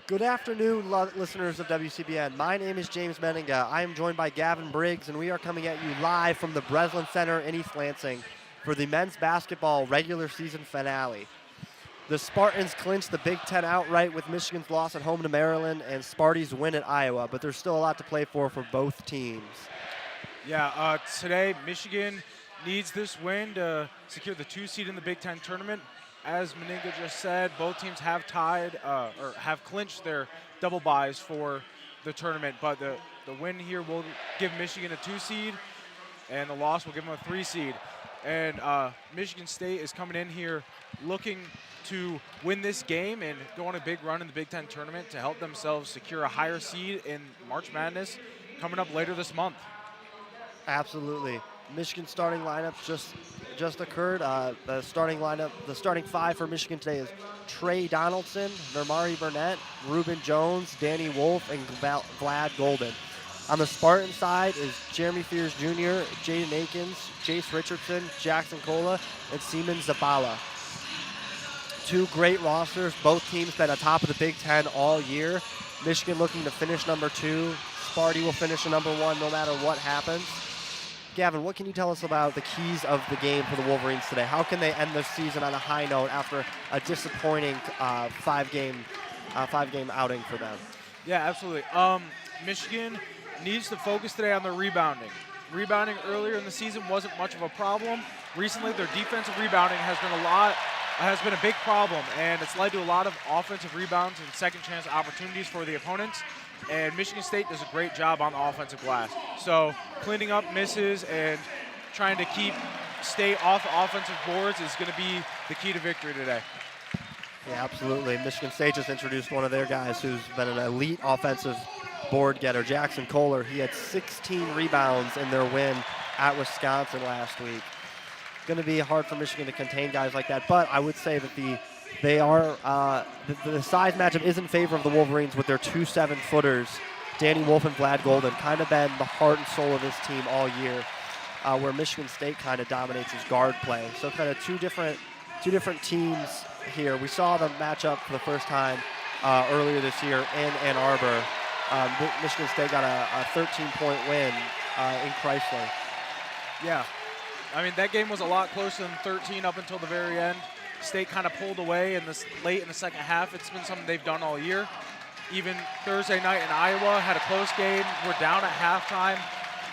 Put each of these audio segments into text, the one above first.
Good afternoon, listeners of WCBN. My name is James Meninga. I am joined by Gavin Briggs, and we are coming at you live from the Breslin Center in East Lansing for the men's basketball regular season finale. The Spartans clinched the Big Ten outright with Michigan's loss at home to Maryland and Sparty's win at Iowa, but there's still a lot to play for both teams. Yeah, today Michigan needs this win to secure the 2 seed in the Big Ten tournament. As Meninga just said, both teams have tied or have clinched their double byes for the tournament, but the win here will give Michigan a 2 seed, and the loss will give them a 3 seed. And Michigan State is coming in here looking to win this game and go on a big run in the Big Ten tournament to help themselves secure a higher seed in March Madness coming up later this month. Absolutely. Michigan starting lineups just occurred. The starting 5 for Michigan today is Trey Donaldson, Nermari Burnett, Reuben Jones, Danny Wolf, and Vlad Golden. On the Spartan side is Jeremy Fears Jr., Jaden Akins, Jace Richardson, Jackson Cola, and Seaman Zabala. 2 great rosters. Both teams been atop of the Big Ten all year. Michigan looking to finish number 2. Sparty will finish number 1 no matter what happens. Gavin, what can you tell us about the keys of the game for the Wolverines today? How can they end the season on a high note after a disappointing five-game outing for them? Yeah, absolutely. Michigan needs to focus today on their rebounding. Rebounding earlier in the season wasn't much of a problem. Recently, their defensive rebounding has been a big problem, and it's led to a lot of offensive rebounds and second chance opportunities for the opponents. And Michigan State does a great job on the offensive glass. So cleaning up misses and trying to keep State off the offensive boards is going to be the key to victory today. Yeah, absolutely. Michigan State just introduced one of their guys who's been an elite offensive board getter, Jackson Kohler. He had 16 rebounds in their win at Wisconsin last week. Going to be hard for Michigan to contain guys like that, but I would say that the size matchup is in favor of the Wolverines with their 2 7-footers, Danny Wolf and Vlad Golden, kind of been the heart and soul of this team all year, where Michigan State kind of dominates his guard play. So kind of two different teams here. We saw them match up for the first time earlier this year in Ann Arbor. Michigan State got a 13-point win in Chrysler. Yeah, I mean, that game was a lot closer than 13 up until the very end. State kind of pulled away late in the second half. It's been something they've done all year. Even Thursday night in Iowa had a close game. We're down at halftime.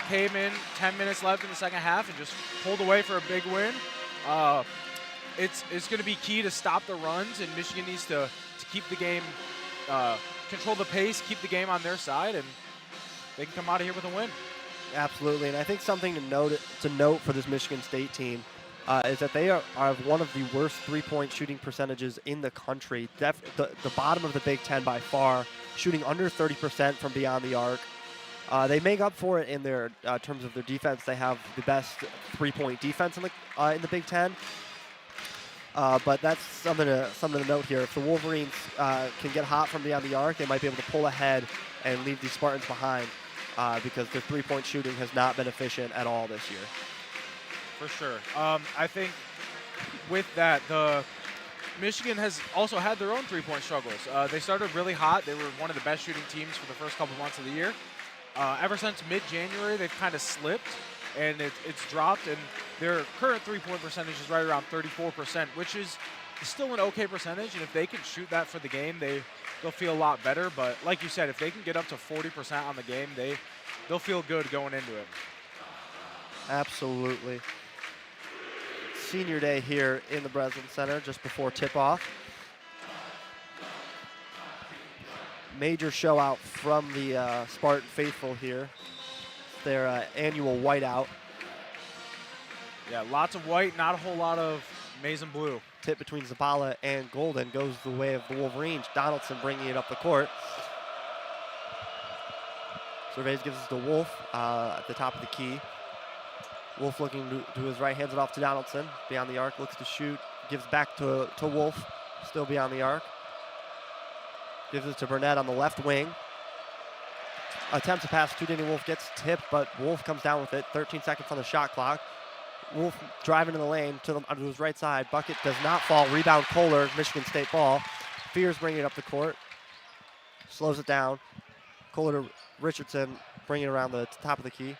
Came in 10 minutes left in the second half and just pulled away for a big win. It's going to be key to stop the runs, and Michigan needs to keep the game, control the pace, keep the game on their side, and they can come out of here with a win. Absolutely, and I think something to note for this Michigan State team is that they are one of the worst three-point shooting percentages in the country. The bottom of the Big Ten by far, shooting under 30% from beyond the arc. They make up for it in their terms of their defense. They have the best three-point defense in the Big Ten. But that's something to note here. If the Wolverines can get hot from beyond the arc, they might be able to pull ahead and leave the Spartans behind because their three-point shooting has not been efficient at all this year. For sure. I think with that, Michigan has also had their own three-point struggles. They started really hot. They were one of the best shooting teams for the first couple months of the year. Ever since mid-January, they've kind of slipped, and it's dropped, and their current three-point percentage is right around 34%, which is still an okay percentage, and if they can shoot that for the game, they'll feel a lot better. But like you said, if they can get up to 40% on the game, they'll feel good going into it. Absolutely. Senior day here in the Breslin Center just before tip-off. Major show out from the Spartan faithful here. Their annual whiteout. Yeah, lots of white, not a whole lot of maize and blue. Tip between Zabala and Golden goes the way of the Wolverines. Donaldson bringing it up the court. Surveys gives it to Wolf at the top of the key. Wolf looking to his right, hands it off to Donaldson. Beyond the arc, looks to shoot. Gives back to Wolf, still beyond the arc. Gives it to Burnett on the left wing. Attempts a pass to Danny Wolf, gets tipped, but Wolf comes down with it. 13 seconds on the shot clock. Wolf driving in the lane to his right side. Bucket does not fall. Rebound Kohler, Michigan State ball. Fears bringing it up the court. slows it down. Kohler to Richardson, bringing it around the top of the key.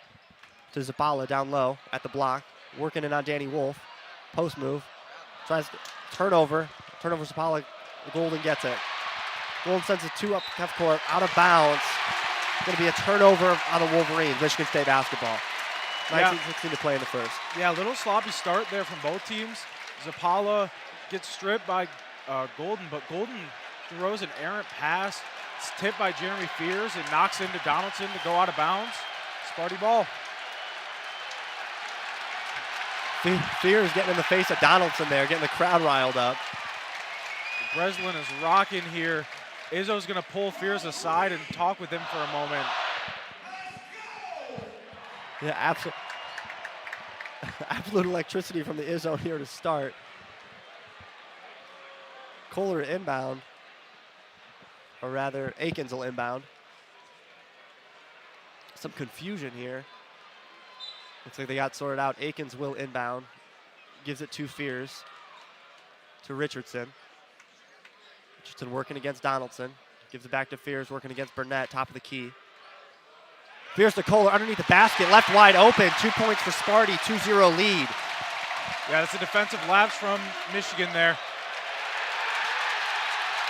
To Zabala down low at the block. Working it on Danny Wolf. Post move. Tries to turnover. Turnover Zabala. Golden gets it. Golden sends it 2 up half court. Out of bounds. Going to be a turnover on the Wolverines. Michigan State basketball. 19-16 to play in the first. Yeah, a little sloppy start there from both teams. Zapala gets stripped by Golden, but Golden throws an errant pass. It's tipped by Jeremy Fears and knocks into Donaldson to go out of bounds. Sparty ball. Fears getting in the face of Donaldson there, getting the crowd riled up. Breslin is rocking here. Izzo's going to pull Fears aside and talk with him for a moment. Yeah, absolute electricity from the Izzo here to start. Kohler inbound, or rather Akins will inbound. Some confusion here. Looks like they got sorted out. Akins will inbound. Gives it to Fears. To Richardson. Richardson working against Donaldson. Gives it back to Fears, working against Burnett, top of the key. Fears to Kohler underneath the basket, left wide open. 2 points for Sparty, 2-0 lead. Yeah, that's a defensive lapse from Michigan there.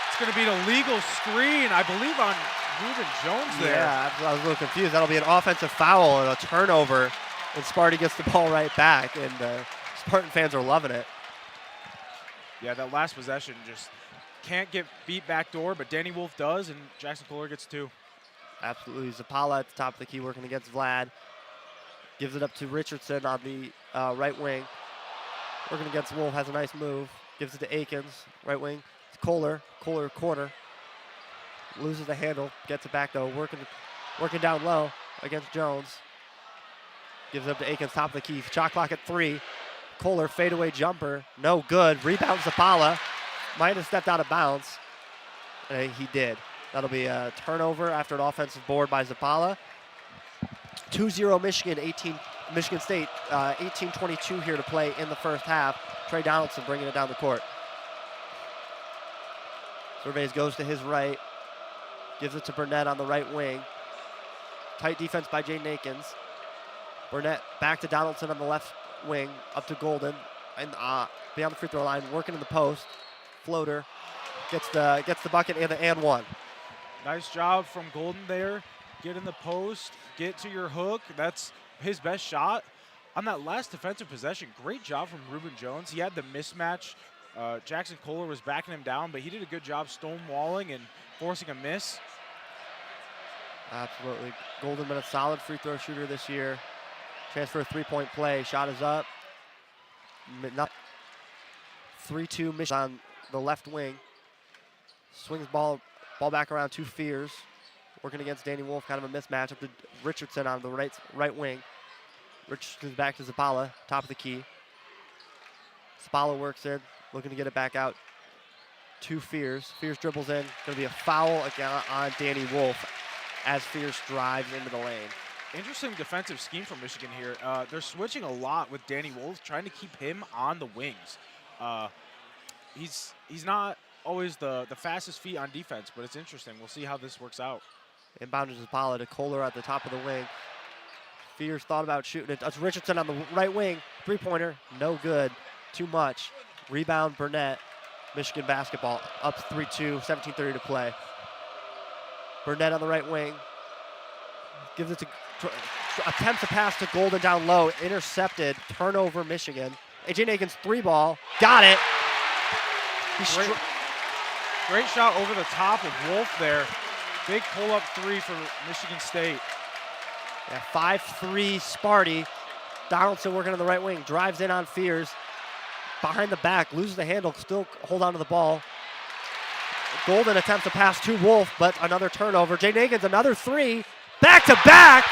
It's going to be an illegal screen, I believe, on Ruben Jones there. Yeah, I was a little confused. That'll be an offensive foul and a turnover. And Sparty gets the ball right back, and Spartan fans are loving it. Yeah, that last possession just can't get beat backdoor, but Danny Wolf does, and Jackson Kohler gets 2. Absolutely. Zapala at the top of the key working against Vlad. Gives it up to Richardson on the right wing. Working against Wolf, has a nice move. Gives it to Akins, right wing. It's Kohler. Kohler corner. Loses the handle. Gets it back though. Working down low against Jones. Gives it up to Akins, top of the key. Shot clock at 3. Kohler fadeaway jumper. No good. Rebound Zapala. Might have stepped out of bounds. He did. That'll be a turnover after an offensive board by Zapala. 2-0 Michigan State, 18-22 here to play in the first half. Trey Donaldson bringing it down the court. Surveys goes to his right. Gives it to Burnett on the right wing. Tight defense by Jaden Akins. Burnett back to Donaldson on the left wing, up to Golden. And beyond the free throw line, working in the post. Floater. Gets the bucket and the and one. Nice job from Golden there. Get in the post, get to your hook. That's his best shot. On that last defensive possession, great job from Ruben Jones. He had the mismatch. Jackson Kohler was backing him down, but he did a good job stonewalling and forcing a miss. Absolutely. Golden been a solid free throw shooter this year. Transfer 3-point play. Shot is up. 3-2 Michigan on the left wing. Swings ball back around to Fears. Working against Danny Wolf, kind of a mismatch up to Richardson on the right wing. Richardson's back to Zapala, top of the key. Zapala works in, looking to get it back out to Fears. Fears dribbles in. Going to be a foul again on Danny Wolf as Fears drives into the lane. Interesting defensive scheme from Michigan here. They're switching a lot with Danny Wolf, trying to keep him on the wings. He's not always the fastest feet on defense, but it's interesting. We'll see how this works out. Inbound to Zapala to Kohler at the top of the wing. Fears thought about shooting it. That's Richardson on the right wing. Three-pointer, no good. Too much. Rebound, Burnett. Michigan basketball up 3-2, 17:30 to play. Burnett on the right wing. Gives it to, attempts a pass to Golden down low. Intercepted, turnover Michigan. AJ Nakin's 3-ball, got it. Great shot over the top of Wolf there. Big pull-up 3 for Michigan State. Yeah, 5-3 Sparty. Donaldson working on the right wing, drives in on Fears. Behind the back, loses the handle, still hold on to the ball. Golden attempts to pass to Wolf, but another turnover. Jay Nagin's another 3, back-to-back.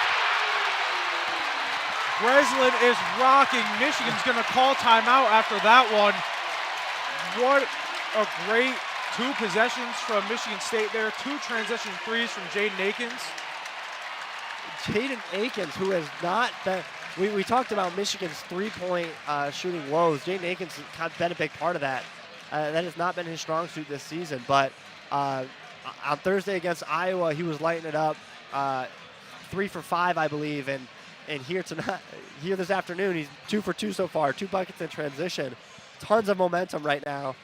Breslin is rocking. Michigan's gonna call timeout after that one. What a great 2 possessions from Michigan State there. 2 transition 3s from Jaden Akins. Jaden Akins, who has not been, we talked about Michigan's 3-point shooting woes. Jaden Akins has been a big part of that. That has not been his strong suit this season, but On Thursday against Iowa, he was lighting it up, 3 for 5, I believe, and here tonight, here this afternoon, he's 2 for 2 so far, 2 buckets in transition. Tons of momentum right now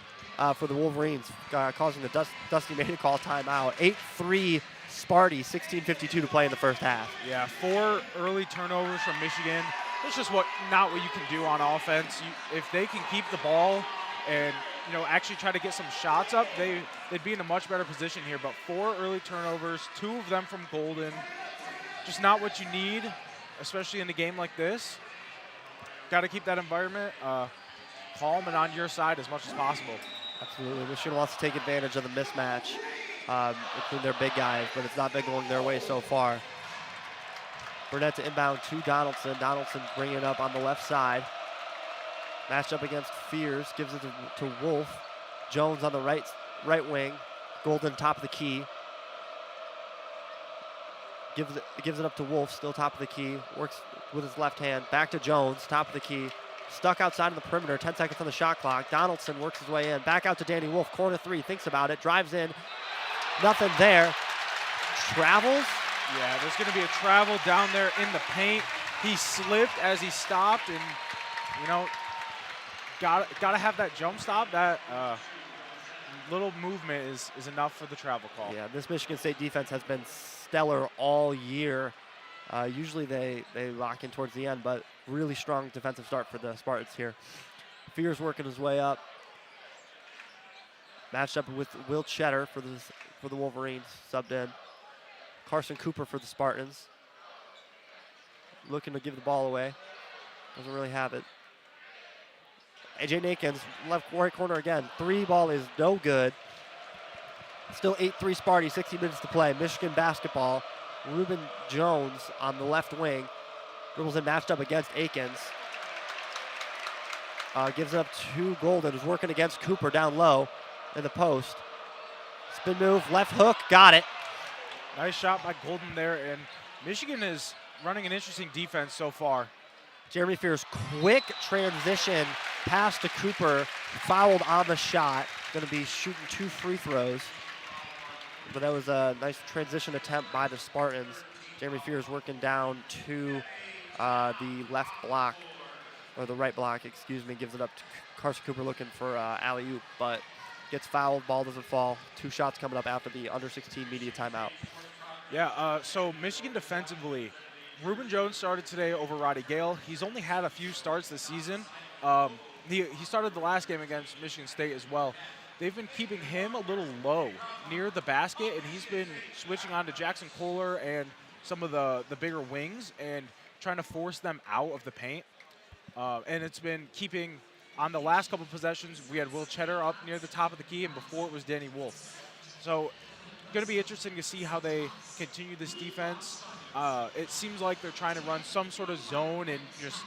for the Wolverines, causing the Dusty May to call timeout. 8-3 Sparty, 16:52 to play in the first half. Yeah, 4 early turnovers from Michigan. That's just not what you can do on offense. If they can keep the ball and actually try to get some shots up, they'd be in a much better position here. But 4 early turnovers, 2 of them from Golden, just not what you need, especially in a game like this. Got to keep that environment calm and on your side as much as possible. Absolutely. Michigan wants to take advantage of the mismatch between their big guys, but it's not been going their way so far. Burnett to inbound to Donaldson. Donaldson bringing it up on the left side. Matched up against Fears, gives it to Wolf. Jones on the right wing. Golden top of the key. Gives it up to Wolf, still top of the key. Works with his left hand. Back to Jones, top of the key. Stuck outside of the perimeter, 10 seconds on the shot clock. Donaldson works his way in. Back out to Danny Wolf, corner 3, thinks about it, drives in. Nothing there. Travels. Yeah, there's going to be a travel down there in the paint. He slipped as he stopped, and got to have that jump stop. That little movement is enough for the travel call. Yeah, this Michigan State defense has been stellar all year. Usually they lock in towards the end, but really strong defensive start for the Spartans here. Fears working his way up. Matched up with Will Cheddar for the Wolverines, subbed in. Carson Cooper for the Spartans. Looking to give the ball away. Doesn't really have it. AJ Nakins, right corner again. 3 ball is no good. Still 8-3 Sparty, 60 minutes to play. Michigan basketball. Reuben Jones on the left wing. Dribbles in, matched up against Akins. Gives it up to Golden, who's working against Cooper down low in the post. Spin move, left hook, got it. Nice shot by Golden there, and Michigan is running an interesting defense so far. Jeremy Fears, quick transition pass to Cooper, fouled on the shot. Going to be shooting 2 free throws. But that was a nice transition attempt by the Spartans. Jeremy Fears working down to the left block, or the right block, excuse me, gives it up to Carson Cooper looking for alley-oop, but gets fouled, ball doesn't fall. 2 shots coming up after the under-16 media timeout. Yeah, so Michigan defensively, Reuben Jones started today over Roddy Gale. He's only had a few starts this season. He started the last game against Michigan State as well. They've been keeping him a little low near the basket, and he's been switching on to Jackson Kohler and some of the bigger wings and trying to force them out of the paint. And it's been keeping, on the last couple possessions, we had Will Cheddar up near the top of the key, and before it was Danny Wolf. So going to be interesting to see how they continue this defense. It seems like they're trying to run some sort of zone and just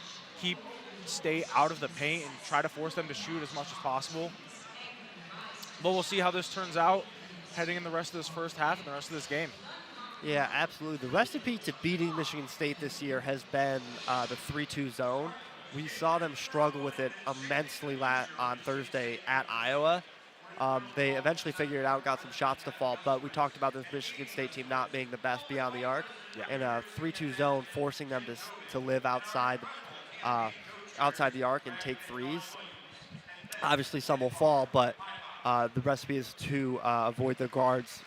stay out of the paint and try to force them to shoot as much as possible. But we'll see how this turns out heading in the rest of this first half and the rest of this game. Yeah, absolutely. The recipe to beating Michigan State this year has been the 3-2 zone. We saw them struggle with it immensely on Thursday at Iowa. They eventually figured it out, got some shots to fall, but we talked about this Michigan State team not being the best beyond the arc. Yeah. And a 3-2 zone forcing them to live outside the arc and take threes. Obviously, some will fall, but the recipe is to avoid their guards,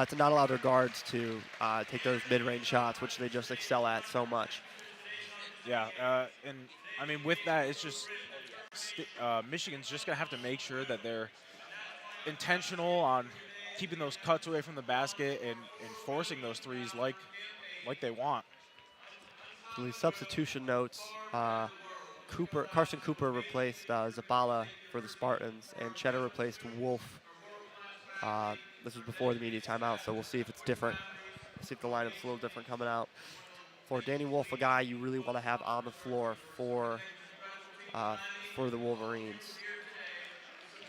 to not allow their guards to take those mid-range shots, which they just excel at so much. Yeah, and I mean, with that, it's just Michigan's just going to have to make sure that they're intentional on keeping those cuts away from the basket and forcing those threes like they want. So the substitution notes, Carson Cooper replaced Zabala for the Spartans, and Cheddar replaced Wolf. This was before the media timeout, so we'll see if it's different. See if the lineup's a little different coming out. For Danny Wolf, a guy you really want to have on the floor for the Wolverines.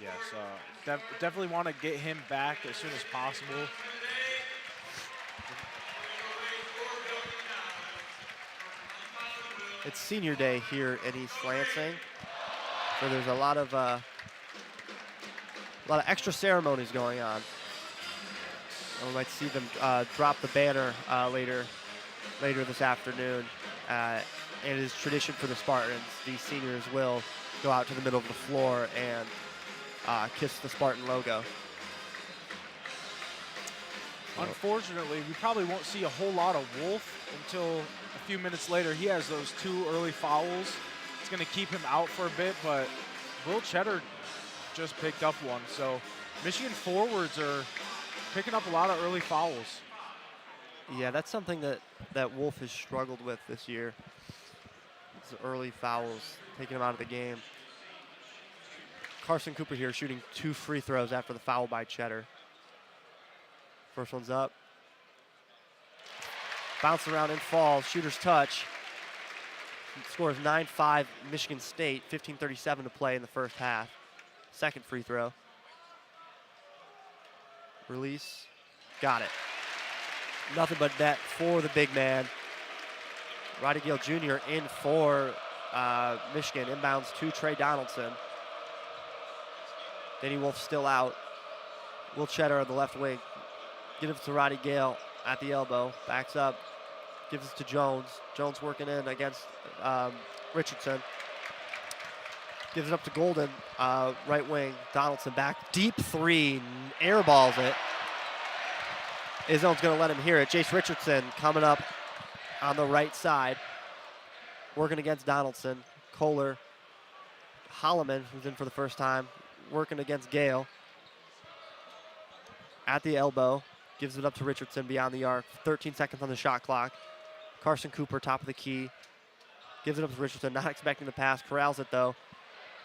Yes, definitely want to get him back as soon as possible. It's senior day here in East Lansing, so there's a lot of extra ceremonies going on. We might see them drop the banner later this afternoon. It is tradition for the Spartans. These seniors will go out to the middle of the floor and kiss the Spartan logo. Unfortunately, we probably won't see a whole lot of Wolf until a few minutes later. He has those 2 early fouls. It's going to keep him out for a bit, but Will Cheddar just picked up one. So Michigan forwards are picking up a lot of early fouls. Yeah, that's something that Wolf has struggled with this year. It's the early fouls, taking him out of the game. Carson Cooper here shooting 2 free throws after the foul by Cheddar. First one's up. Bounce around and falls. Shooter's touch. Scores 9-5 Michigan State. 15:37 to play in the first half. Second free throw. Release. Got it. Nothing but net for the big man. Roddy Gale Jr. in for Michigan. Inbounds to Trey Donaldson. Danny Wolf still out. Will Cheddar on the left wing. Gives it to Roddy Gale at the elbow. Backs up. Gives it to Jones. Jones working in against Richardson. Gives it up to Golden. Right wing. Donaldson back. Deep 3. Airballs it. Izzone's going to let him hear it. Jace Richardson coming up on the right side. Working against Donaldson. Kohler. Holloman, who's in for the first time. Working against Gale. At the elbow. Gives it up to Richardson beyond the arc. 13 seconds on the shot clock. Carson Cooper, top of the key. Gives it up to Richardson, not expecting the pass. Corrals it, though.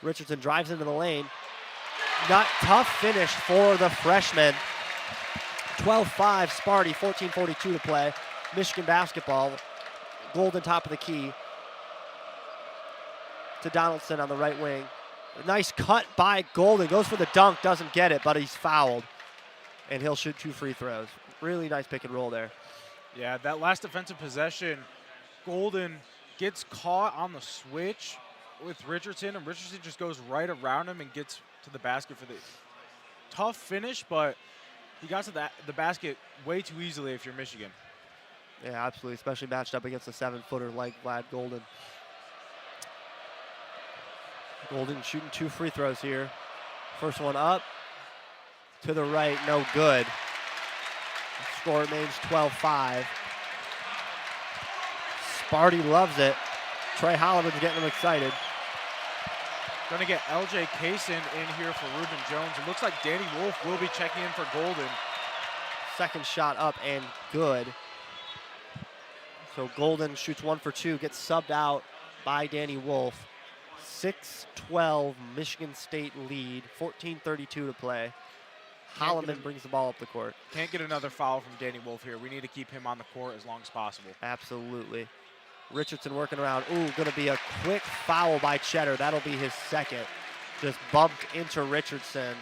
Richardson drives into the lane. Not tough finish for the freshman. 12-5 Sparty, 14:42 to play. Michigan basketball. Golden, top of the key. To Donaldson on the right wing. Nice cut by Golden. Goes for the dunk, doesn't get it, but he's fouled. And he'll shoot 2 free throws. Really nice pick and roll there. Yeah, that last defensive possession, Golden gets caught on the switch with Richardson, and Richardson just goes right around him and gets to the basket for the tough finish, but he got to the basket way too easily if you're Michigan. Yeah, absolutely, especially matched up against a 7-footer like Vlad Golden. Golden shooting 2 free throws here. First one up. To the right, no good. Score remains 12-5. Sparty loves it. Trey Holloman's getting them excited. Going to get LJ Kaysen in here for Reuben Jones. It looks like Danny Wolf will be checking in for Golden. Second shot up and good. So Golden shoots 1 for 2, gets subbed out by Danny Wolf. 6-12 Michigan State lead, 14:32 to play. Holloman brings the ball up the court. Can't get another foul from Danny Wolf here. We need to keep him on the court as long as possible. Absolutely. Richardson working around. Ooh, going to be a quick foul by Cheddar. That'll be his second. Just bumped into Richardson,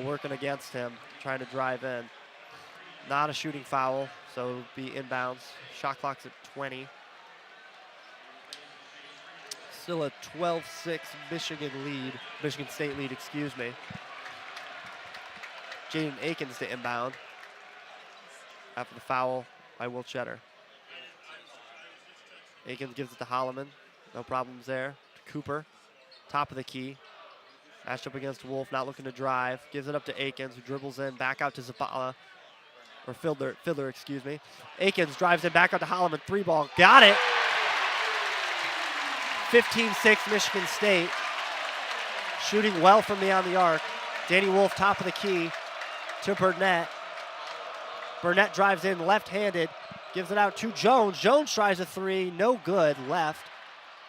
working against him, trying to drive in. Not a shooting foul, so it'll be inbounds. Shot clock's at 20. Still a 12-6 Michigan State lead, excuse me. Jaden Akins to inbound after the foul by Will Cheddar. Akins gives it to Holloman. No problems there. To Cooper, top of the key. Matched up against Wolf, not looking to drive. Gives it up to Akins, who dribbles in, back out to Zabala. Or Fiddler, excuse me. Akins drives in, back out to Holloman. 3-ball, got it. 15-6 Michigan State. Shooting well from beyond the arc. Danny Wolf, top of the key. To Burnett. Burnett drives in left-handed, gives it out to Jones. Jones tries a 3, no good, left.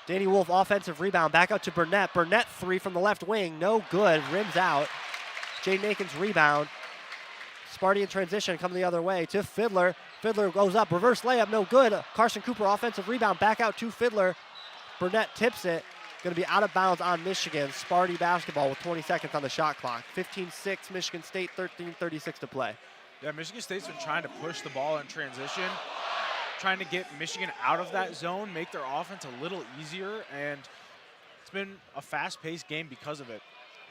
Danny Wolf offensive rebound, back out to Burnett. Burnett 3 from the left wing, no good, rims out. Jaden Akins rebound. Sparty in transition, coming the other way to Fiddler. Fiddler goes up, reverse layup, no good. Carson Cooper offensive rebound, back out to Fiddler. Burnett tips it. Going to be out of bounds on Michigan. Sparty basketball with 20 seconds on the shot clock. 15-6 Michigan State, 13:36 to play. Yeah, Michigan State's been trying to push the ball in transition, trying to get Michigan out of that zone, make their offense a little easier, and it's been a fast-paced game because of it.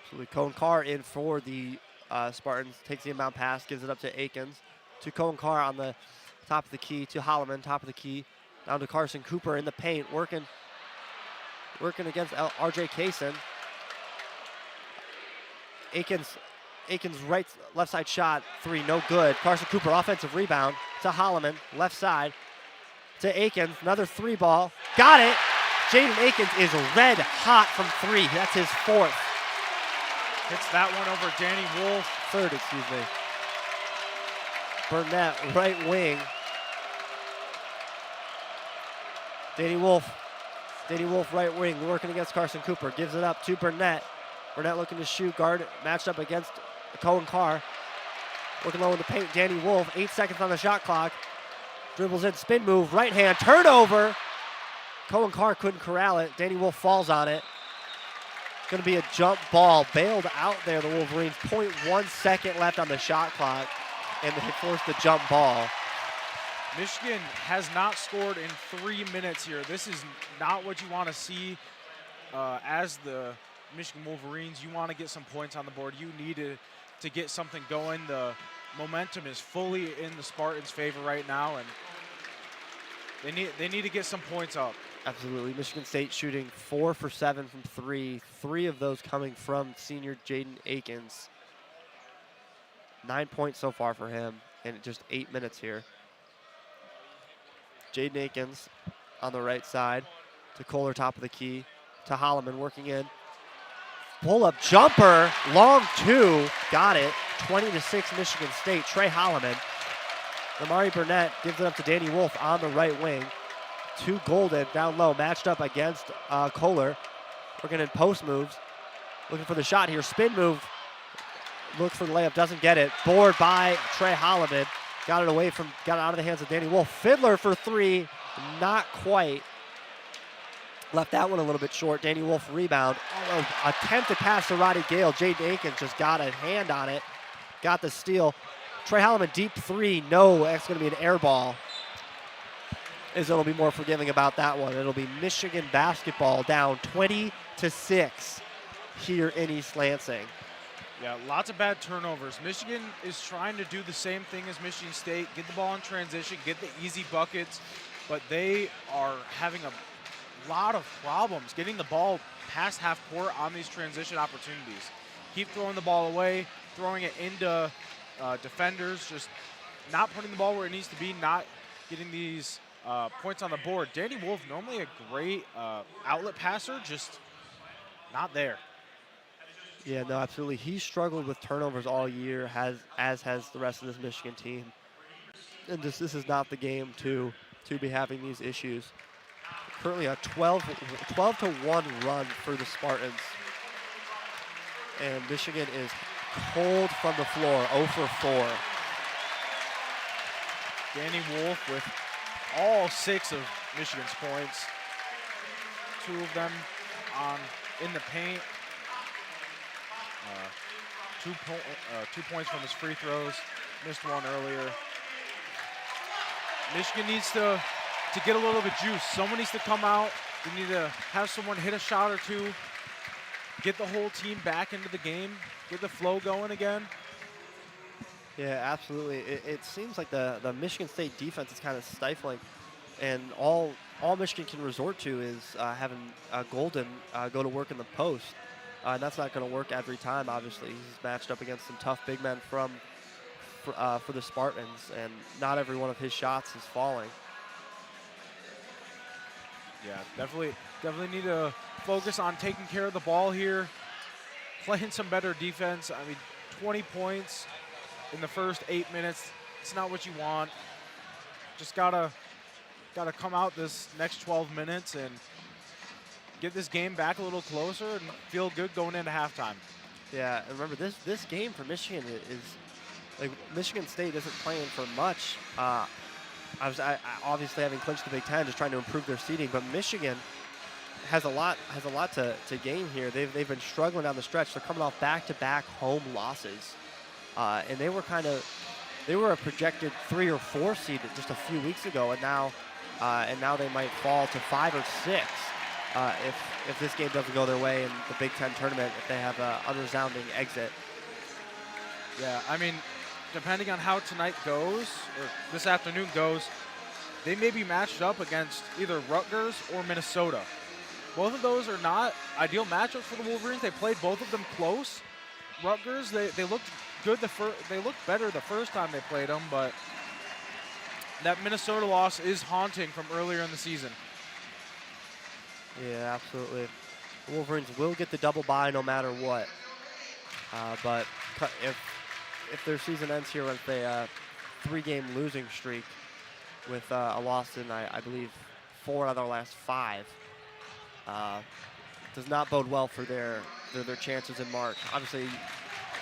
Absolutely. Cone Carr in for the Spartans. Takes the inbound pass, gives it up to Akins, to Cohen Carr on the top of the key, to Holloman, top of the key, down to Carson Cooper in the paint, working against RJ Kaysen. Akins left side shot, 3, no good. Carson Cooper, offensive rebound to Holloman, left side to Akins, another 3 ball, got it. Jaden Akins is red hot from 3. That's his 4th. Hits that one over Danny Wolf. 3rd, excuse me. Burnett, right wing. Danny Wolf, right wing, working against Carson Cooper. Gives it up to Burnett. Burnett looking to shoot, guard, matched up against Cohen Carr. Working low in the paint, Danny Wolf, 8 seconds on the shot clock. Dribbles in, spin move, right hand, turnover. Cohen Carr couldn't corral it. Danny Wolf falls on it. Going to be a jump ball, bailed out there, the Wolverines. 0.1 second left on the shot clock, and they forced the jump ball. Michigan has not scored in 3 minutes here. This is not what you want to see as the Michigan Wolverines. You want to get some points on the board. You need to get something going. The momentum is fully in the Spartans' favor right now, and they need to get some points up. Absolutely. Michigan State shooting 4 for 7 from 3. 3 of those coming from senior Jaden Akins. 9 points so far for him in just 8 minutes here. Jaden Akins on the right side to Kohler, top of the key, to Holloman working in. Pull-up jumper, long 2, got it. 20-6 Michigan State. Trey Holloman. Amari Burnett gives it up to Danny Wolf on the right wing. To Golden, down low, matched up against Kohler. Working in post moves. Looking for the shot here. Spin move. Looks for the layup, doesn't get it. Board by Trey Holloman. Got it out of the hands of Danny Wolf. Fiddler for 3, not quite. Left that one a little bit short. Danny Wolf rebound. Attempted pass to Roddy Gale. Jaden Akins just got a hand on it. Got the steal. Trey Holloman, deep 3, no, that's going to be an air ball. It'll be more forgiving about that one. It'll be Michigan basketball down 20-6 here in East Lansing. Yeah, lots of bad turnovers. Michigan is trying to do the same thing as Michigan State, get the ball in transition, get the easy buckets, but they are having a lot of problems getting the ball past half court on these transition opportunities. Keep throwing the ball away, throwing it into defenders, just not putting the ball where it needs to be, not getting these points on the board. Danny Wolf, normally a great outlet passer, just not there. Yeah, no, absolutely. He struggled with turnovers all year, as has the rest of this Michigan team. And this is not the game to be having these issues. Currently a 12-1 run for the Spartans. And Michigan is cold from the floor, 0 for 4. Danny Wolf with all 6 of Michigan's points. 2 of them in the paint. 2 points from his free throws. Missed one earlier. Michigan needs to get a little bit of juice. Someone needs to come out. We need to have someone hit a shot or 2. Get the whole team back into the game. Get the flow going again. Yeah, absolutely. It seems like the Michigan State defense is kind of stifling, and all Michigan can resort to is having Golden go to work in the post. And that's not going to work every time, obviously. He's matched up against some tough big men for the Spartans, and not every one of his shots is falling. Yeah, definitely need to focus on taking care of the ball here, playing some better defense. I mean, 20 points in the first 8 minutes, it's not what you want. Just gotta come out this next 12 minutes and get this game back a little closer and feel good going into halftime. Yeah, and remember this game for Michigan is like Michigan State isn't playing for much. Obviously having clinched the Big Ten, just trying to improve their seeding, but Michigan has a lot to gain here. They've been struggling down the stretch. They're coming off back-to-back home losses, and they were a projected 3 or 4 seed just a few weeks ago, and now they might fall to 5 or 6 if this game doesn't go their way in the Big Ten tournament, if they have an unresounding exit. Yeah, I mean, depending on how tonight goes, or this afternoon goes, they may be matched up against either Rutgers or Minnesota. Both of those are not ideal matchups for the Wolverines. They played both of them close. Rutgers, they looked good. They looked better the first time they played them, but that Minnesota loss is haunting from earlier in the season. Yeah, absolutely. The Wolverines will get the double bye no matter what. But if their season ends here with a 3-game losing streak with a loss in, I believe, 4 out of their last 5, does not bode well for their chances in March. Obviously,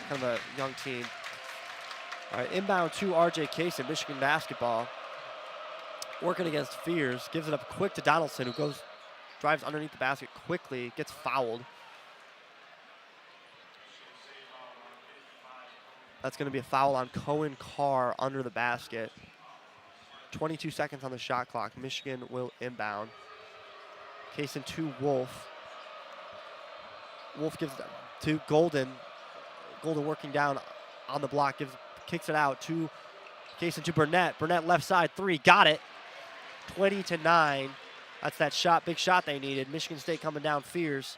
kind of a young team. All right, inbound to RJ Case in Michigan basketball. Working against Fears, gives it up quick to Donaldson, who drives underneath the basket quickly, gets fouled. That's going to be a foul on Cohen Carr under the basket. 22 seconds on the shot clock. Michigan will inbound. Case to Wolf. Wolf gives it to Golden. Golden working down on the block, kicks it out to Case to Burnett. Burnett left side 3, got it. 20-9. That's that shot, big shot they needed. Michigan State coming down Fears.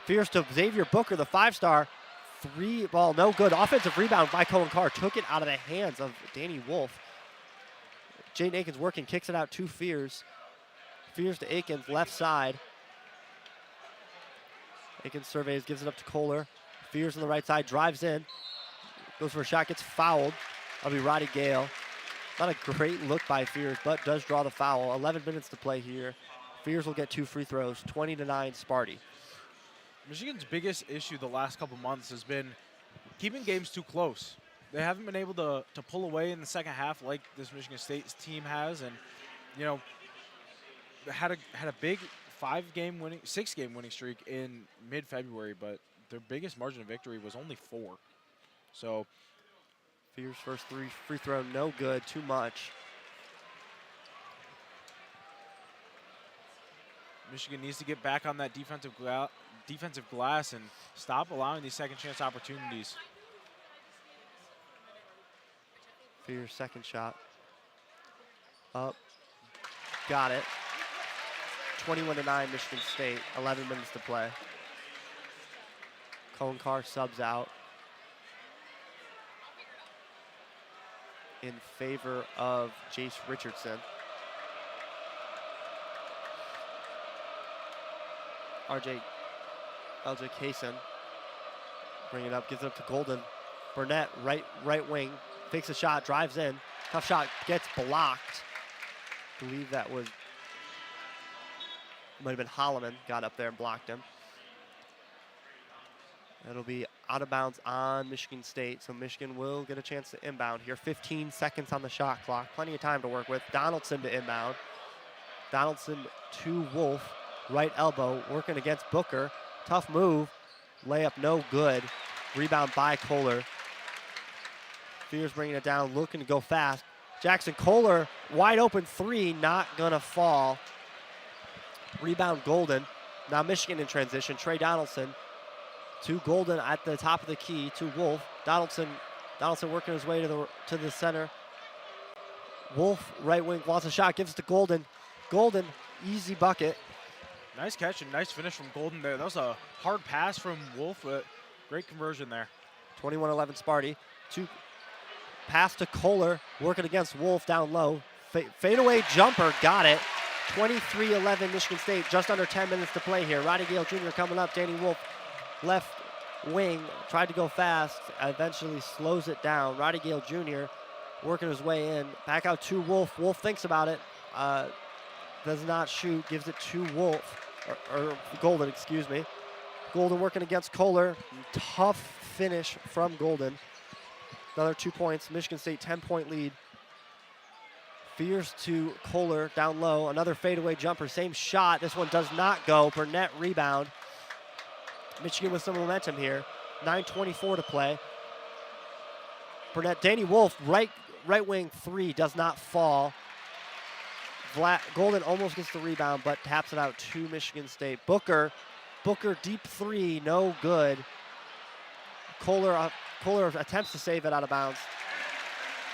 Fears to Xavier Booker, the 5-star. 3-ball, no good. Offensive rebound by Cohen Carr. Took it out of the hands of Danny Wolf. Jaden Akins working, kicks it out to Fears. Fears to Akins, left side. Akins surveys, gives it up to Kohler. Fears on the right side, drives in. Goes for a shot, gets fouled. That'll be Roddy Gale. Not a great look by Fears, but does draw the foul. 11 minutes to play here. Fears will get 2 free throws, 20-9 Sparty. Michigan's biggest issue the last couple months has been keeping games too close. They haven't been able to pull away in the second half like this Michigan State team has, and had a big 6-game winning streak in mid-February, but their biggest margin of victory was only 4. So Fears first free throw, no good, too much. Michigan needs to get back on that defensive glass and stop allowing these second chance opportunities. Fears second shot. Up. Got it. 21-9 Michigan State, 11 minutes to play. Cohen Carr subs out in favor of Jace Richardson. LJ Kaysen, bring it up, gives it up to Golden. Burnett, right wing, takes a shot, drives in. Tough shot, gets blocked. I believe that might have been Holloman, got up there and blocked him. That'll be out of bounds on Michigan State, so Michigan will get a chance to inbound here. 15 seconds on the shot clock, plenty of time to work with. Donaldson to inbound. Donaldson to Wolf, right elbow, working against Booker. Tough move, layup no good. Rebound by Kohler. Fears bringing it down, looking to go fast. Jackson Kohler, wide open 3, not gonna fall. Rebound Golden. Now Michigan in transition. Trey Donaldson to Golden at the top of the key to Wolf. Donaldson working his way to the center. Wolf, right wing, wants a shot, gives it to Golden. Golden, easy bucket. Nice catch and nice finish from Golden there. That was a hard pass from Wolf, but great conversion there. 21-11 Sparty. Pass to Kohler, working against Wolf down low. Fadeaway jumper, got it. 23-11 Michigan State, just under 10 minutes to play here. Roddy Gale Jr. coming up. Danny Wolf, left wing, tried to go fast, eventually slows it down. Roddy Gale Jr. working his way in. Back out to Wolf. Wolf thinks about it. Does not shoot, gives it to Wolf, or Golden, excuse me. Golden working against Kohler. Tough finish from Golden. Another 2 points. Michigan State 10-point lead. Fears to Kohler down low. Another fadeaway jumper. Same shot. This one does not go. Burnett rebound. Michigan with some momentum here. 9:24 to play. Burnett, Danny Wolf, right wing 3 does not fall. Golden almost gets the rebound, but taps it out to Michigan State. Booker deep 3, no good. Kohler attempts to save it out of bounds.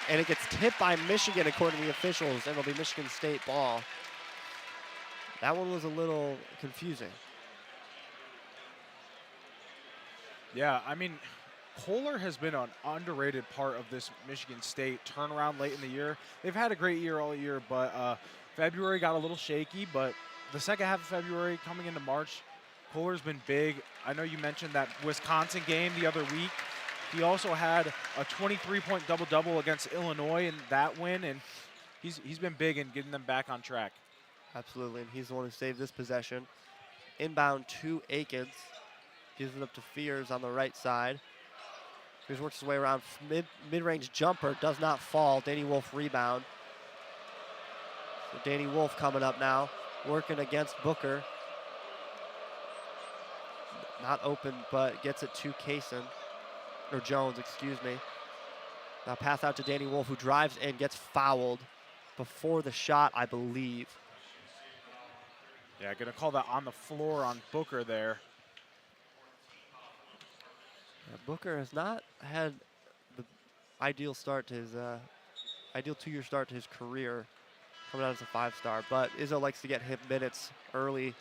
And it gets tipped by Michigan according to the officials, and it'll be Michigan State ball. That one was a little confusing. Yeah, I mean, Kohler has been an underrated part of this Michigan State turnaround late in the year. They've had a great year all year, but February got a little shaky, but the second half of February coming into March, Kohler's been big. I know you mentioned that Wisconsin game the other week. He also had a 23-point double-double against Illinois in that win, and he's been big in getting them back on track. Absolutely, and he's the one who saved this possession. Inbound to Akins. Gives it up to Fears on the right side. Fears works his way around. Mid-range jumper does not fall. Danny Wolf rebound. So Danny Wolf coming up now, working against Booker. Not open, but gets it to Kaysen. Or Jones, excuse me. Now pass out to Danny Wolf, who drives in, gets fouled before the shot, I believe. Yeah, gonna call that on the floor on Booker there. Yeah, Booker has not had the ideal start to his ideal 2-year start to his career, coming out as a 5-star. But Izzo likes to get him minutes early,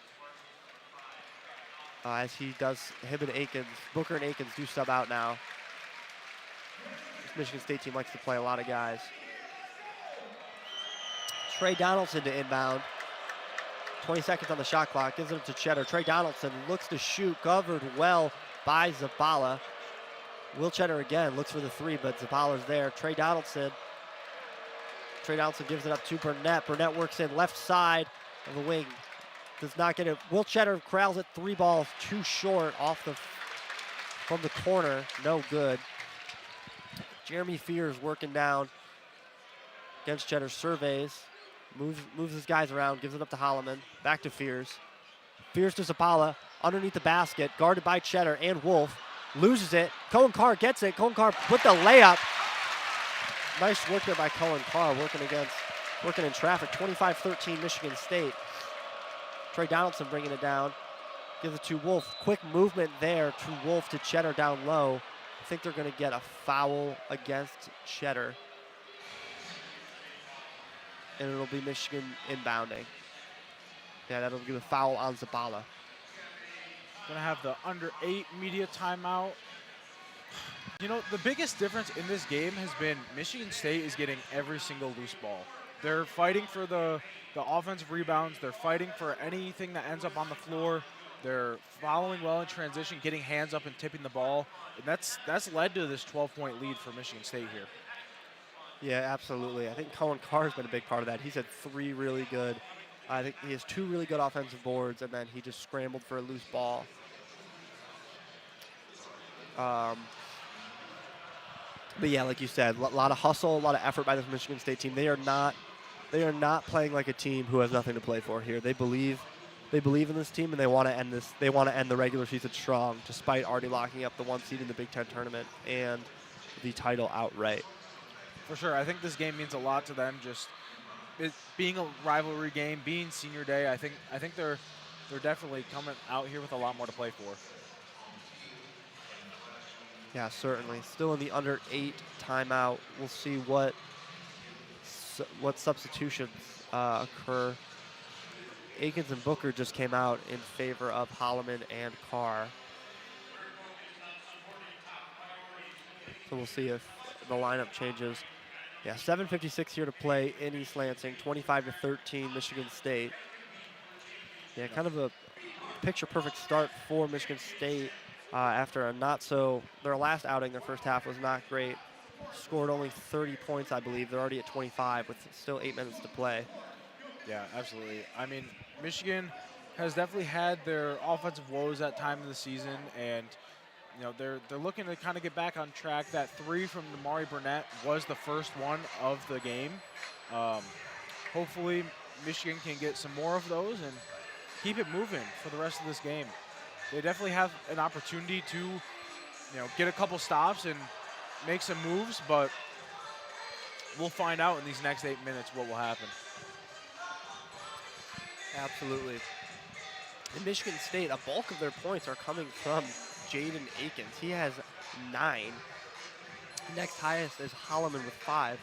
as he does. Him and Akins, Booker and Akins do sub out now. This Michigan State team likes to play a lot of guys. Trey Donaldson to inbound. 20 seconds on the shot clock, gives it up to Cheddar. Trey Donaldson looks to shoot, covered well by Zabala. Will Cheddar again looks for the 3, but Zabala's there. Trey Donaldson gives it up to Burnett. Burnett works in left side of the wing. Does not get it. Will Cheddar corrals it, 3 balls too short from the corner. No good. Jeremy Fears working down against Cheddar, surveys. Moves his guys around, gives it up to Holloman. Back to Fears. Fears to Zabala, underneath the basket, guarded by Cheddar and Wolf. Loses it. Cohen Carr gets it. Cohen Carr with the layup. Nice work there by Cohen Carr, working in traffic. 25-13 Michigan State. Trey Donaldson bringing it down. Gives it to Wolf. Quick movement there to Wolf to Cheddar down low. I think they're going to get a foul against Cheddar. And it'll be Michigan inbounding. Yeah, that'll give a foul on Zabala. Gonna have the under-8 media timeout. You know, the biggest difference in this game has been Michigan State is getting every single loose ball. They're fighting for the offensive rebounds. They're fighting for anything that ends up on the floor. They're following well in transition, getting hands up and tipping the ball. And that's led to this 12-point lead for Michigan State here. Yeah, absolutely. I think Cohen Carr's been a big part of that. He's had 3 really good. I think he has 2 really good offensive boards, and then he just scrambled for a loose ball. But yeah, like you said, a lot of hustle, a lot of effort by this Michigan State team. They are not playing like a team who has nothing to play for here. They believe in this team, and they want to end this. They want to end the regular season strong, despite already locking up the 1 seed in the Big Ten tournament and the title outright. For sure, I think this game means a lot to them. Just it being a rivalry game, being senior day, I think they're definitely coming out here with a lot more to play for. Yeah, certainly. Still in the under-8 timeout. We'll see what substitutions occur. Akins and Booker just came out in favor of Holloman and Carr. So we'll see if the lineup changes. Yeah, 7:56 here to play in East Lansing, 25-13 Michigan State. Yeah, kind of a picture-perfect start for Michigan State after their last outing, their first half was not great. Scored only 30 points, I believe. They're already at 25 with still 8 minutes to play. Yeah, absolutely. I mean, Michigan has definitely had their offensive woes at time of the season, and you know, they're looking to kind of get back on track. That 3 from Damari Burnett was the first one of the game. Hopefully, Michigan can get some more of those and keep it moving for the rest of this game. They definitely have an opportunity to, get a couple stops and make some moves, but we'll find out in these next 8 minutes what will happen. Absolutely. In Michigan State, a bulk of their points are coming from Jaden Akins. He has 9. Next highest is Holloman with 5.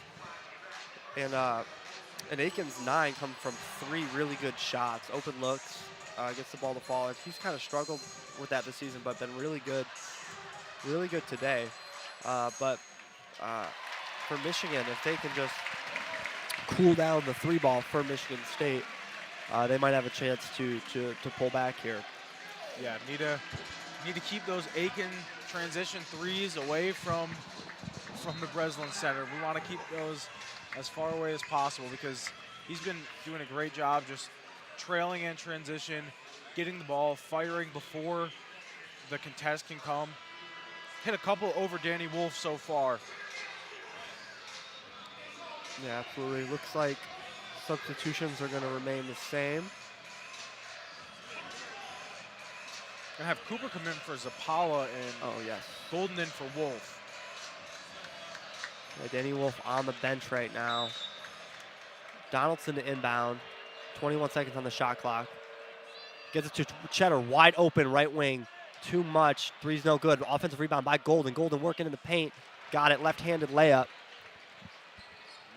And Akins' 9 come from 3 really good shots, open looks, gets the ball to fall. And he's kind of struggled with that this season, but been really good today. But for Michigan, if they can just cool down the 3 ball for Michigan State, they might have a chance to pull back here. Yeah, need to keep those Aiken transition 3s away from the Breslin center. We want to keep those as far away as possible because he's been doing a great job just trailing in transition, getting the ball, firing before the contest can come. Hit a couple over Danny Wolf so far. Yeah, absolutely. Looks like substitutions are going to remain the same. Gonna have Cooper come in for Zapala and Golden in for Wolf. Yeah, Danny Wolf on the bench right now. Donaldson to inbound. 21 seconds on the shot clock. Gets it to Cheddar, wide open right wing. Too much. 3's no good. Offensive rebound by Golden. Golden working in the paint. Got it. Left-handed layup.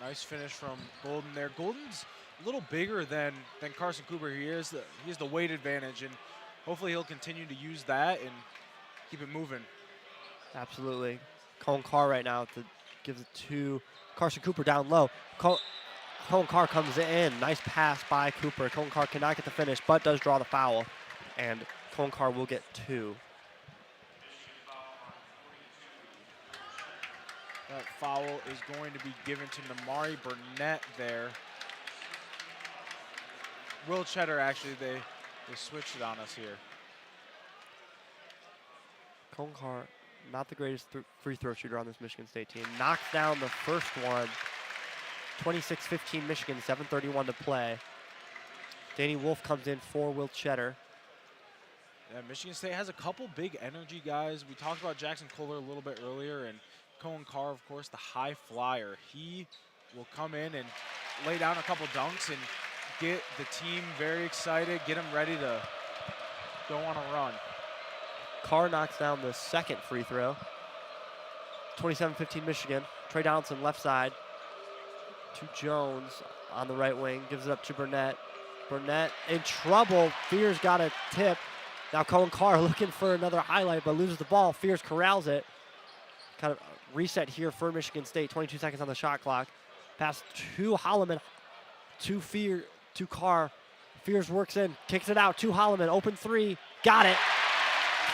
Nice finish from Golden there. Golden's a little bigger than Carson Cooper. He has the weight advantage, and hopefully he'll continue to use that and keep it moving. Absolutely. Cohen Carr right now gives it to Carson Cooper down low. Cohen Carr comes in. Nice pass by Cooper. Cohen Carr cannot get the finish, but does draw the foul. And Cohen Carr will get 2. That foul is going to be given to Namari Burnett there. Will Cheddar, actually, they switched it on us here. Cohen Carr, not the greatest free throw shooter on this Michigan State team. Knocks down the first one. 26-15 Michigan, 7:31 to play. Danny Wolf comes in for Will Cheddar. Yeah, Michigan State has a couple big energy guys. We talked about Jackson Kohler a little bit earlier, and Cohen Carr, of course, the high flyer. He will come in and lay down a couple dunks and get the team very excited, get them ready to go on a run. Carr knocks down the second free throw. 27-15 Michigan. Trey Donaldson left side to Jones on the right wing. Gives it up to Burnett. Burnett in trouble. Fears got a tip. Now Cohen Carr looking for another highlight, but loses the ball. Fears corrals it. Kind of reset here for Michigan State. 22 seconds on the shot clock. Pass to Holloman. To Carr. Fears works in. Kicks it out to Holloman. Open 3. Got it.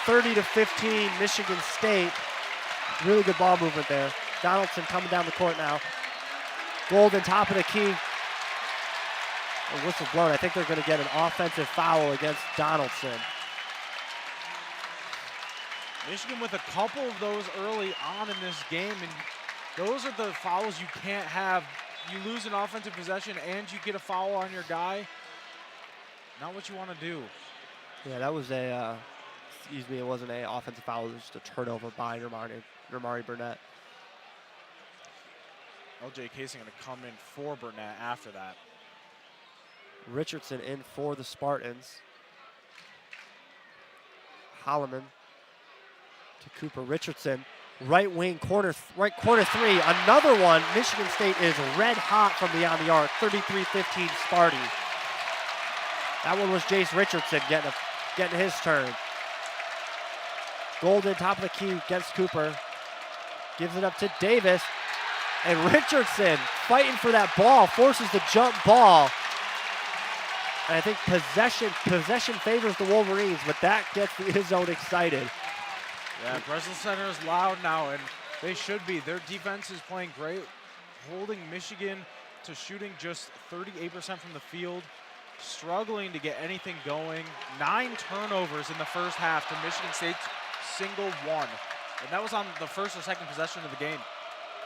30-15 Michigan State. Really good ball movement there. Donaldson coming down the court now. Golden top of the key. A whistle blown. I think they're going to get an offensive foul against Donaldson. Michigan with a couple of those early on in this game, and those are the fouls you can't have. You lose an offensive possession and you get a foul on your guy. Not what you want to do. Yeah, that was it wasn't an offensive foul. It was just a turnover by Namari Burnett. LJ Casey going to come in for Burnett after that. Richardson in for the Spartans. Holloman to Cooper. Richardson, right wing, corner 3. Another one. Michigan State is red hot from beyond the arc. 33-15 Sparty. That one was Jace Richardson getting his turn. Golden, top of the key, against Cooper. Gives it up to Davis. And Richardson fighting for that ball, forces the jump ball. And I think possession favors the Wolverines, but that gets his zone excited. Yeah, Breslin Center is loud now, and they should be. Their defense is playing great, holding Michigan to shooting just 38% from the field, struggling to get anything going. 9 turnovers in the first half to Michigan State's single 1. And that was on the first or second possession of the game.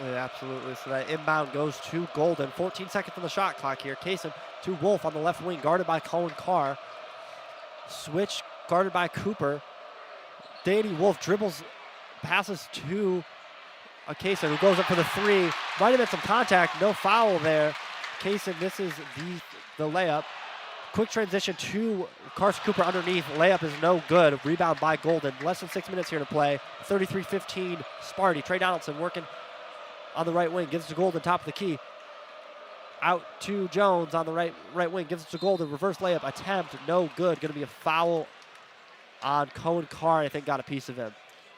Yeah, absolutely. So that inbound goes to Golden. 14 seconds on the shot clock here. Kaysen to Wolf on the left wing, guarded by Cohen Carr. Switch, guarded by Cooper. Danny Wolf dribbles, passes to Kaysen, who goes up for the 3. Might have been some contact, no foul there. Kaysen misses the layup. quick transition to Carson Cooper underneath. Layup is no good. Rebound by Golden. Less than 6 minutes here to play. 33-15 Sparty. Trey Donaldson working on the right wing. Gives it to Golden, top of the key. Out to Jones on the right wing. Gives it to Golden. Reverse layup attempt. No good. Going to be a foul on Cohen Carr. I think got a piece of him.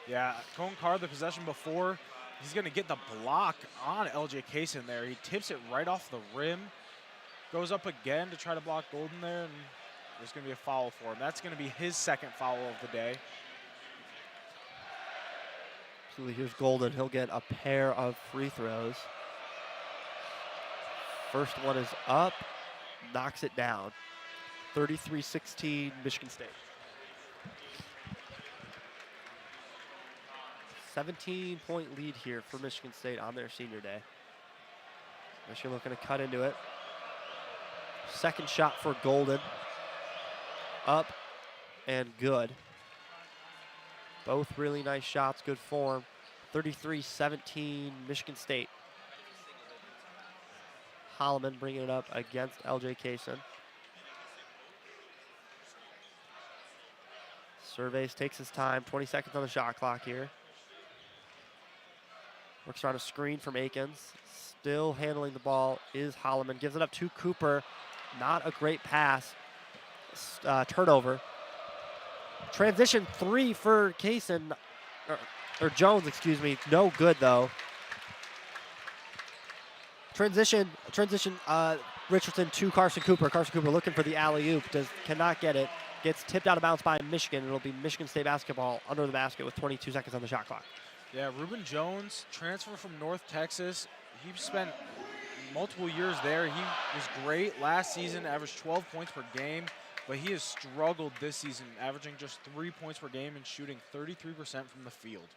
Yeah, Cohen Carr, the possession before, he's going to get the block on LJ Kaysen there. He tips it right off the rim. Goes up again to try to block Golden there, and there's going to be a foul for him. That's going to be his second foul of the day. So here's Golden. He'll get a pair of free throws. First one is up, knocks it down. 33-16 Michigan State. 17-point lead here for Michigan State on their senior day. Michigan looking to cut into it. Second shot for Golden. Up and good. Both really nice shots, good form. 33-17 Michigan State. Holloman bringing it up against LJ Kaysen. Surveys, takes his time, 20 seconds on the shot clock here. Works around a screen from Akins. Still handling the ball is Holloman. Gives it up to Cooper. Not a great pass. Turnover. Transition 3 for Kaysen, or Jones, excuse me. No good though. Transition, Richardson to Carson Cooper. Carson Cooper looking for the alley-oop, cannot get it. Gets tipped out of bounds by Michigan. It'll be Michigan State basketball under the basket with 22 seconds on the shot clock. Yeah, Reuben Jones, transfer from North Texas. He spent multiple years there. He was great last season, averaged 12 points per game, but he has struggled this season, averaging just 3 points per game and shooting 33% from the field.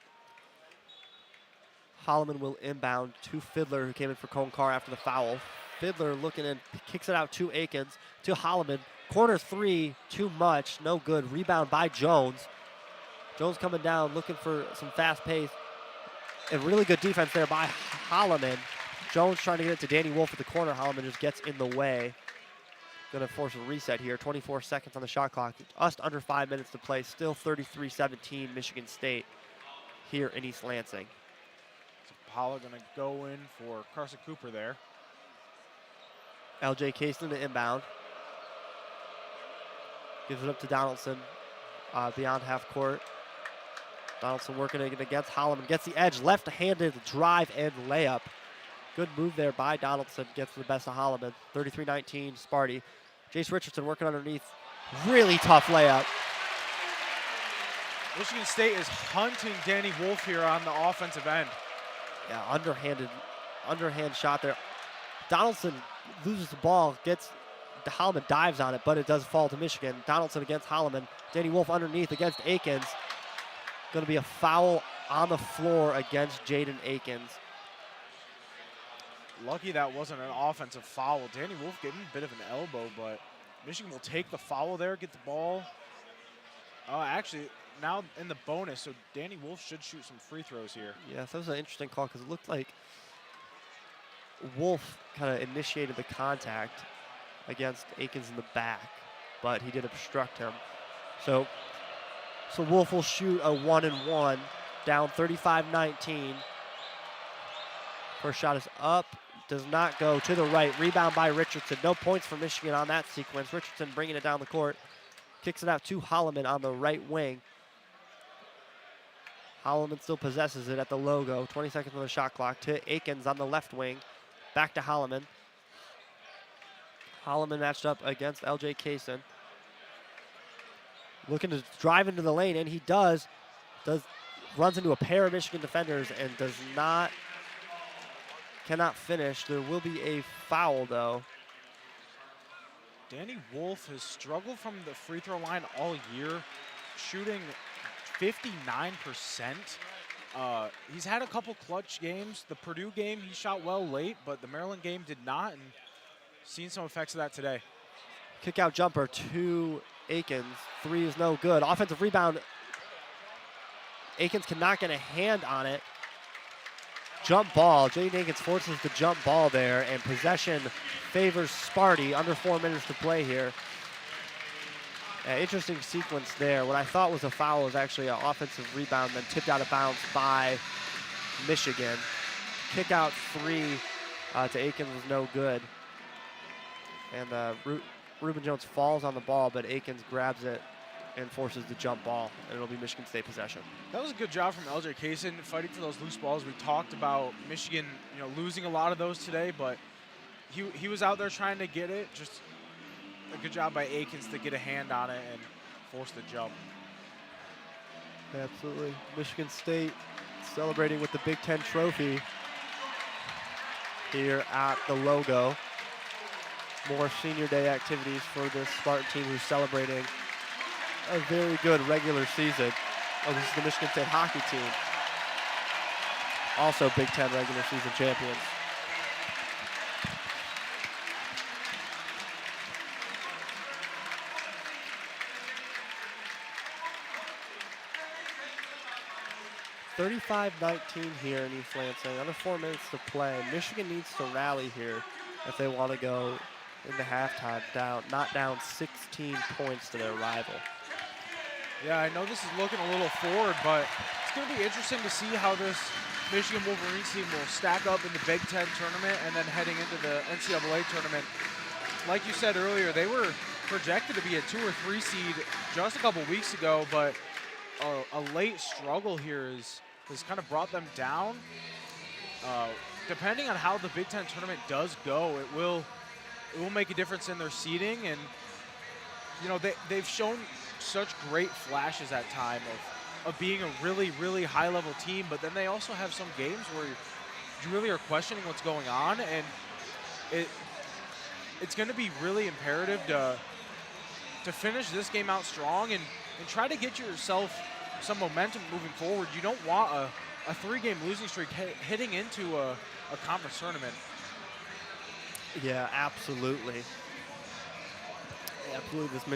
Holloman will inbound to Fiddler, who came in for Cohen Carr after the foul. Fiddler looking in, kicks it out to Akins, to Holloman. Corner 3, too much, no good. Rebound by Jones. Jones coming down, looking for some fast pace. And really good defense there by Holloman. Jones trying to get it to Danny Wolf at the corner. Holloman just gets in the way. Going to force a reset here. 24 seconds on the shot clock. Just under 5 minutes to play. Still 33-17 Michigan State here in East Lansing. Paula going to go in for Carson Cooper there. LJ Kaysen to inbound. Gives it up to Donaldson beyond half court. Donaldson working against Holloman. Gets the edge, left-handed drive and layup. Good move there by Donaldson. Gets the best of Holloman. 33-19 Sparty. Jace Richardson working underneath. Really tough layup. Michigan State is hunting Danny Wolf here on the offensive end. Yeah, underhand shot there. Donaldson loses the ball, Holloman dives on it, but it does fall to Michigan. Donaldson against Holloman. Danny Wolf underneath against Akins. Going to be a foul on the floor against Jaden Akins. Lucky that wasn't an offensive foul. Danny Wolf getting a bit of an elbow, but Michigan will take the foul there, get the ball. Actually, now in the bonus, so Danny Wolf should shoot some free throws here. Yeah, that was an interesting call because it looked like Wolf kind of initiated the contact against Akins in the back, but he did obstruct him. So Wolf will shoot a 1-and-1, down 35-19. First shot is up, does not go to the right. Rebound by Richardson. No points for Michigan on that sequence. Richardson bringing it down the court. Kicks it out to Holloman on the right wing. Holloman still possesses it at the logo. 20 seconds on the shot clock to Akins on the left wing. Back to Holloman. Holloman matched up against LJ Kaysen. Looking to drive into the lane, and he does. Runs into a pair of Michigan defenders and cannot finish. There will be a foul, though. Danny Wolf has struggled from the free throw line all year, shooting 59%. He's had a couple clutch games. The Purdue game, he shot well late, but the Maryland game did not, and seen some effects of that today. Kick out jumper to Akins. 3 is no good. Offensive rebound. Akins cannot get a hand on it. Jump ball. Jaden Akins forces the jump ball there, and possession favors Sparty. Under 4 minutes to play here. Interesting sequence there. What I thought was a foul was actually an offensive rebound, then tipped out of bounds by Michigan. Kick out 3 to Aikens was no good. And Reuben Jones falls on the ball, but Aikens grabs it and forces the jump ball, and it'll be Michigan State possession. That was a good job from LJ Kaysen fighting for those loose balls. We talked about Michigan, losing a lot of those today, but he was out there trying to get it. Just a good job by Aikens to get a hand on it and force the jump. Absolutely. Michigan State celebrating with the Big Ten trophy here at the logo. More senior day activities for this Spartan team who's celebrating a very good regular season. Oh, this is the Michigan State hockey team. Also Big Ten regular season champions. (35-19) here in East Lansing. Under 4 minutes to play. Michigan needs to rally here if they want to go into halftime not down 16 points to their rival. Yeah, I know this is looking a little forward, but it's going to be interesting to see how this Michigan Wolverines team will stack up in the Big Ten tournament and then heading into the NCAA tournament. Like you said earlier, they were projected to be a 2 or 3 seed just a couple weeks ago, but a late struggle here has kind of brought them down. Depending on how the Big Ten tournament does go, it will make a difference in their seeding, and they've shown such great flashes at time of being a really, really high-level team, but then they also have some games where you really are questioning what's going on, and it's going to be really imperative to finish this game out strong and try to get yourself some momentum moving forward. You don't want a 3-game losing streak hitting into a conference tournament. Yeah, absolutely. Absolutely, this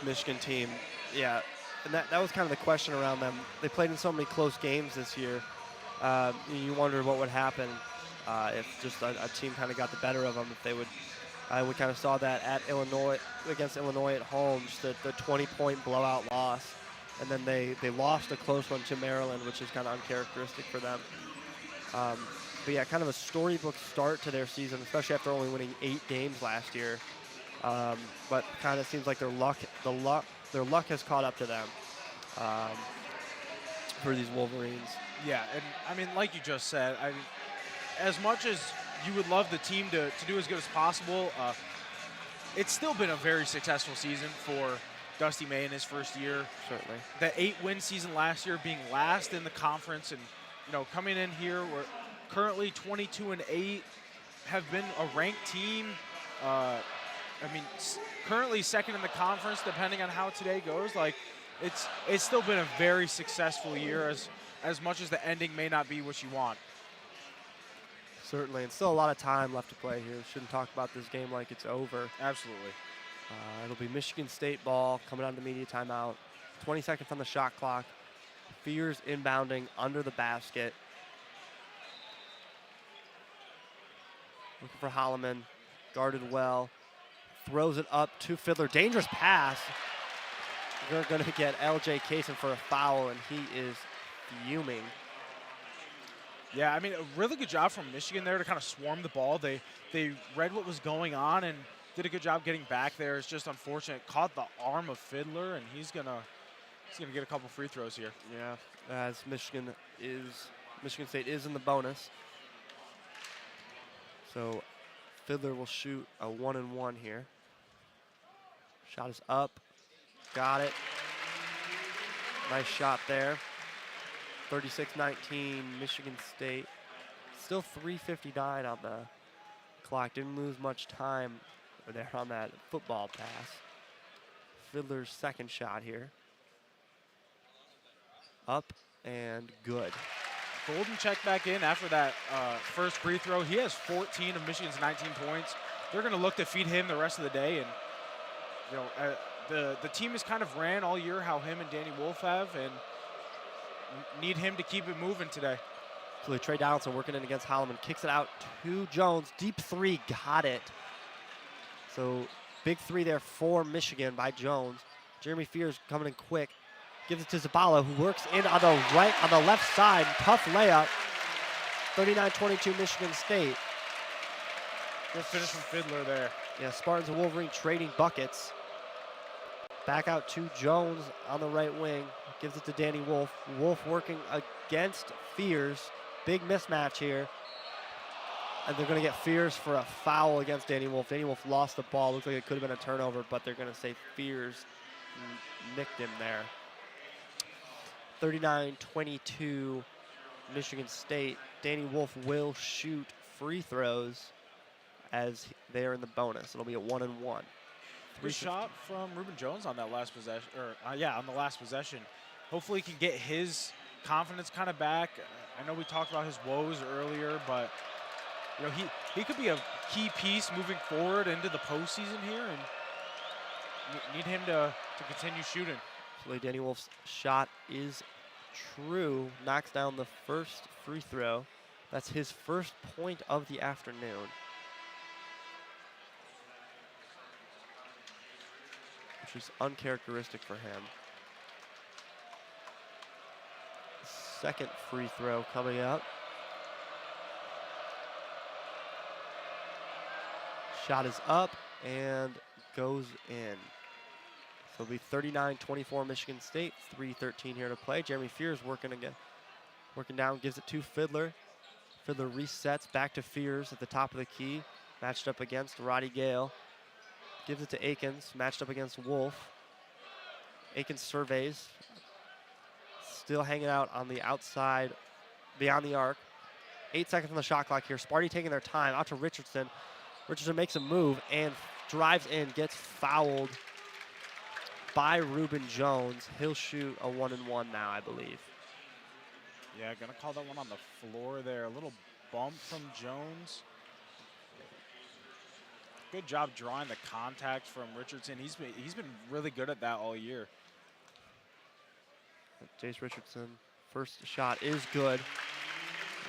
Michigan team. Yeah, and that was kind of the question around them. They played in so many close games this year. You wonder what would happen if just a team kind of got the better of them. If they would, we kind of saw that at Illinois against Illinois at home, just the 20-point blowout loss, and then they lost a close one to Maryland, which is kind of uncharacteristic for them. But yeah, kind of a storybook start to their season, especially after only winning 8 games last year. But kind of seems like their luck has caught up to them for these Wolverines. Yeah, and I mean, like you just said, as much as you would love the team to do as good as possible, it's still been a very successful season for Dusty May in his first year. Certainly. The 8-win season last year, being last in the conference, and coming in here, we're currently 22-8, have been a ranked team. Currently second in the conference, depending on how today goes. Like, it's still been a very successful year, as much as the ending may not be what you want. Certainly, and still a lot of time left to play here. Shouldn't talk about this game like it's over. Absolutely. It'll be Michigan State ball coming out of the media timeout. 20 seconds on the shot clock. Fears inbounding under the basket. Looking for Holloman, guarded well. Throws it up to Fiddler. Dangerous pass. They're going to get LJ Kaysen for a foul, and he is fuming. Yeah, I mean, a really good job from Michigan there to kind of swarm the ball. They read what was going on and did a good job getting back there. It's just unfortunate. Caught the arm of Fiddler, and he's gonna get a couple free throws here. Yeah, as Michigan State is in the bonus. So Fiddler will shoot a 1-and-1 here. Shot is up. Got it. Nice shot there. 36-19, Michigan State. Still 3:59 on the clock. Didn't lose much time there on that football pass. Fiddler's second shot here. Up and good. Golden checked back in after that first free throw. He has 14 of Michigan's 19 points. They're going to look to feed him the rest of the day. And, the team has kind of ran all year how him and Danny Wolf have, and need him to keep it moving today. So Trey Donaldson working in against Holloman. Kicks it out to Jones. Deep three. Got it. So big three there for Michigan by Jones. Jeremy Fears coming in quick. Gives it to Zabala, who works in on the left side. Tough layup. 39-22 Michigan State. Good finish from Fiddler there. Yeah, Spartans and Wolverine trading buckets. Back out to Jones on the right wing. Gives it to Danny Wolf. Wolf working against Fears. Big mismatch here. And they're going to get Fears for a foul against Danny Wolf. Danny Wolf lost the ball. Looks like it could have been a turnover, but they're going to say Fears nicked him there. 39-22 Michigan State. Danny Wolf will shoot free throws as they're in the bonus. It'll be a 1-and-1. Good shot from Reuben Jones on that last possession, on the last possession. Hopefully he can get his confidence kind of back. I know we talked about his woes earlier, but you know, he could be a key piece moving forward into the postseason here, and need him to continue shooting. So Danny Wolf's shot is true. Knocks down the first free throw. That's his first point of the afternoon. Which is uncharacteristic for him. Second free throw coming up. Shot is up and goes in. So it'll be 39-24 Michigan State. 3:13 here to play. Jeremy Fears working again. Working down, gives it to Fiddler. Fiddler resets back to Fears at the top of the key. Matched up against Roddy Gale. Gives it to Akins, matched up against Wolf. Akins surveys. Still hanging out on the outside, beyond the arc. 8 seconds on the shot clock here. Sparty taking their time, out to Richardson. Richardson makes a move and drives in, gets fouled by Reuben Jones. He'll shoot a 1-and-1 now, I believe. Yeah, gonna call that one on the floor there. A little bump from Jones. Good job drawing the contact from Richardson. He's been really good at that all year. Jace Richardson, first shot is good.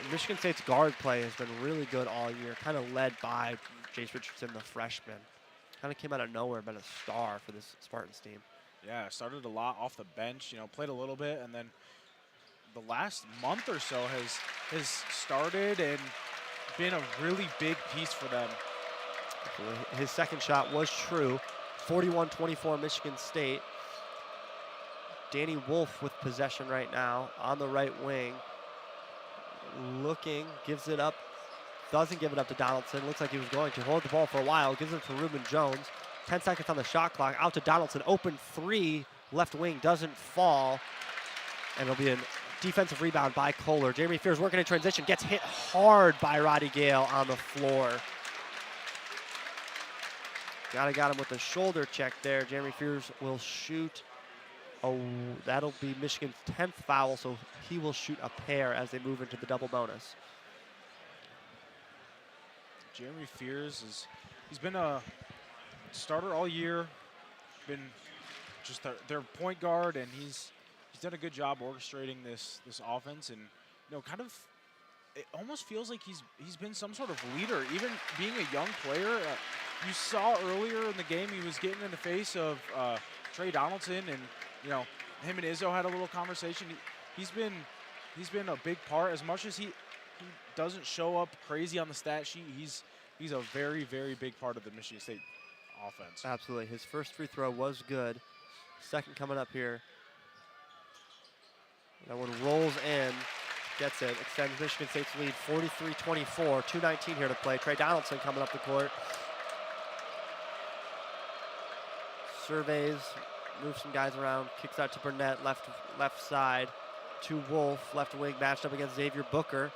And Michigan State's guard play has been really good all year, kind of led by Jace Richardson, the freshman. Kind of came out of nowhere, been a star for this Spartans team. Yeah, started a lot off the bench, played a little bit, and then the last month or so has started and been a really big piece for them. His second shot was true. 41-24 Michigan State. Danny Wolf with possession right now on the right wing. Looking, gives it up. Doesn't give it up to Donaldson. Looks like he was going to hold the ball for a while. Gives it to Reuben Jones. 10 seconds on the shot clock. Out to Donaldson. Open three. Left wing doesn't fall. And it'll be a defensive rebound by Kohler. Jeremy Fears working in transition. Gets hit hard by Roddy Gale on the floor. Got him with the shoulder check there. Jeremy Fears will shoot. Oh, that'll be Michigan's 10th foul, so he will shoot a pair as they move into the double bonus. Jeremy Fears he's been a starter all year. Been just their point guard, and he's done a good job orchestrating this offense, and it almost feels like he's been some sort of leader, even being a young player. You saw earlier in the game he was getting in the face of Trey Donaldson, and him and Izzo had a little conversation. He's been a big part. As much as he doesn't show up crazy on the stat sheet, he's a very, very big part of the Michigan State offense. Absolutely. His first free throw was good. Second coming up here. That one rolls in. Gets it. Extends Michigan State's lead 43-24. 2:19 here to play. Trey Donaldson coming up the court. Surveys, moves some guys around, kicks out to Burnett, left side, to Wolf, left wing, matched up against Xavier Booker.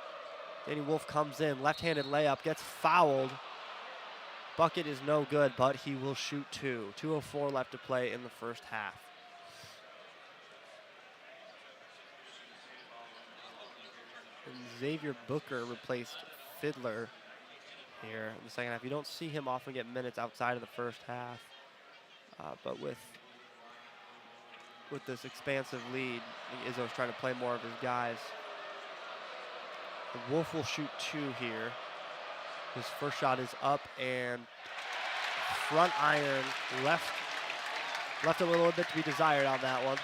Danny Wolf comes in, left-handed layup, gets fouled. Bucket is no good, but he will shoot two. 2:04 left to play in the first half. And Xavier Booker replaced Fiddler here in the second half. You don't see him often get minutes outside of the first half. But with this expansive lead, Izzo's trying to play more of his guys. The Wolf will shoot two here. His first shot is up and front iron, left Left a little bit to be desired on that one.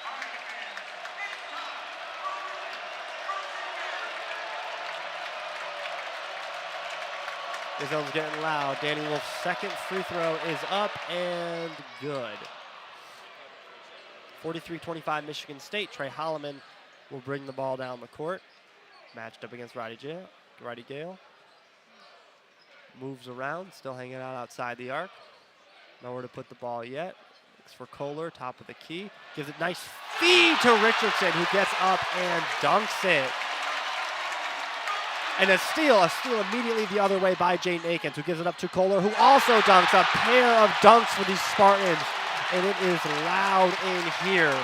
The zone's getting loud. Danny Wolf's second free throw is up and good. 43-25 Michigan State. Trey Holloman will bring the ball down the court. Matched up against Roddy Gale. Moves around, still hanging out outside the arc. Nowhere to put the ball yet. Looks for Kohler, top of the key. Gives it nice feed to Richardson, who gets up and dunks it. And a steal immediately the other way by Jaden Akins, who gives it up to Kohler, who also dunks. A pair of dunks for these Spartans, and it is loud in here.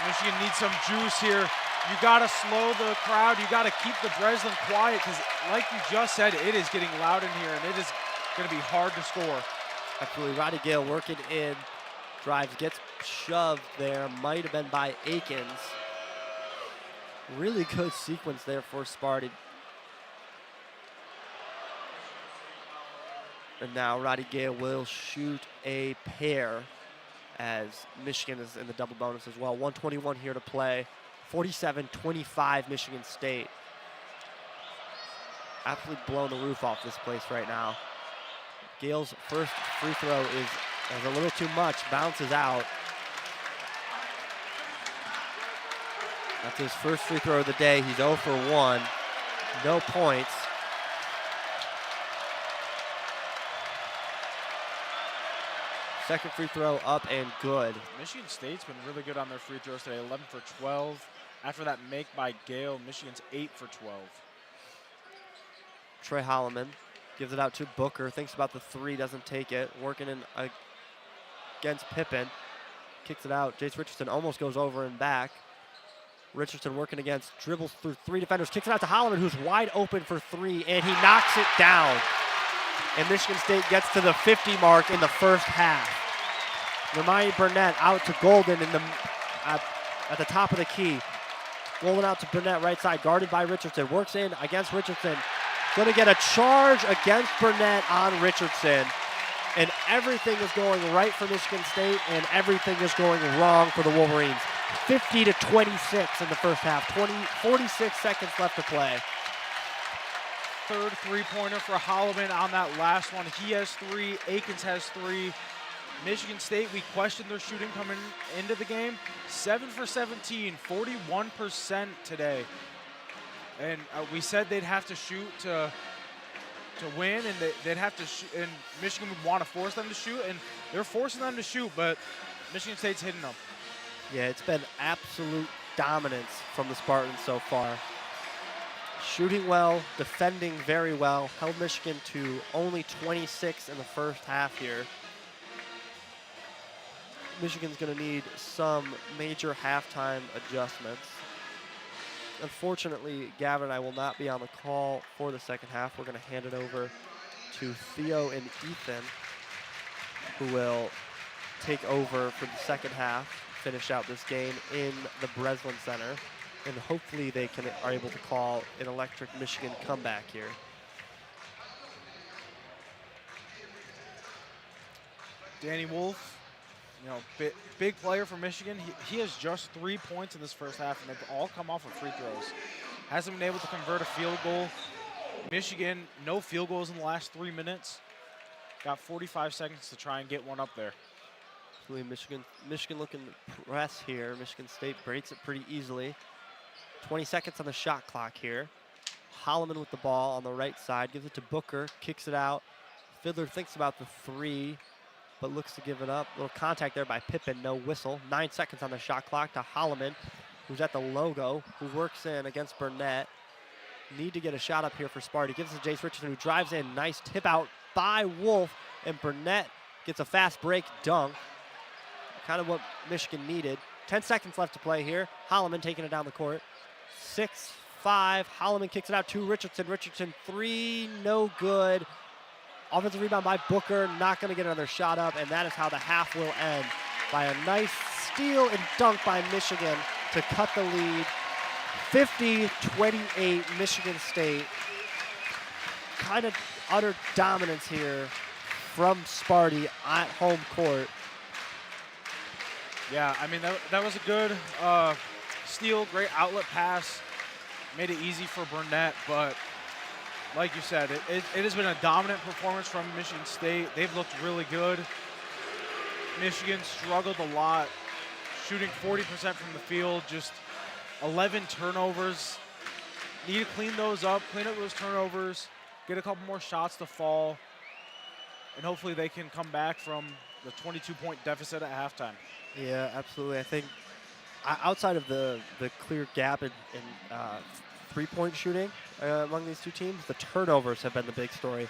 Michigan needs some juice here. You gotta slow the crowd. You gotta keep the Breslin quiet, because like you just said, it is getting loud in here, and it is gonna be hard to score. Absolutely, Roddy Gale working in, drives, gets shoved there, might have been by Akins. Really good sequence there for Sparty. And now Roddy Gale will shoot a pair as Michigan is in the double bonus as well. 1:21 here to play. 47-25 Michigan State. Absolutely blowing the roof off this place right now. Gale's first free throw is a little too much, bounces out. That's his first free throw of the day. He's 0 for 1. No points. Second free throw up and good. Michigan State's been really good on their free throws today, 11 for 12. After that make by Gale, Michigan's 8 for 12. Trey Holloman gives it out to Booker, thinks about the three, doesn't take it. Working in against Pippen. Kicks it out. Jace Richardson almost goes over and back. Richardson working against, dribbles through three defenders, kicks it out to Holloman, who's wide open for three, and he knocks it down. And Michigan State gets to the 50 mark in the first half. Hermione Burnett out to Golden at the top of the key. Golden out to Burnett, right side, guarded by Richardson. Works in against Richardson. Going to get a charge against Burnett on Richardson. And everything is going right for Michigan State, and everything is going wrong for the Wolverines. 50-26 in the first half. 46 seconds left to play. Third three-pointer for Holloman on that last one. He has 3. Akins has 3. Michigan State, we questioned their shooting coming into the game. 7 for 17, 41% today. And we said they'd have to shoot to win, and they'd have to shoot, and Michigan would want to force them to shoot, and they're forcing them to shoot, but Michigan State's hitting them. Yeah, it's been absolute dominance from the Spartans so far. Shooting well, defending very well, held Michigan to only 26 in the first half here. Michigan's going to need some major halftime adjustments. Unfortunately, Gavin and I will not be on the call for the second half. We're going to hand it over to Theo and Ethan, who will take over for the second half, finish out this game in the Breslin Center, and hopefully they are able to call an electric Michigan comeback here. Danny Wolf, you know, big player for Michigan. He has just 3 points in this first half, and they've all come off of free throws. Hasn't been able to convert a field goal. Michigan, no field goals in the last 3 minutes. Got 45 seconds to try and get one up there. Michigan looking to press here. Michigan State breaks it pretty easily. 20 seconds on the shot clock here. Holloman with the ball on the right side, gives it to Booker, kicks it out. Fiddler thinks about the three, but looks to give it up. Little contact there by Pippen, no whistle. 9 seconds on the shot clock to Holloman, who's at the logo, who works in against Burnett. Need to get a shot up here for Sparty. Gives it to Jace Richardson, who drives in. Nice tip out by Wolf, and Burnett gets a fast break dunk. Kind of what Michigan needed. 10 seconds left to play here. Holloman taking it down the court. 6-5. Holloman kicks it out to Richardson. Richardson, three, no good. Offensive rebound by Booker, not going to get another shot up, and that is how the half will end, by a nice steal and dunk by Michigan to cut the lead. 50-28 Michigan State. Kind of utter dominance here from Sparty at home court. Yeah, I mean, that was a good steal, great outlet pass. Made it easy for Burnett, but like you said, it has been a dominant performance from Michigan State. They've looked really good. Michigan struggled a lot, shooting 40% from the field, just 11 turnovers. Need to clean those up, clean up those turnovers, get a couple more shots to fall, and hopefully they can come back from the 22-point deficit at halftime. Yeah, absolutely. I think outside of the clear gap in three-point shooting among these two teams, the turnovers have been the big story.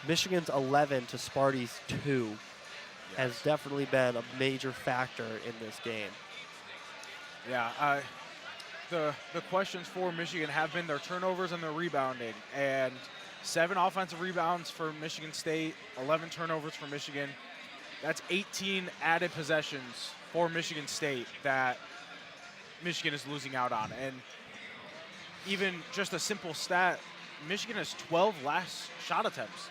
Michigan's 11 to Sparty's 2 has definitely been a major factor in this game. Yeah, the questions for Michigan have been their turnovers and their rebounding. And 7 offensive rebounds for Michigan State, 11 turnovers for Michigan. That's 18 added possessions for Michigan State that Michigan is losing out on. And even just a simple stat, Michigan has 12 last shot attempts.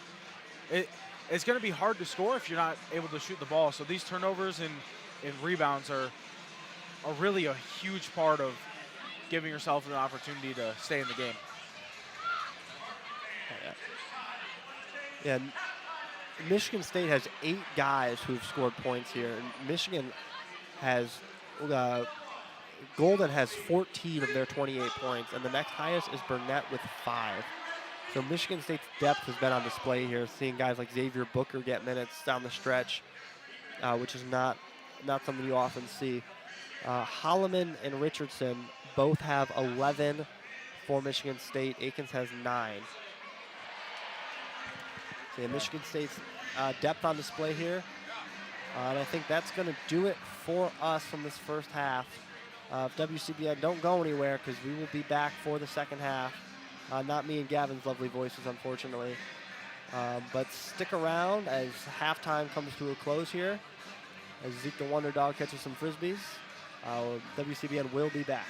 It's going to be hard to score if you're not able to shoot the ball. So these turnovers and rebounds are really a huge part of giving yourself an opportunity to stay in the game. Yeah, Michigan State has 8 guys who've scored points here. And Michigan has, Golden has 14 of their 28 points, and the next highest is Burnett with 5. So Michigan State's depth has been on display here, seeing guys like Xavier Booker get minutes down the stretch, which is not something you often see. Holloman and Richardson both have 11 for Michigan State. Akins has 9. So yeah, Michigan State's depth on display here. And I think that's going to do it for us from this first half. WCBN, don't go anywhere because we will be back for the second half. Not me and Gavin's lovely voices, unfortunately. But stick around as halftime comes to a close here. As Zeke the Wonder Dog catches some Frisbees. WCBN will be back.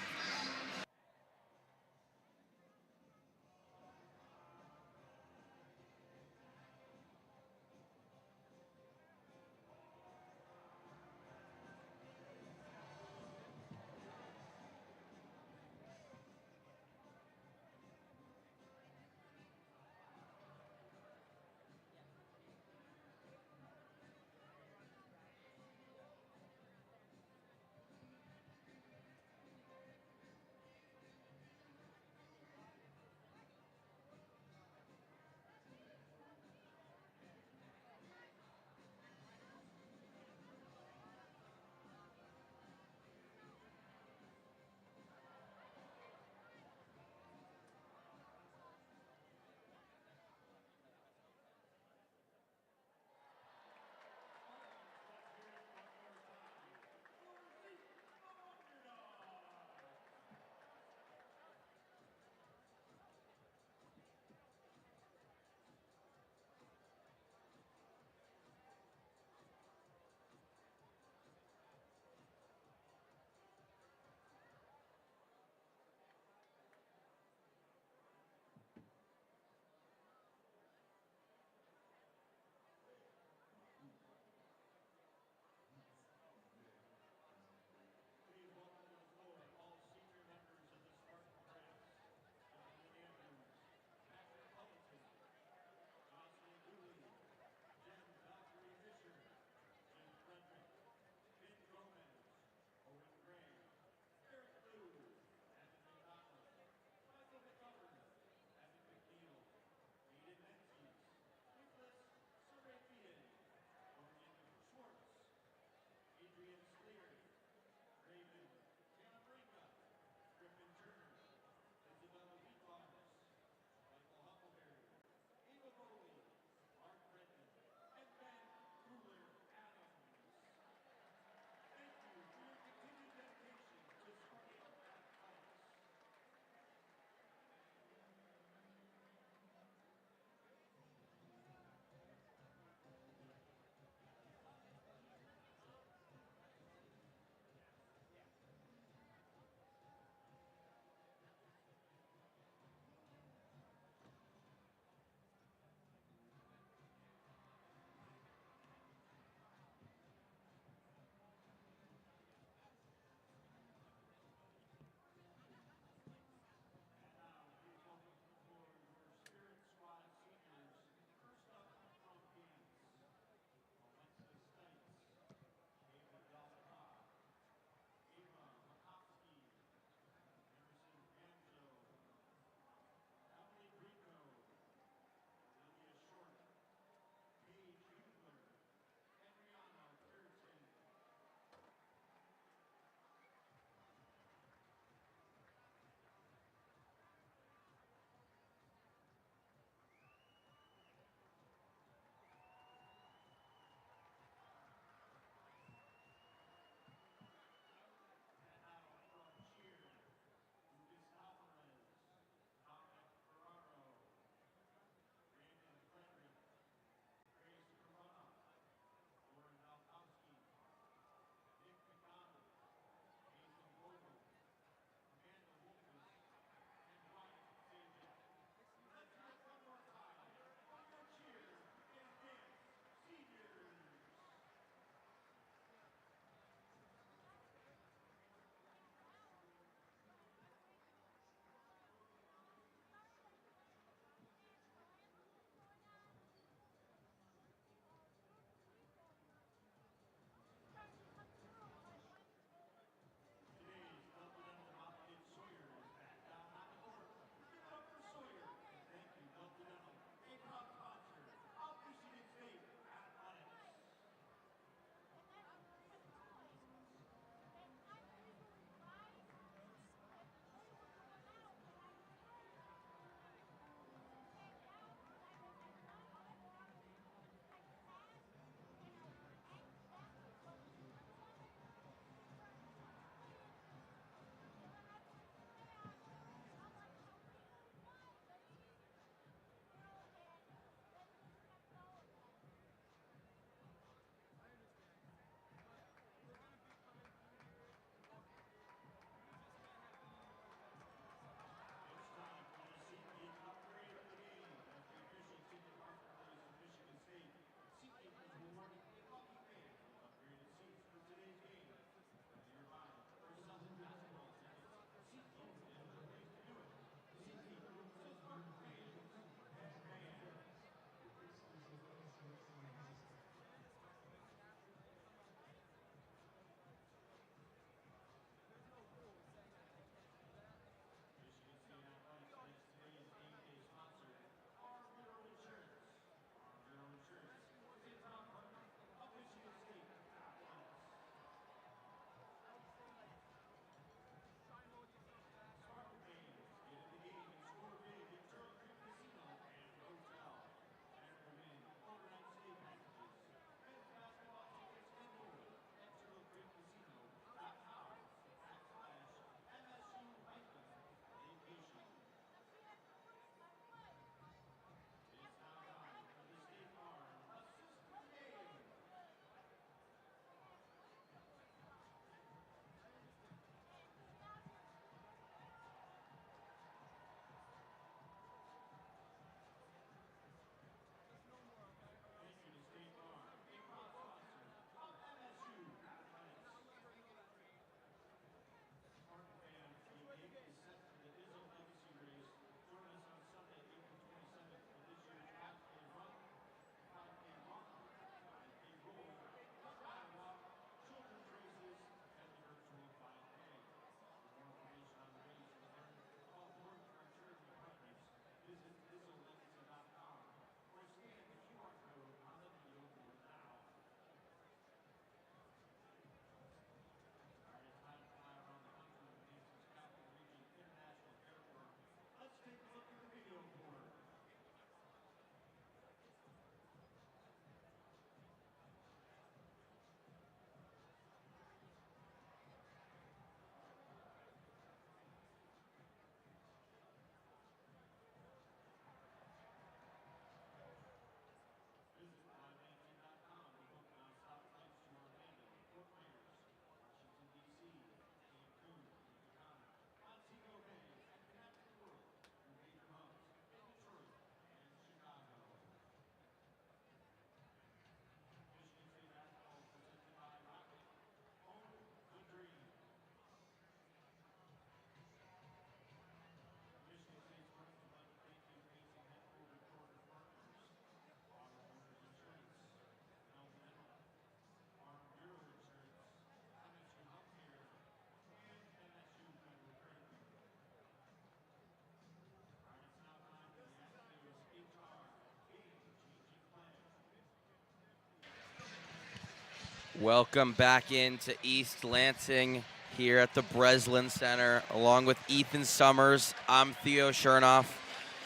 Welcome back into East Lansing here at the Breslin Center, along with Ethan Sommers. I'm Theo Shernoff.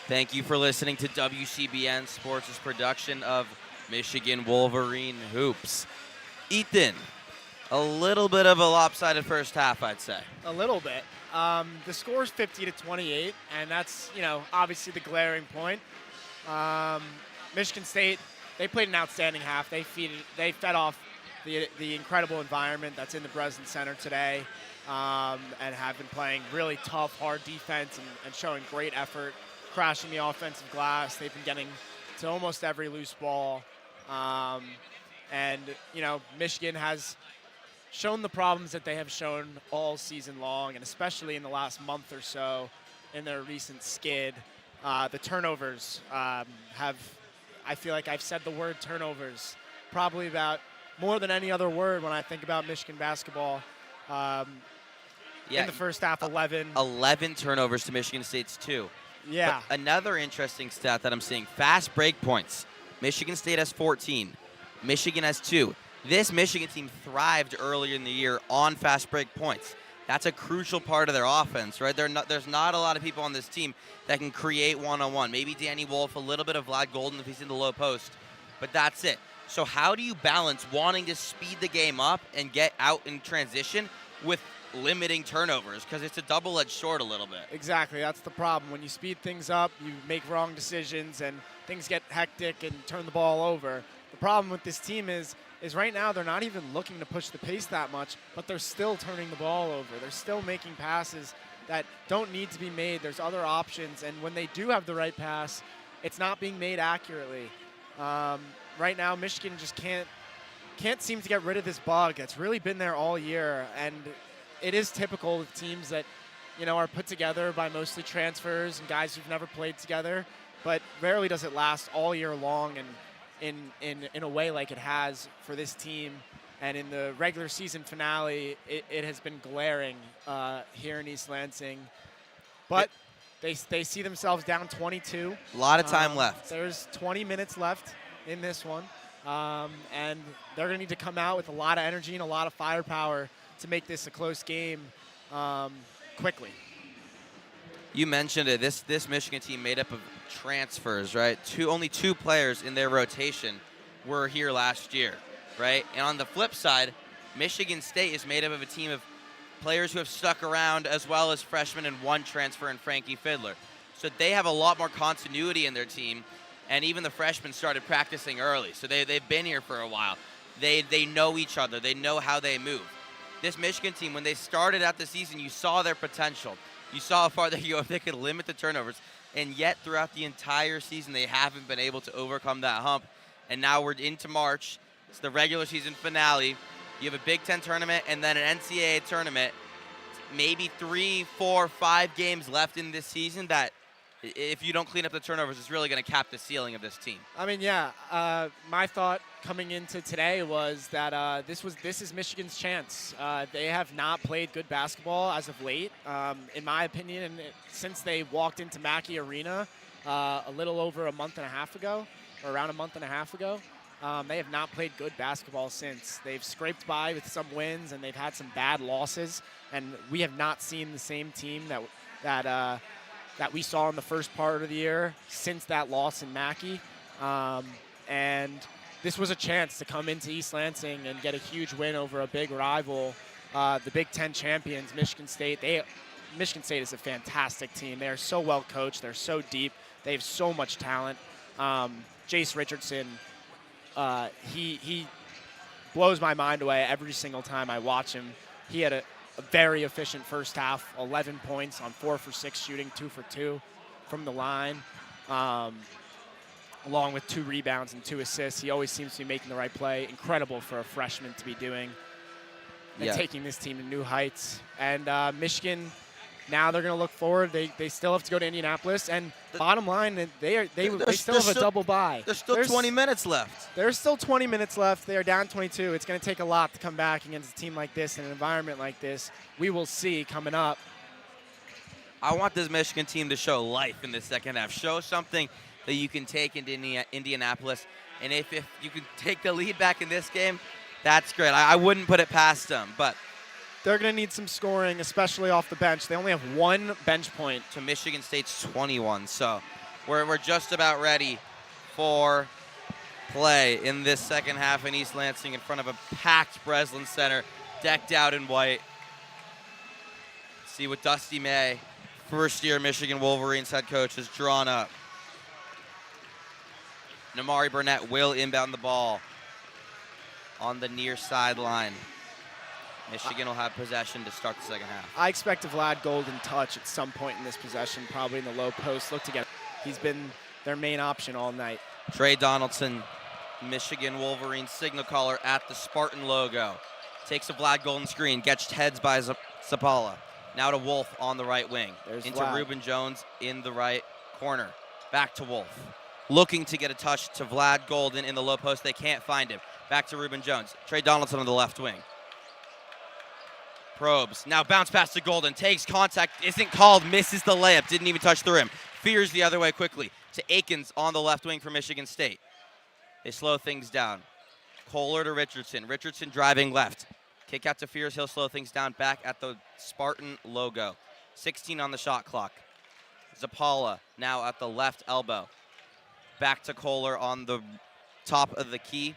Thank you for listening to WCBN Sports' production of Michigan Wolverine Hoops. Ethan, a little bit of a lopsided first half, I'd say. A little bit. The score is 50-28, and that's, obviously the glaring point. Michigan State, they played an outstanding half. They fed off the incredible environment that's in the Breslin Center today, and have been playing really tough, hard defense and showing great effort, crashing the offensive glass. They've been getting to almost every loose ball. Michigan has shown the problems that they have shown all season long, and especially in the last month or so in their recent skid. The turnovers I feel like I've said the word turnovers probably about more than any other word when I think about Michigan basketball. In the first half, 11. 11 turnovers to Michigan State's 2. Yeah. But another interesting stat that I'm seeing, fast break points. Michigan State has 14. Michigan has 2. This Michigan team thrived earlier in the year on fast break points. That's a crucial part of their offense, right? There's not a lot of people on this team that can create one-on-one. Maybe Danny Wolf, a little bit of Vlad Golden if he's in the low post, but that's it. So how do you balance wanting to speed the game up and get out in transition with limiting turnovers? Because it's a double-edged sword a little bit. Exactly. That's the problem. When you speed things up, you make wrong decisions, and things get hectic and turn the ball over. The problem with this team is right now they're not even looking to push the pace that much, but they're still turning the ball over. They're still making passes that don't need to be made. There's other options, and when they do have the right pass, it's not being made accurately. Right now, Michigan just can't seem to get rid of this bug that's really been there all year, and it is typical of teams that are put together by mostly transfers and guys who've never played together, but rarely does it last all year long and in a way like it has for this team. And in the regular season finale, it has been glaring here in East Lansing. But they see themselves down 22. A lot of time left. There's 20 minutes left in this one. And they're going to need to come out with a lot of energy and a lot of firepower to make this a close game quickly. You mentioned it. This Michigan team made up of transfers, right? Only 2 players in their rotation were here last year, right? And on the flip side, Michigan State is made up of a team of players who have stuck around, as well as freshmen and 1 transfer in Frankie Fiddler. So they have a lot more continuity in their team, and even the freshmen started practicing early. So they've been here for a while. They know each other. They know how they move. This Michigan team, when they started out the season, you saw their potential. You saw how far they could go if they could limit the turnovers. And yet, throughout the entire season, they haven't been able to overcome that hump. And now we're into March. It's the regular season finale. You have a Big Ten tournament and then an NCAA tournament. Maybe 3, 4, 5 games left in this season that, if you don't clean up the turnovers, it's really going to cap the ceiling of this team. I mean, yeah. My thought coming into today was that this is Michigan's chance. They have not played good basketball as of late, in my opinion. And since they walked into Mackey Arena a little over a month and a half ago, or around a month and a half ago, they have not played good basketball since. They've scraped by with some wins, and they've had some bad losses. And we have not seen the same team that we saw in the first part of the year since that loss in Mackey. And this was a chance to come into East Lansing and get a huge win over a big rival, the Big Ten champions, Michigan State. Michigan State is a fantastic team. They are so well coached. They're so deep. They have so much talent. Jace Richardson, he blows my mind away every single time I watch him. He had a very efficient first half, 11 points on 4 for 6 shooting, 2 for 2 from the line, along with 2 rebounds and 2 assists. He always seems to be making the right play. Incredible for a freshman to be doing and taking this team to new heights. And Michigan, now they're going to look forward. They still have to go to Indianapolis. And bottom line, they still have a double bye. There's still 20 minutes left. There's still 20 minutes left. They are down 22. It's going to take a lot to come back against a team like this in an environment like this. We will see coming up. I want this Michigan team to show life in the second half. Show something that you can take into Indianapolis. And if you can take the lead back in this game, That's great. I wouldn't put it past them, but They're going to need some scoring, especially off the bench. They only have 1 bench point. to Michigan State's 21. So we're just about ready for play in this second half in East Lansing in front of a packed Breslin Center, decked out in white. See what Dusty May, first-year Michigan Wolverines head coach, has drawn up. Namari Burnett will inbound the ball on the near sideline. Michigan will have possession to start the second half. I expect a Vlad Golden touch at some point in this possession, probably in the low post. Look to get. He's been their main option all night. Trey Donaldson, Michigan Wolverines signal caller at the Spartan logo. Takes a Vlad Golden screen, gets heads by Zapala. Now to Wolf on the right wing. There's into Vlad. Reuben Jones in the right corner. Back to Wolf. Looking to get a touch to Vlad Golden in the low post. They can't find him. Back to Reuben Jones. Trey Donaldson on the left wing. Probes. Now bounce pass to Golden. Takes contact. Isn't called. Misses the layup. Didn't even touch the rim. Fears the other way quickly to Akins on the left wing for Michigan State. They slow things down. Kohler to Richardson. Richardson driving left. Kick out to Fears. He'll slow things down back at the Spartan logo. 16 on the shot clock. Zapala now at the left elbow. Back to Kohler on the top of the key.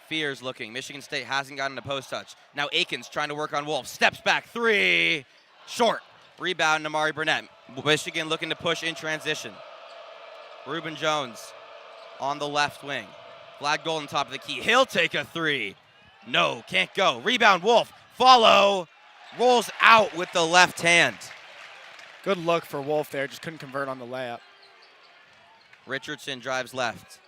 Fears looking. Michigan State hasn't gotten a post touch. Now Akins trying to work on Wolf. Steps back. 3. Short. Rebound, Namari Burnett. Michigan looking to push in transition. Reuben Jones on the left wing. Vlad Golden top of the key. He'll take a 3. No, can't go. Rebound, Wolf. Follow. Rolls out with the left hand. Good look for Wolf there. Just couldn't convert on the layup. Richardson drives left.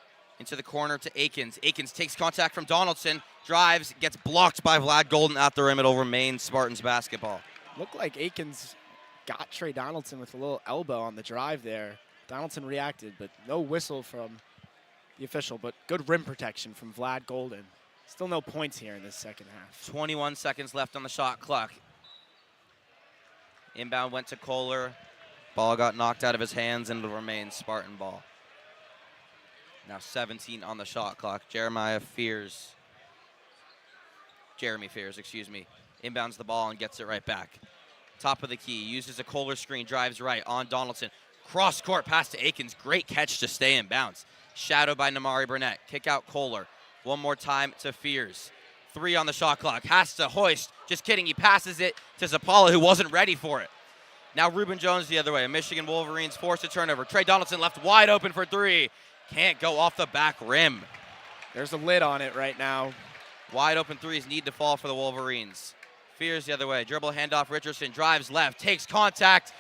Into the corner to Akins. Akins takes contact from Donaldson. Drives, gets blocked by Vlad Golden at the rim. It'll remain Spartans basketball. Looked like Akins got Trey Donaldson with a little elbow on the drive there. Donaldson reacted, but no whistle from the official, but good rim protection from Vlad Golden. Still no points here in this second half. 21 seconds left on the shot clock. Inbound went to Kohler. Ball got knocked out of his hands and it'll remain Spartan ball. Now 17 on the shot clock. Jeremy Fears, inbounds the ball and gets it right back. Top of the key, uses a Kohler screen, drives right on Donaldson. Cross court pass to Akins. Great catch to stay in bounds. Shadowed by Namari Burnett. Kick out Kohler. One more time to Fears. 3 on the shot clock. Has to hoist. Just kidding. He passes it to Zapala, who wasn't ready for it. Now Reuben Jones the other way. Michigan Wolverines forced a turnover. Trey Donaldson left wide open for 3. Can't go off the back rim. There's a lid on it right now. Wide open threes need to fall for the Wolverines. Fears the other way. Dribble handoff. Richardson drives left. Takes contact.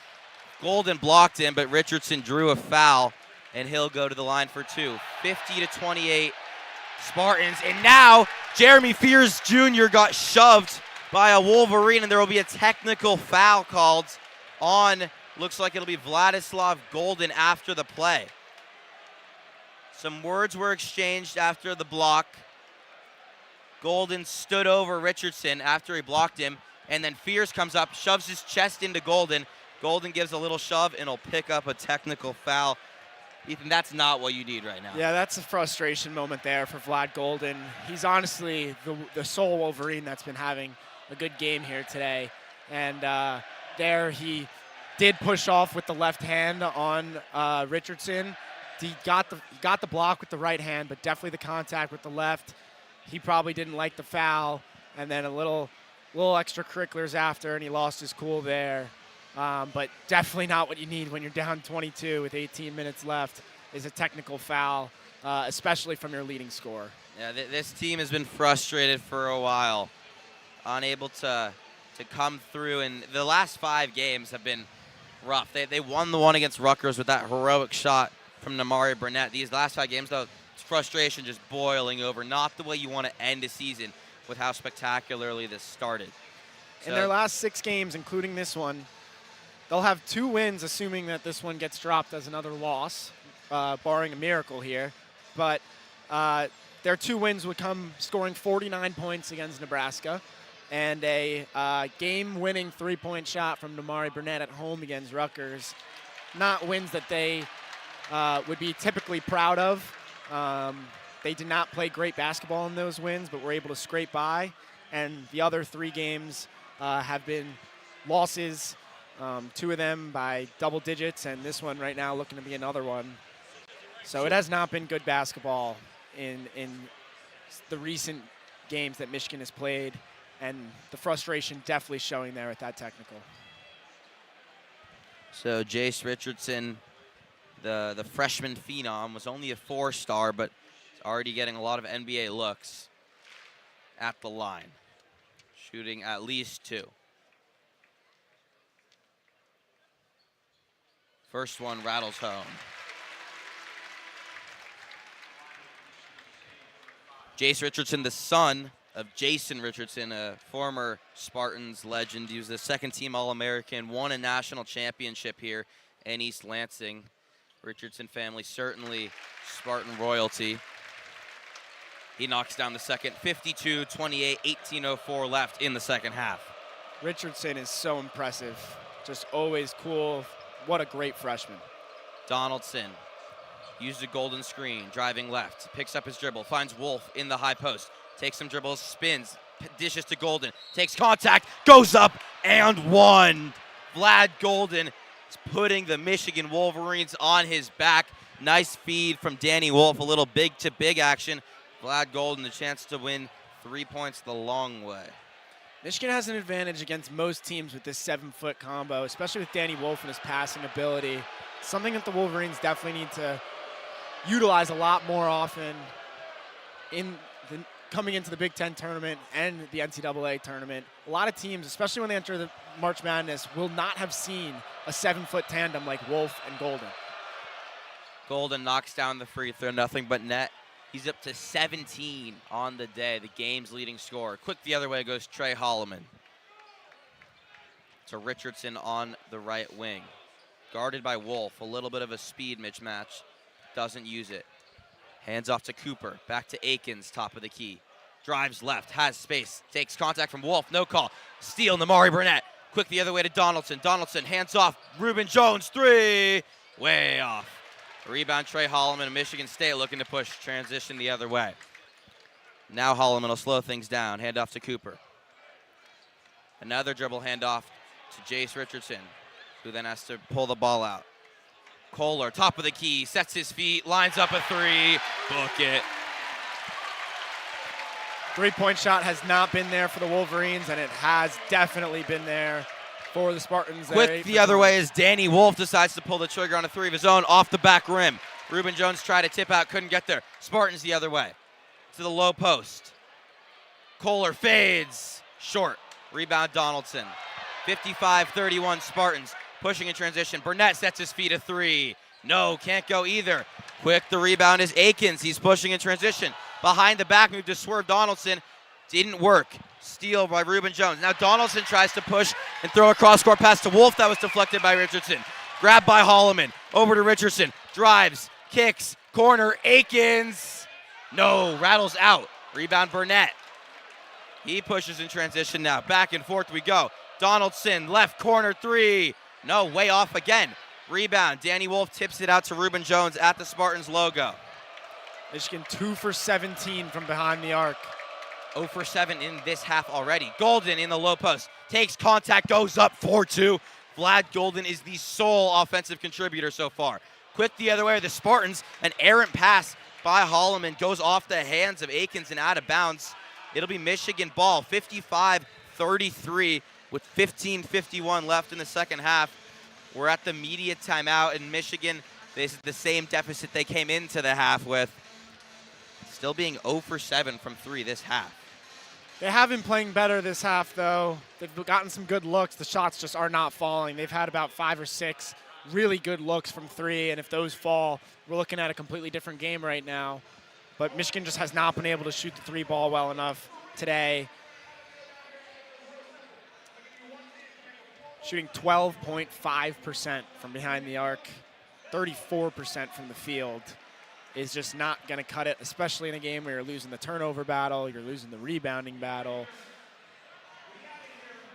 Golden blocked him, but Richardson drew a foul, and he'll go to the line for 2. 50-28 Spartans. And now Jeremy Fears Jr. got shoved by a Wolverine, and there will be a technical foul called on, looks like it'll be Vladislav Golden after the play. Some words were exchanged after the block. Golden stood over Richardson after he blocked him, and then Fears comes up, shoves his chest into Golden. Golden gives a little shove, and he'll pick up a technical foul. Ethan, that's not what you need right now. Yeah, that's a frustration moment there for Vlad Golden. He's honestly the sole Wolverine that's been having a good game here today. And there he did push off with the left hand on Richardson. He got the block with the right hand, but definitely the contact with the left. He probably didn't like the foul, and then a little extracurriculars after, and he lost his cool there. But definitely not what you need when you're down 22 with 18 minutes left is a technical foul, especially from your leading scorer. Yeah, this team has been frustrated for a while, unable to come through, and the last 5 games have been rough. They won the one against Rutgers with that heroic shot from Namari Burnett. These last 5 games, though, frustration just boiling over. Not the way you want to end a season with how spectacularly this started. In their last 6 games, including this one, they'll have 2 wins, assuming that this one gets dropped as another loss, barring a miracle here. But their 2 wins would come scoring 49 points against Nebraska and a game-winning 3-point shot from Namari Burnett at home against Rutgers. Not wins that they would be typically proud of. they did not play great basketball in those wins, but were able to scrape by. And the other 3 games have been losses, 2 of them by double digits, and this one right now looking to be another one. So it has not been good basketball in the recent games that Michigan has played, and the frustration definitely showing there at that technical. So Jace Richardson, the freshman phenom, was only a 4-star, but is already getting a lot of NBA looks at the line, shooting at least 2. First one rattles home. Jace Richardson, the son of Jason Richardson, a former Spartans legend. He was the 2nd-team All-American, won a national championship here in East Lansing. Richardson family, certainly Spartan royalty. He knocks down the second, 52-28, 18:04 left in the second half. Richardson is so impressive, just always cool. What a great freshman. Donaldson used a golden screen, driving left, picks up his dribble, finds Wolf in the high post, takes some dribbles, spins, dishes to Golden, takes contact, goes up and one. Vlad Golden is putting the Michigan Wolverines on his back. Nice feed from Danny Wolf, a little big-to-big action. Vlad Golden, the chance to win 3 points the long way. Michigan has an advantage against most teams with this 7-foot combo, especially with Danny Wolf and his passing ability. Something that the Wolverines definitely need to utilize a lot more often coming into the Big Ten tournament and the NCAA tournament. A lot of teams, especially when they enter the March Madness, will not have seen a 7-foot tandem like Wolf and Golden. Golden knocks down the free throw, nothing but net. He's up to 17 on the day, the game's leading scorer. Quick the other way goes Trey Holloman. To Richardson on the right wing. Guarded by Wolf, a little bit of a speed mismatch. Doesn't use it. Hands off to Cooper, back to Akins, top of the key. Drives left, has space, takes contact from Wolf, no call. Steal, Namari Burnett. Quick the other way to Donaldson. Donaldson, hands off, Reuben Jones, 3, way off. Rebound, Trey Holloman, Michigan State looking to push, transition the other way. Now Holloman will slow things down, hand off to Cooper. Another dribble handoff to Jace Richardson, who then has to pull the ball out. Kohler, top of the key, sets his feet, lines up a 3, book it. 3-point shot has not been there for the Wolverines, and it has definitely been there for the Spartans. Quick the other way as Danny Wolf decides to pull the trigger on a 3 of his own off the back rim. Reuben Jones tried to tip out, couldn't get there. Spartans the other way to the low post. Kohler fades, short. Rebound Donaldson. 55-31 Spartans. Pushing in transition. Burnett sets his feet, a 3. No, can't go either. Quick, the rebound is Akins. He's pushing in transition. Behind the back move to swerve Donaldson. Didn't work. Steal by Reuben Jones. Now Donaldson tries to push and throw a cross-court pass to Wolf. That was deflected by Richardson. Grabbed by Holloman. Over to Richardson. Drives, kicks, corner. Akins. No, rattles out. Rebound Burnett. He pushes in transition now. Back and forth we go. Donaldson, left corner 3. No, way off again. Rebound. Danny Wolf tips it out to Reuben Jones at the Spartans logo. Michigan 2 for 17 from behind the arc. 0 for 7 in this half already. Golden in the low post. Takes contact, goes up 4-2. Vlad Golden is the sole offensive contributor so far. Quick the other way, the Spartans. An errant pass by Holloman goes off the hands of Akins and out of bounds. It'll be Michigan ball, 55-33 with 15:51 left in the second half. We're at the media timeout, and Michigan faces the same deficit they came into the half with. Still being 0 for 7 from 3 this half. They have been playing better this half, though. They've gotten some good looks. The shots just are not falling. They've had about 5 or 6 really good looks from 3, and if those fall, we're looking at a completely different game right now. But Michigan just has not been able to shoot the 3 ball well enough today. Shooting 12.5% from behind the arc, 34% from the field is just not going to cut it, especially in a game where you're losing the turnover battle, you're losing the rebounding battle.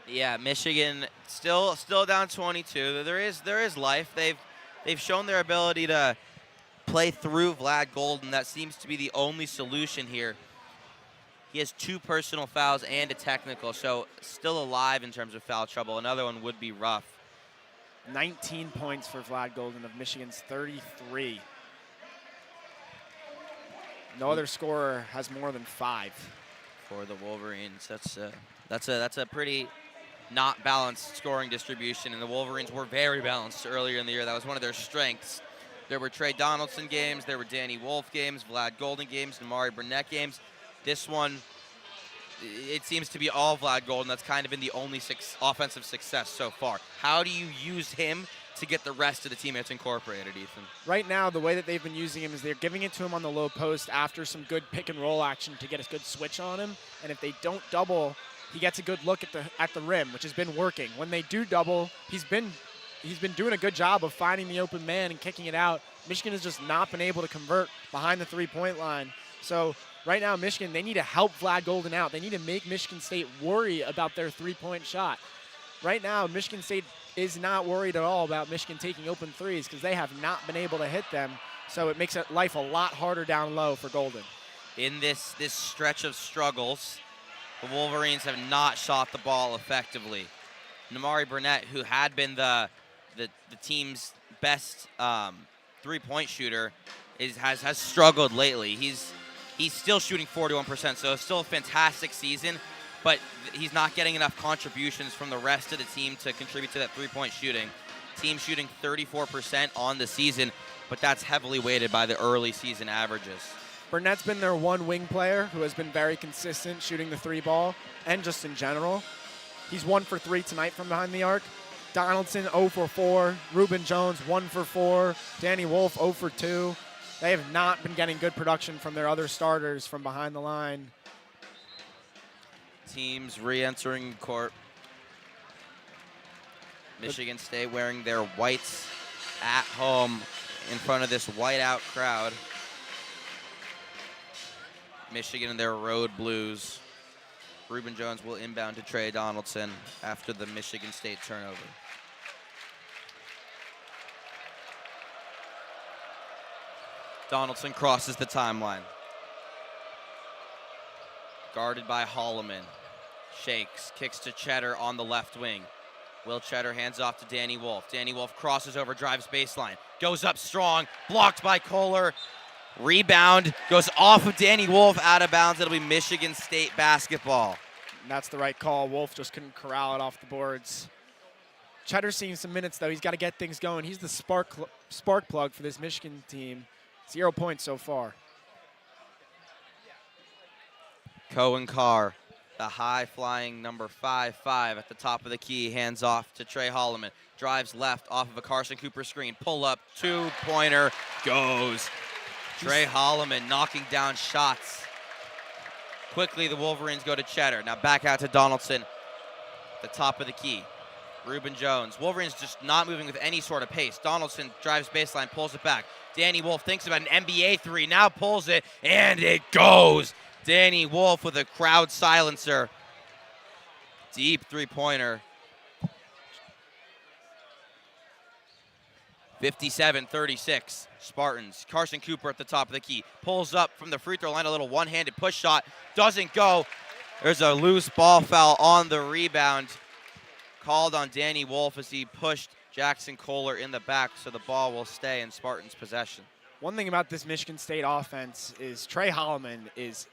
Yeah, Michigan still down 22. There is life. They've shown their ability to play through Vlad Golden. That seems to be the only solution here. He has 2 personal fouls and a technical, so still alive in terms of foul trouble. Another one would be rough. 19 points for Vlad Golden of Michigan's 33. No other scorer has more than 5 for the Wolverines. That's a pretty not balanced scoring distribution, and the Wolverines were very balanced earlier in the year. That was one of their strengths. There were Trey Donaldson games, there were Danny Wolf games, Vlad Golden games, Namari Burnett games. This one, it seems to be all Vlad Golden. That's kind of been the only offensive success so far. How do you use him to get the rest of the teammates incorporated, Ethan? Right now, the way that they've been using him is they're giving it to him on the low post after some good pick and roll action to get a good switch on him. And if they don't double, he gets a good look at the rim, which has been working. When they do double, he's been doing a good job of finding the open man and kicking it out. Michigan has just not been able to convert behind the three-point line. So right now, Michigan, they need to help Vlad Golden out. They need to make Michigan State worry about their three-point shot. Right now, Michigan State is not worried at all about Michigan taking open threes because they have not been able to hit them. So it makes life a lot harder down low for Golden. In this stretch of struggles, the Wolverines have not shot the ball effectively. Namari Burnett, who had been the team's best three-point shooter, has struggled lately. He's still shooting 41%, so it's still a fantastic season, but he's not getting enough contributions from the rest of the team to contribute to that three-point shooting. Team shooting 34% on the season, but that's heavily weighted by the early season averages. Burnett's been their one wing player who has been very consistent shooting the three ball and just in general. He's 1 for 3 tonight from behind the arc. Donaldson 0 for 4. Reuben Jones 1 for 4. Danny Wolf 0 for 2. They have not been getting good production from their other starters from behind the line. Teams re-entering court. Michigan State wearing their whites at home in front of this whiteout crowd. Michigan in their road blues. Reuben Jones will inbound to Trey Donaldson after the Michigan State turnover. Donaldson crosses the timeline. Guarded by Holloman. Shakes, kicks to Cheddar on the left wing. Will Cheddar hands off to Danny Wolf. Danny Wolf crosses over, drives baseline. Goes up strong, blocked by Kohler. Rebound goes off of Danny Wolf, out of bounds. It'll be Michigan State basketball. And that's the right call. Wolf just couldn't corral it off the boards. Cheddar's seeing some minutes, though. He's got to get things going. He's the spark plug for this Michigan team. 0 points so far. Cohen Carr, the high-flying number 5'5" at the top of the key, hands off to Trey Holloman. Drives left off of a Carson Cooper screen. Pull up, two-pointer, goes. Trey Holloman knocking down shots. Quickly, the Wolverines go to Cheddar. Now back out to Donaldson, the top of the key. Reuben Jones. Wolverines just not moving with any sort of pace. Donaldson drives baseline, pulls it back. Danny Wolf thinks about an NBA three, now pulls it, and it goes. Danny Wolf with a crowd silencer. Deep three-pointer. 57-36, Spartans. Carson Cooper at the top of the key. Pulls up from the free throw line, a little one-handed push shot. Doesn't go. There's a loose ball foul on the rebound. Called on Danny Wolf as he pushed Jackson Kohler in the back, so the ball will stay in Spartans' possession. One thing about this Michigan State offense is Trey Holloman is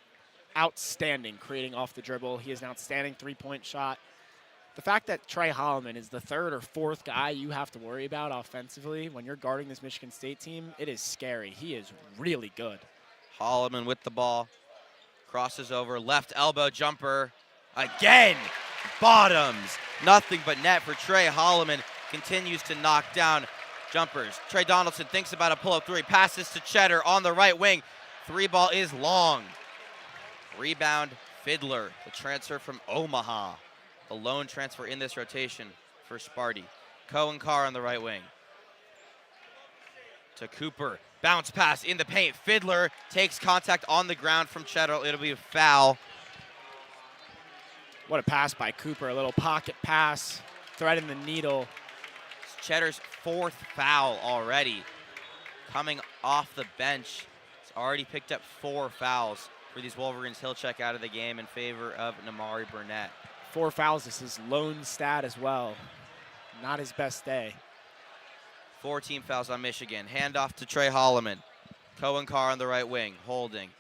outstanding creating off the dribble. He has an outstanding three-point shot. The fact that Trey Holloman is the third or fourth guy you have to worry about offensively when you're guarding this Michigan State team, it is scary. He is really good. Holloman with the ball. Crosses over, left elbow jumper. Again, bottoms. Nothing but net for Trey Holloman. Continues to knock down jumpers. Trey Donaldson thinks about a pull-up three. Passes to Cheddar on the right wing. Three ball is long. Rebound, Fiddler, the transfer from Omaha. The lone transfer in this rotation for Sparty. Cohen Carr on the right wing. To Cooper. Bounce pass in the paint. Fiddler takes contact on the ground from Cheddar. It'll be a foul. What a pass by Cooper. A little pocket pass. Threading the needle. Cheddar's fourth foul already. Coming off the bench. He's already picked up 4 fouls for these Wolverines. He'll check out of the game in favor of Namari Burnett. 4 fouls is his lone stat as well. Not his best day. 4 team fouls on Michigan. Handoff to Trey Holloman. Cohen Carr on the right wing, holding.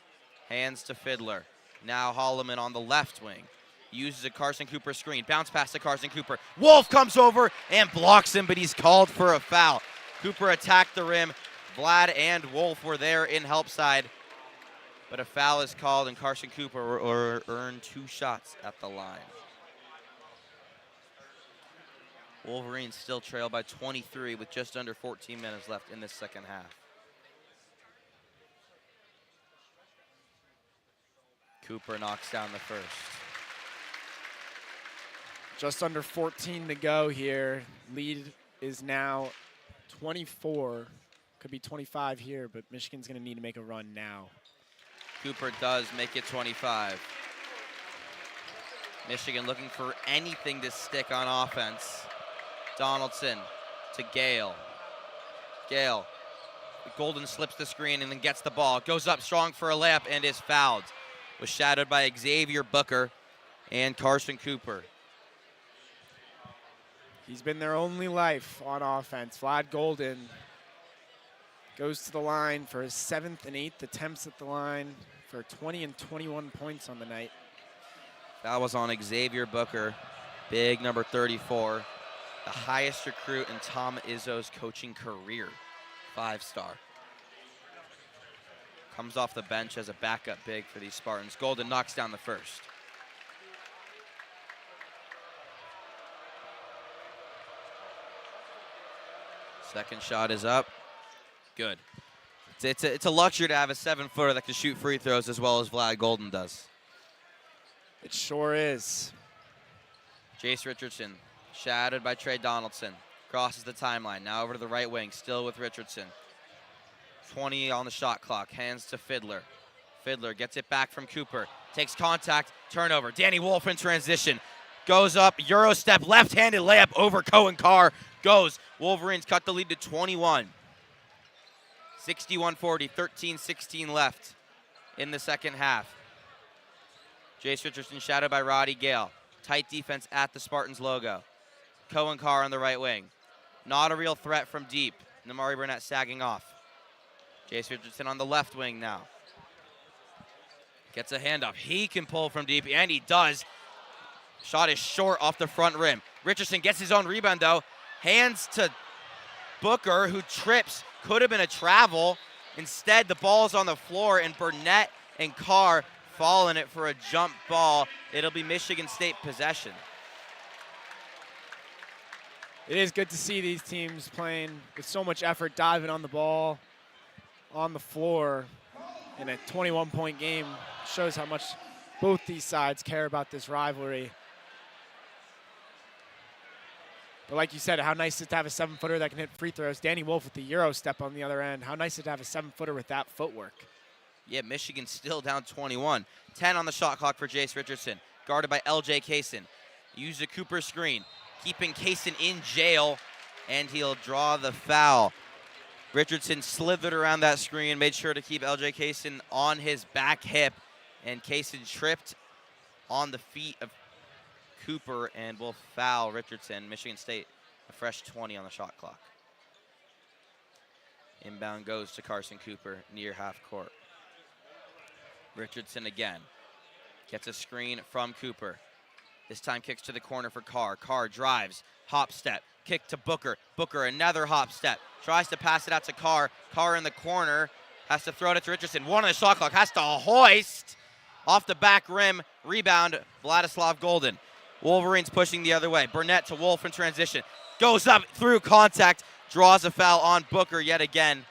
Hands to Fiddler. Now Holloman on the left wing. Uses a Carson Cooper screen. Bounce pass to Carson Cooper. Wolf comes over and blocks him, but he's called for a foul. Cooper attacked the rim. Vlad and Wolf were there in help side. But a foul is called, and Carson Cooper earned 2 shots at the line. Wolverines still trail by 23 with just under 14 minutes left in this second half. Cooper knocks down the first. Just under 14 to go here. Lead is now 24. Could be 25 here, but Michigan's going to need to make a run now. Cooper does make it 25. Michigan looking for anything to stick on offense. Donaldson to Gale. Gale. Golden slips the screen and then gets the ball. Goes up strong for a layup and is fouled. Was shadowed by Xavier Booker and Carson Cooper. He's been their only life on offense. Vlad Golden goes to the line for his 7th and 8th attempts at the line for 20 and 21 points on the night. That was on Xavier Booker, big number 34, the highest recruit in Tom Izzo's coaching career, 5-star. Comes off the bench as a backup big for these Spartans. Golden knocks down the first. Second shot is up. Good. It's a luxury to have a 7-footer that can shoot free throws as well as Vlad Golden does. It sure is. Jace Richardson, shadowed by Trey Donaldson. Crosses the timeline, now over to the right wing, still with Richardson. 20 on the shot clock, hands to Fiddler. Fiddler gets it back from Cooper, takes contact, turnover. Danny Wolf in transition, goes up, Euro step, left-handed layup over Cohen Carr, goes. Wolverines cut the lead to 21. 61-40, 13-16 left in the second half. Jace Richardson shadowed by Roddy Gale. Tight defense at the Spartans logo. Cohen Carr on the right wing. Not a real threat from deep. Namari Burnett sagging off. Jace Richardson on the left wing now. Gets a handoff. He can pull from deep, and he does. Shot is short off the front rim. Richardson gets his own rebound, though. Hands to Booker, who trips. Could have been a travel. Instead, the ball's on the floor, and Burnett and Carr fall in it for a jump ball. It'll be Michigan State possession. It is good to see these teams playing with so much effort, diving on the ball, on the floor in a 21-point game. Shows how much both these sides care about this rivalry. But like you said, how nice is it to have a 7-footer that can hit free throws. Danny Wolf with the Euro step on the other end. How nice is it to have a 7-footer with that footwork. Yeah, Michigan still down 21. 10 on the shot clock for Jace Richardson. Guarded by L.J. Kaysen. Use a Cooper screen. Keeping Kaysen in jail, and he'll draw the foul. Richardson slithered around that screen, made sure to keep L.J. Kaysen on his back hip, and Kaysen tripped on the feet of Cooper and will foul Richardson. Michigan State, a fresh 20 on the shot clock. Inbound goes to Carson Cooper near half court. Richardson again. Gets a screen from Cooper. This time kicks to the corner for Carr. Carr drives, hop step, kick to Booker. Booker another hop step. Tries to pass it out to Carr. Carr in the corner. Has to throw it to Richardson. 1 on the shot clock. Has to hoist. Off the back rim. Rebound, Vladislav Golden. Wolverines pushing the other way. Burnett to Wolf in transition. Goes up through contact. Draws a foul on Booker yet again.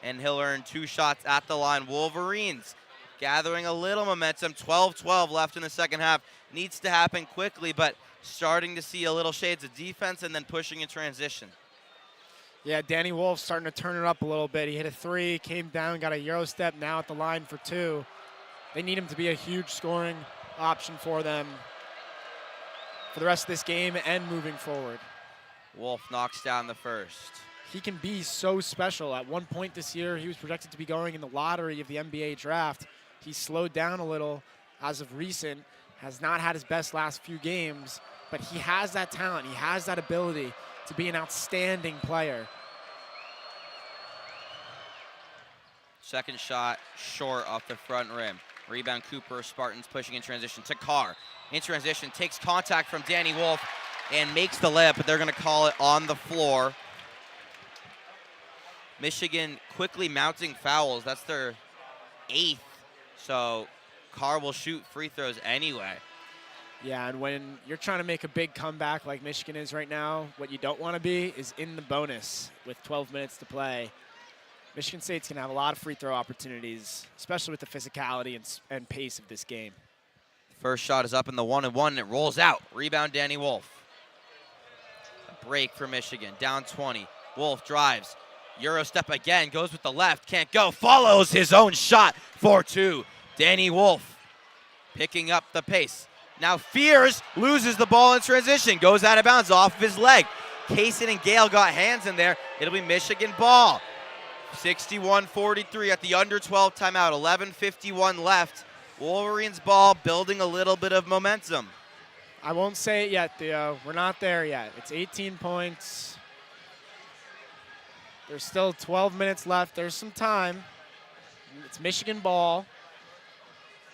And he'll earn 2 shots at the line. Wolverines gathering a little momentum. 12-12 left in the second half. Needs to happen quickly, but starting to see a little shades of defense and then pushing in transition. Yeah, Danny Wolf starting to turn it up a little bit. He hit a 3, came down, got a Euro step, now at the line for 2. They need him to be a huge scoring option for them for the rest of this game and moving forward. Wolf knocks down the first. he can be so special. At one point this year, he was projected to be going in the lottery of the NBA draft. He's slowed down a little as of recent, has not had his best last few games, but he has that talent. He has that ability to be an outstanding player. Second shot short off the front rim. Rebound Cooper, Spartans pushing in transition to Carr. In transition, takes contact from Danny Wolf and makes the layup, but they're going to call it on the floor. Michigan quickly mounting fouls. That's their 8th. So Carr will shoot free throws anyway. Yeah, and when you're trying to make a big comeback like Michigan is right now, what you don't want to be is in the bonus with 12 minutes to play. Michigan State's going to have a lot of free throw opportunities, especially with the physicality and pace of this game. First shot is up in the 1-and-1, and it rolls out. Rebound, Danny Wolf. A break for Michigan, down 20. Wolf drives. Euro step again, goes with the left, can't go. Follows his own shot for 2. Danny Wolf picking up the pace. Now Fears loses the ball in transition, goes out of bounds off of his leg. Kaysen and Gale got hands in there. It'll be Michigan ball. 61-43 at the under 12 timeout, 11:51 left. Wolverines ball, building a little bit of momentum. I won't say it yet, Theo. We're not there yet. It's 18 points. There's still 12 minutes left. There's some time. It's Michigan ball.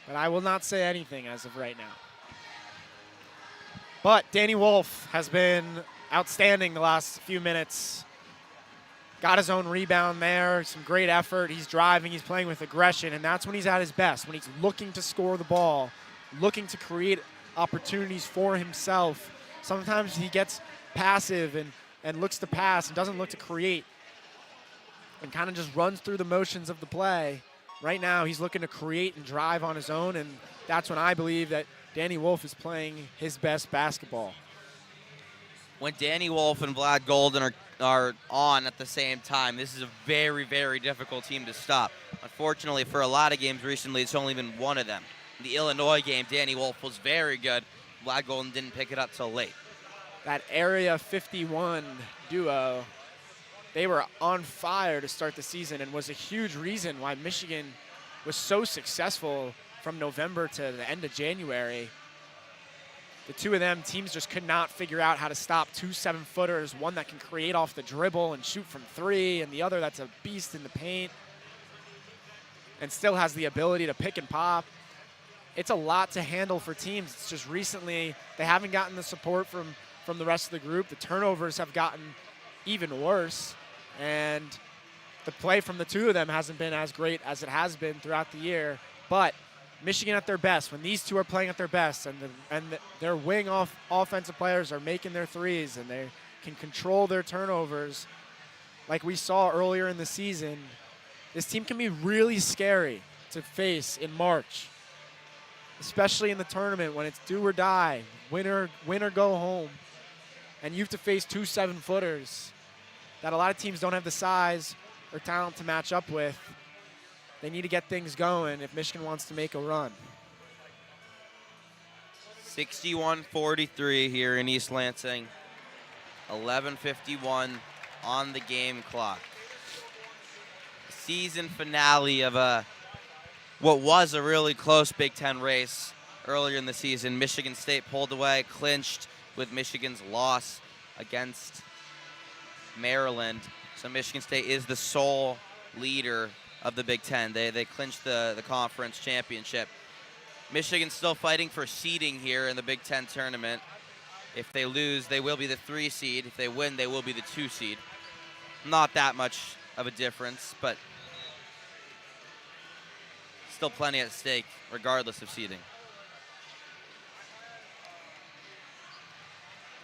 But I will not say anything as of right now. But Danny Wolf has been outstanding the last few minutes. Got his own rebound there, some great effort. He's driving, he's playing with aggression, and that's when he's at his best, when he's looking to score the ball, looking to create opportunities for himself. Sometimes he gets passive and looks to pass and doesn't look to create and kind of just runs through the motions of the play. Right now, he's looking to create and drive on his own, and that's when I believe that Danny Wolf is playing his best basketball. When Danny Wolf and Vlad Golden are on at the same time, this is a very, very difficult team to stop. Unfortunately, for a lot of games recently, it's only been one of them. In the Illinois game, Danny Wolf was very good. Vlad Golden didn't pick it up till late. That Area 51 duo, they were on fire to start the season and was a huge reason why Michigan was so successful from November to the end of January. The two of them, teams just could not figure out how to stop 2 7-footers, one that can create off the dribble and shoot from 3, and the other that's a beast in the paint and still has the ability to pick and pop. It's a lot to handle for teams. It's just recently they haven't gotten the support from the rest of the group. The turnovers have gotten even worse, and the play from the two of them hasn't been as great as it has been throughout the year. But Michigan at their best, when these two are playing at their best and their wing offensive players are making their threes and they can control their turnovers like we saw earlier in the season, this team can be really scary to face in March, especially in the tournament when it's do or die, win or go home, and you have to face 2 7-footers that a lot of teams don't have the size or talent to match up with. They need to get things going if Michigan wants to make a run. 61-43 here in East Lansing. 11:51 on the game clock. Season finale of what was a really close Big Ten race earlier in the season. Michigan State pulled away, clinched with Michigan's loss against Maryland. So Michigan State is the sole leader of the Big Ten. They clinched the conference championship. Michigan's still fighting for seeding here in the Big Ten tournament. If they lose, they will be the 3 seed. If they win, they will be the 2 seed. Not that much of a difference, but still plenty at stake regardless of seeding.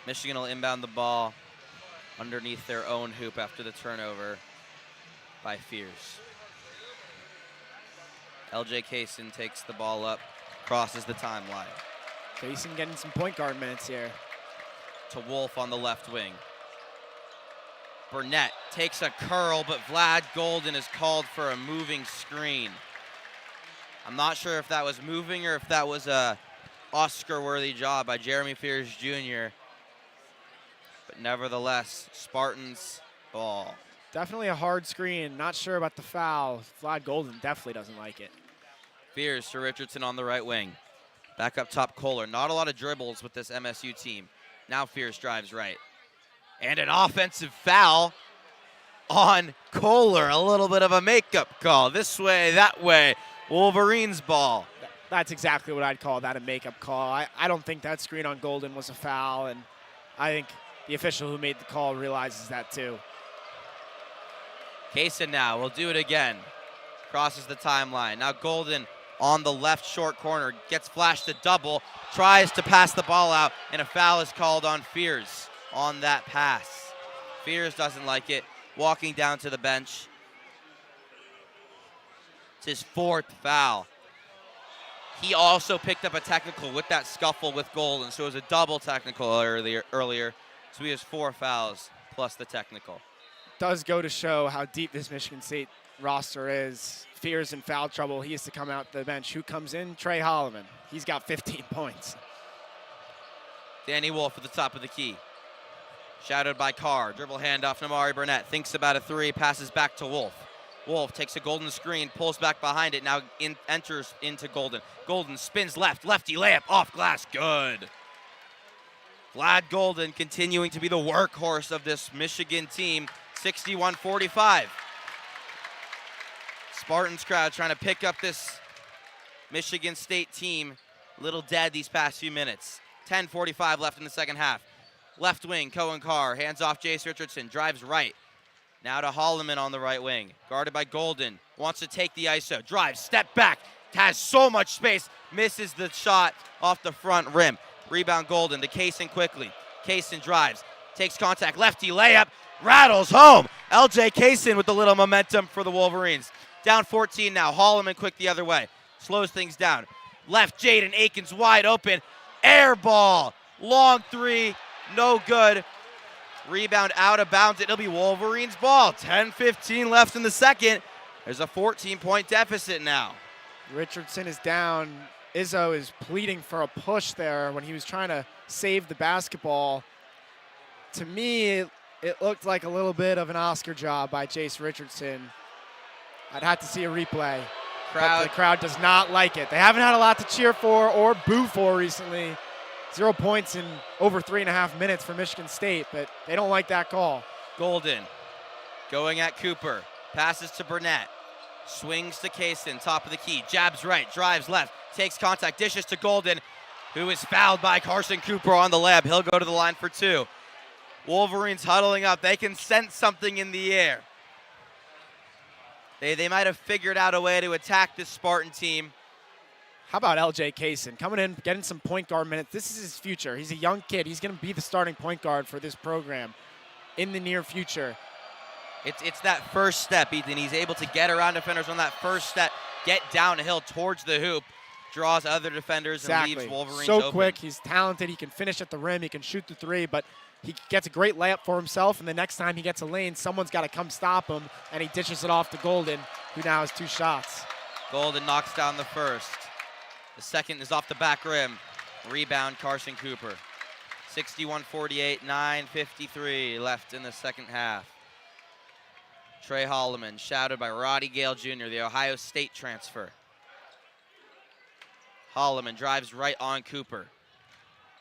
Michigan will inbound the ball underneath their own hoop after the turnover by Fears. LJ Kaysen takes the ball up, crosses the timeline. Kaysen getting some point guard minutes here. To Wolf on the left wing. Burnett takes a curl, but Vlad Golden is called for a moving screen. I'm not sure if that was moving or if that was a Oscar-worthy job by Jeremy Fears Jr. But nevertheless, Spartans ball. Definitely a hard screen. Not sure about the foul. Vlad Golden definitely doesn't like it. Fears to Richardson on the right wing. Back up top, Kohler. Not a lot of dribbles with this MSU team. Now Fears drives right. And an offensive foul on Kohler. A little bit of a makeup call. This way, that way. Wolverines ball. That's exactly what I'd call that, a makeup call. I don't think that screen on Golden was a foul, and I think the official who made the call realizes that too. Kaysen now will do it again. Crosses the timeline. Now Golden on the left short corner. Gets flashed to double. Tries to pass the ball out, and a foul is called on Fears on that pass. Fears doesn't like it. Walking down to the bench. It's his 4th foul. He also picked up a technical with that scuffle with Golden, so it was a double technical earlier. So he has 4 fouls plus the technical. Does go to show how deep this Michigan State roster is. Fears in foul trouble. He has to come out the bench. Who comes in? Trey Holloman. He's got 15 points. Danny Wolf at the top of the key. Shadowed by Carr. Dribble handoff. Namari Burnett thinks about a 3. Passes back to Wolf. Wolf takes a Golden screen. Pulls back behind it. Now enters into Golden. Golden spins left. Lefty layup off glass. Good. Vlad Golden continuing to be the workhorse of this Michigan team. 61-45. Spartans crowd trying to pick up this Michigan State team. A little dead these past few minutes. 10:45 left in the second half. Left wing, Cohen Carr. Hands off Jace Richardson. Drives right. Now to Holloman on the right wing. Guarded by Golden. Wants to take the ISO. Drives, step back. Has so much space. Misses the shot off the front rim. Rebound Golden to Kaysen quickly. Kaysen drives. Takes contact. Lefty layup. Rattles home. LJ Kaysen with a little momentum for the Wolverines. Down 14 now. Holloman quick the other way. Slows things down. Left, Jaden Akins wide open. Air ball. Long 3. No good. Rebound out of bounds. It'll be Wolverines ball. 10:15 left in the second. There's a 14-point deficit now. Richardson is down. Izzo is pleading for a push there when he was trying to save the basketball. To me, it looked like a little bit of an Oscar job by Jace Richardson. I'd have to see a replay. But the crowd does not like it. They haven't had a lot to cheer for or boo for recently. 0 points in over 3.5 minutes for Michigan State, but they don't like that call. Golden going at Cooper. Passes to Burnett. Swings to Kaysen, top of the key. Jabs right, drives left. Takes contact, dishes to Golden, who is fouled by Carson Cooper on the layup. He'll go to the line for 2. Wolverines huddling up. They can sense something in the air. They might have figured out a way to attack this Spartan team. How about LJ Kaysen coming in, getting some point guard minutes? This is his future. He's a young kid. He's going to be the starting point guard for this program in the near future. It's that first step, Ethan. He's able to get around defenders on that first step, get downhill towards the hoop, draws other defenders and leaves Wolverines so open. Quick. He's talented. He can finish at the rim. He can shoot the 3, but he gets a great layup for himself, and the next time he gets a lane, someone's got to come stop him, and he dishes it off to Golden, who now has 2 shots. Golden knocks down the first. The second is off the back rim. Rebound, Carson Cooper. 61-48, 9:53 left in the second half. Trey Holloman, shouted by Roddy Gale Jr., the Ohio State transfer. Holloman drives right on Cooper.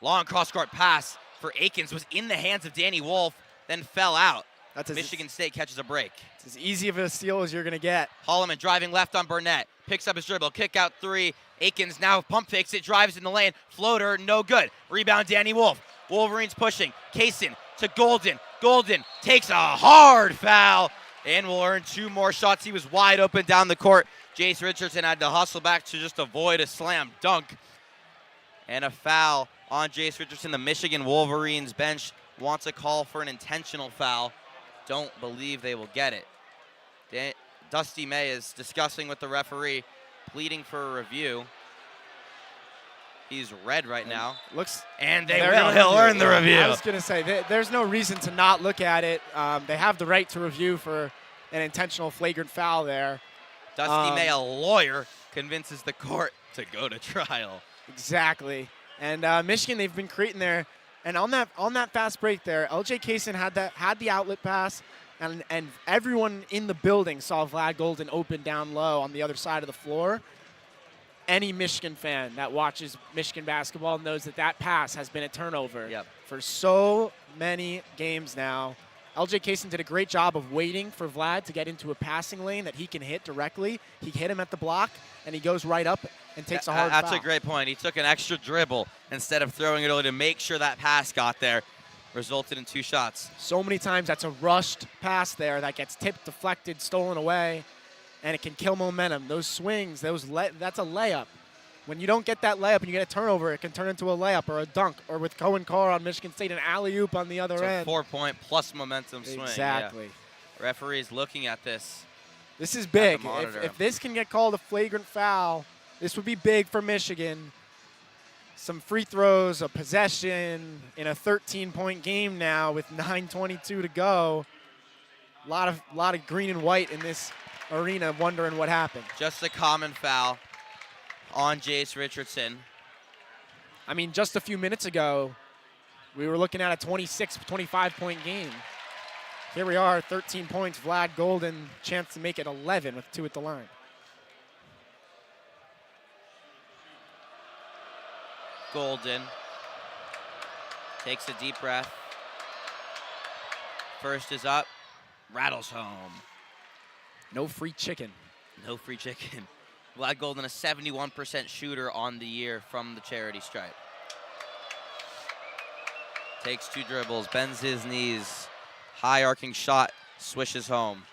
Long cross-court pass for Akins was in the hands of Danny Wolf, then fell out. Michigan State catches a break. It's as easy of a steal as you're going to get. Holloman driving left on Burnett. Picks up his dribble. Kick out 3. Akins now pump fakes it. Drives in the lane. Floater, no good. Rebound, Danny Wolf. Wolverines pushing. Kaysen to Golden. Golden takes a hard foul and will earn 2 more shots. He was wide open down the court. Jace Richardson had to hustle back to just avoid a slam dunk. And a foul on Jace Richardson. The Michigan Wolverines bench wants a call for an intentional foul. Don't believe they will get it. Dusty May is discussing with the referee, pleading for a review. He's red right now. And he'll earn the review. I was going to say, there's no reason to not look at it. They have the right to review for an intentional flagrant foul there. Dusty May, a lawyer, convinces the court to go to trial. Exactly. And Michigan, they've been creating there. And on that fast break there, LJ Kaysen had the outlet pass, and everyone in the building saw Vlad Golden open down low on the other side of the floor. Any Michigan fan that watches Michigan basketball knows that that pass has been a turnover for so many games now. LJ Kaysen did a great job of waiting for Vlad to get into a passing lane that he can hit directly. He hit him at the block, and he goes right up and takes a hard foul. That's a great point. He took an extra dribble instead of throwing it early to make sure that pass got there. Resulted in 2 shots. So many times that's a rushed pass there that gets tipped, deflected, stolen away, and it can kill momentum. Those swings, that's a layup. When you don't get that layup and you get a turnover, it can turn into a layup or a dunk, or with Cohen Carr on Michigan State, an alley-oop on the other end. A 4-point plus momentum swing. Exactly. Yeah. Referee's looking at this. This is big. If this can get called a flagrant foul, this would be big for Michigan. Some free throws, a possession in a 13-point game now with 9:22 to go. A lot of green and white in this arena wondering what happened. Just a common foul on Jace Richardson. I mean, just a few minutes ago, we were looking at a 25-point game. Here we are, 13 points. Vlad Golden, chance to make it 11 with 2 at the line. Golden takes a deep breath. First is up, rattles home. No free chicken. No free chicken. Vlad Golden, a 71% shooter on the year from the charity stripe. Takes 2 dribbles, bends his knees. High arcing shot, swishes home.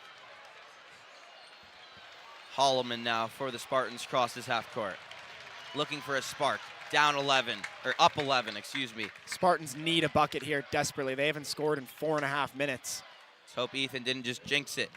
Holloman now for the Spartans crosses half court. Looking for a spark. Down 11, or up 11, excuse me. Spartans need a bucket here desperately. They haven't scored in 4.5 minutes. Let's hope Ethan didn't just jinx it.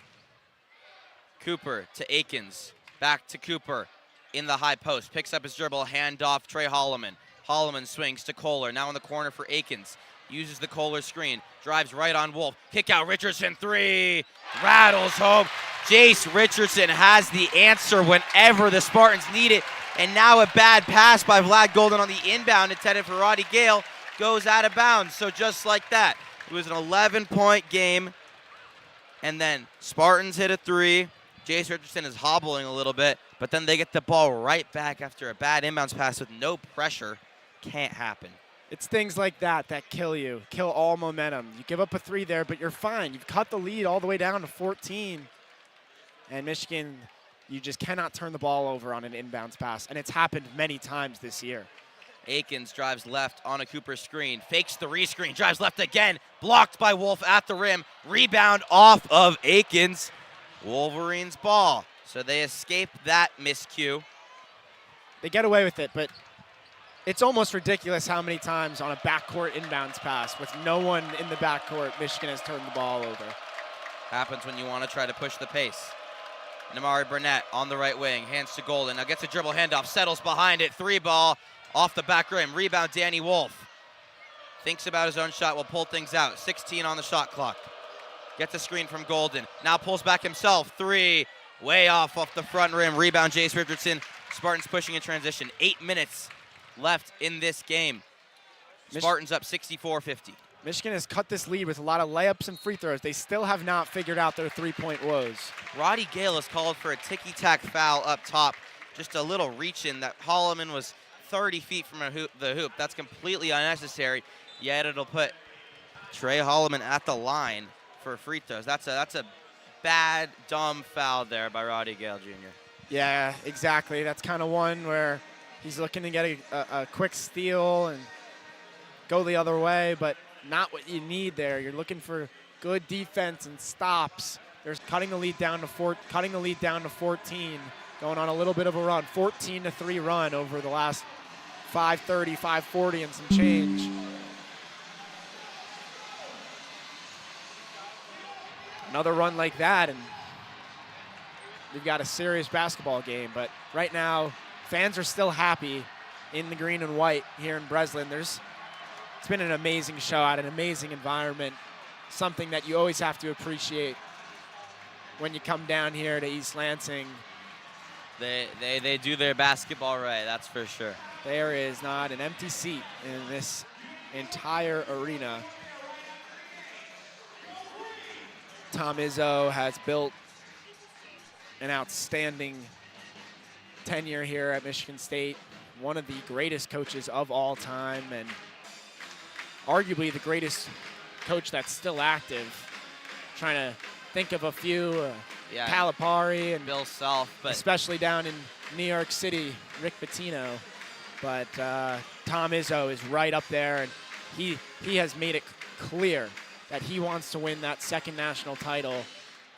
Cooper to Akins. Back to Cooper in the high post. Picks up his dribble, handoff Trey Holloman. Holloman swings to Kohler, now in the corner for Akins. Uses the Kohler screen, drives right on Wolf. Kick out Richardson, 3, rattles home. Jace Richardson has the answer whenever the Spartans need it. And now a bad pass by Vlad Golden on the inbound intended for Roddy Gale goes out of bounds. So just like that, it was an 11-point game. And then Spartans hit a 3. Jace Richardson is hobbling a little bit, but then they get the ball right back after a bad inbounds pass with no pressure. Can't happen. It's things like that that kill you, kill all momentum. You give up a 3 there, but you're fine. You've cut the lead all the way down to 14. And Michigan, you just cannot turn the ball over on an inbounds pass, and it's happened many times this year. Akins drives left on a Cooper screen, fakes the rescreen, drives left again, blocked by Wolf at the rim, rebound off of Akins. Wolverines ball, so they escape that miscue. They get away with it, but it's almost ridiculous how many times on a backcourt inbounds pass with no one in the backcourt, Michigan has turned the ball over. Happens when you want to try to push the pace. Namari Burnett on the right wing, hands to Golden. Now gets a dribble handoff, settles behind it. 3 ball off the back rim. Rebound Danny Wolf. Thinks about his own shot, will pull things out. 16 on the shot clock. Gets a screen from Golden. Now pulls back himself. 3, way off the front rim. Rebound Jace Richardson. Spartans pushing in transition. 8 minutes left in this game. Spartans up 64-50. Michigan has cut this lead with a lot of layups and free throws. They still have not figured out their 3-point woes. Roddy Gale has called for a ticky-tack foul up top. Just a little reach-in that Holloman was 30 feet from the hoop. That's completely unnecessary, yet it'll put Trey Holloman at the line for free throws. That's a bad, dumb foul there by Roddy Gale Jr. Yeah, exactly. That's kind of one where he's looking to get a quick steal and go the other way, but not what you need there. You're looking for good defense and stops. There's cutting the lead down to 14, going on a little bit of a run. 14-3 run over the last 5:30, 5:40 and some change. Another run like that, and we've got a serious basketball game. But right now, fans are still happy in the green and white here in Breslin. It's been an amazing show out, an amazing environment, something that you always have to appreciate when you come down here to East Lansing. They do their basketball right, that's for sure. There is not an empty seat in this entire arena. Tom Izzo has built an outstanding tenure here at Michigan State. One of the greatest coaches of all time and arguably the greatest coach that's still active. Trying to think of a few, Calipari and Bill Self, but especially down in New York City, Rick Pitino. But Tom Izzo is right up there, and he has made it clear that he wants to win that second national title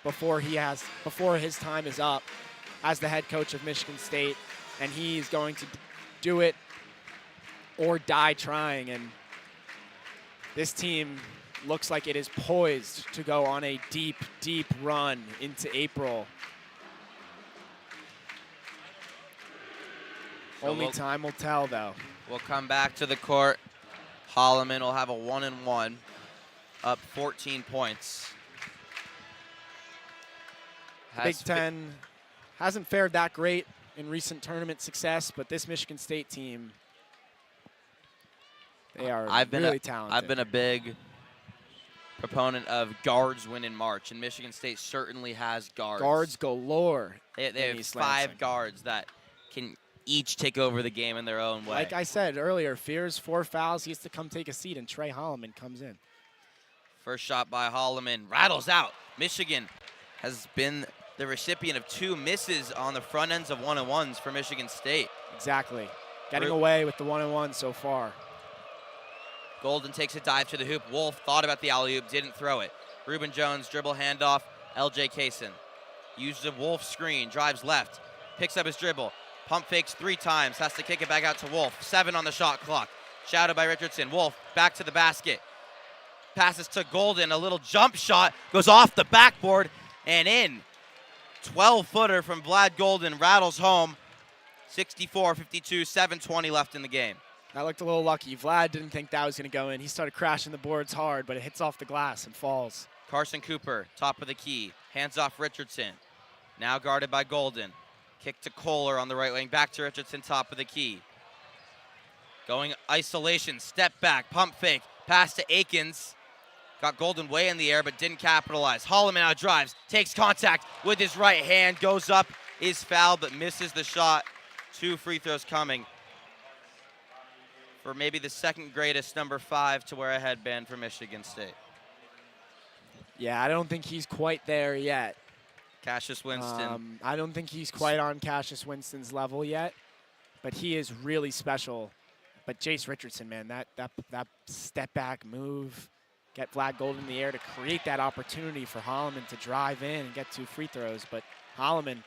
before his time is up as the head coach of Michigan State, and he's going to do it or die trying. And this team looks like it is poised to go on a deep, deep run into April. Only time will tell, though. We'll come back to the court. Holloman will have a 1-1, up 14 points. Big Ten hasn't fared that great in recent tournament success, but this Michigan State team, they are really talented. I've been a big proponent of guards win in March, and Michigan State certainly has guards. Guards galore. They have 5 guards that can each take over the game in their own way. Like I said earlier, Fears 4 fouls. He has to come take a seat, and Trey Holloman comes in. First shot by Holloman, rattles out. Michigan has been the recipient of 2 misses on the front ends of 1-on-1s for Michigan State. Exactly. Getting away with the 1-on-1 so far. Golden takes a dive to the hoop. Wolf thought about the alley-oop, didn't throw it. Reuben Jones, dribble handoff, LJ Kaysen. Uses a Wolf screen, drives left, picks up his dribble, pump fakes 3 times, has to kick it back out to Wolf. 7 on the shot clock. Shouted by Richardson. Wolf back to the basket. Passes to Golden, a little jump shot, goes off the backboard and in. 12-footer from Vlad Golden, rattles home. 64-52, 7:20 left in the game. That looked a little lucky. Vlad didn't think that was going to go in. He started crashing the boards hard, but it hits off the glass and falls. Carson Cooper, top of the key, hands off Richardson. Now guarded by Golden. Kick to Kohler on the right wing, back to Richardson, top of the key. Going isolation, step back, pump fake, pass to Akins. Got Golden way in the air, but didn't capitalize. Holloman now drives, takes contact with his right hand, goes up, is fouled, but misses the shot. 2 free throws coming for maybe the second greatest number 5 to wear a headband for Michigan State. Yeah, I don't think he's quite there yet. Cassius Winston. I don't think he's quite on Cassius Winston's level yet, but he is really special. But Jace Richardson, man, that step back move, get Vlad Golden in the air to create that opportunity for Holloman to drive in and get 2 free throws. But Holloman,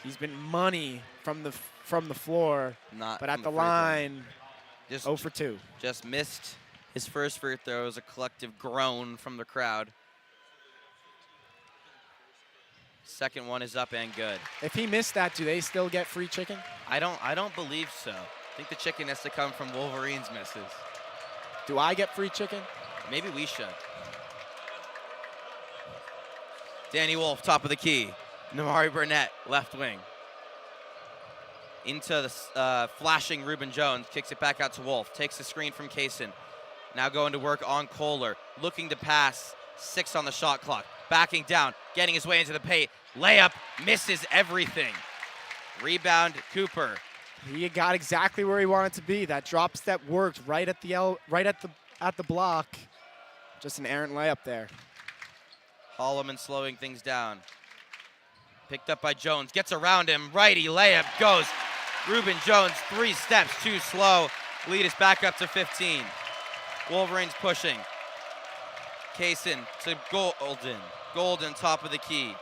he's been money from the floor, but at the line, just 0 for 2. Just missed his first free throw. It was a collective groan from the crowd. Second one is up and good. If he missed that, do they still get free chicken? I don't believe so. I think the chicken has to come from Wolverines misses. Do I get free chicken? Maybe we should. Danny Wolf, top of the key. Namari Burnett, left wing. Into the flashing Reuben Jones, kicks it back out to Wolf. Takes the screen from Kaysen. Now going to work on Kohler. Looking to pass, 6 on the shot clock. Backing down, getting his way into the paint. Layup, misses everything. Rebound, Cooper. He got exactly where he wanted to be. That drop step worked right at the block. Just an errant layup there. Holloman slowing things down. Picked up by Jones, gets around him. Righty layup goes. Reuben Jones, 3 steps too slow. Lead is back up to 15. Wolverines pushing. Kaysen to Golden. Golden, top of the key.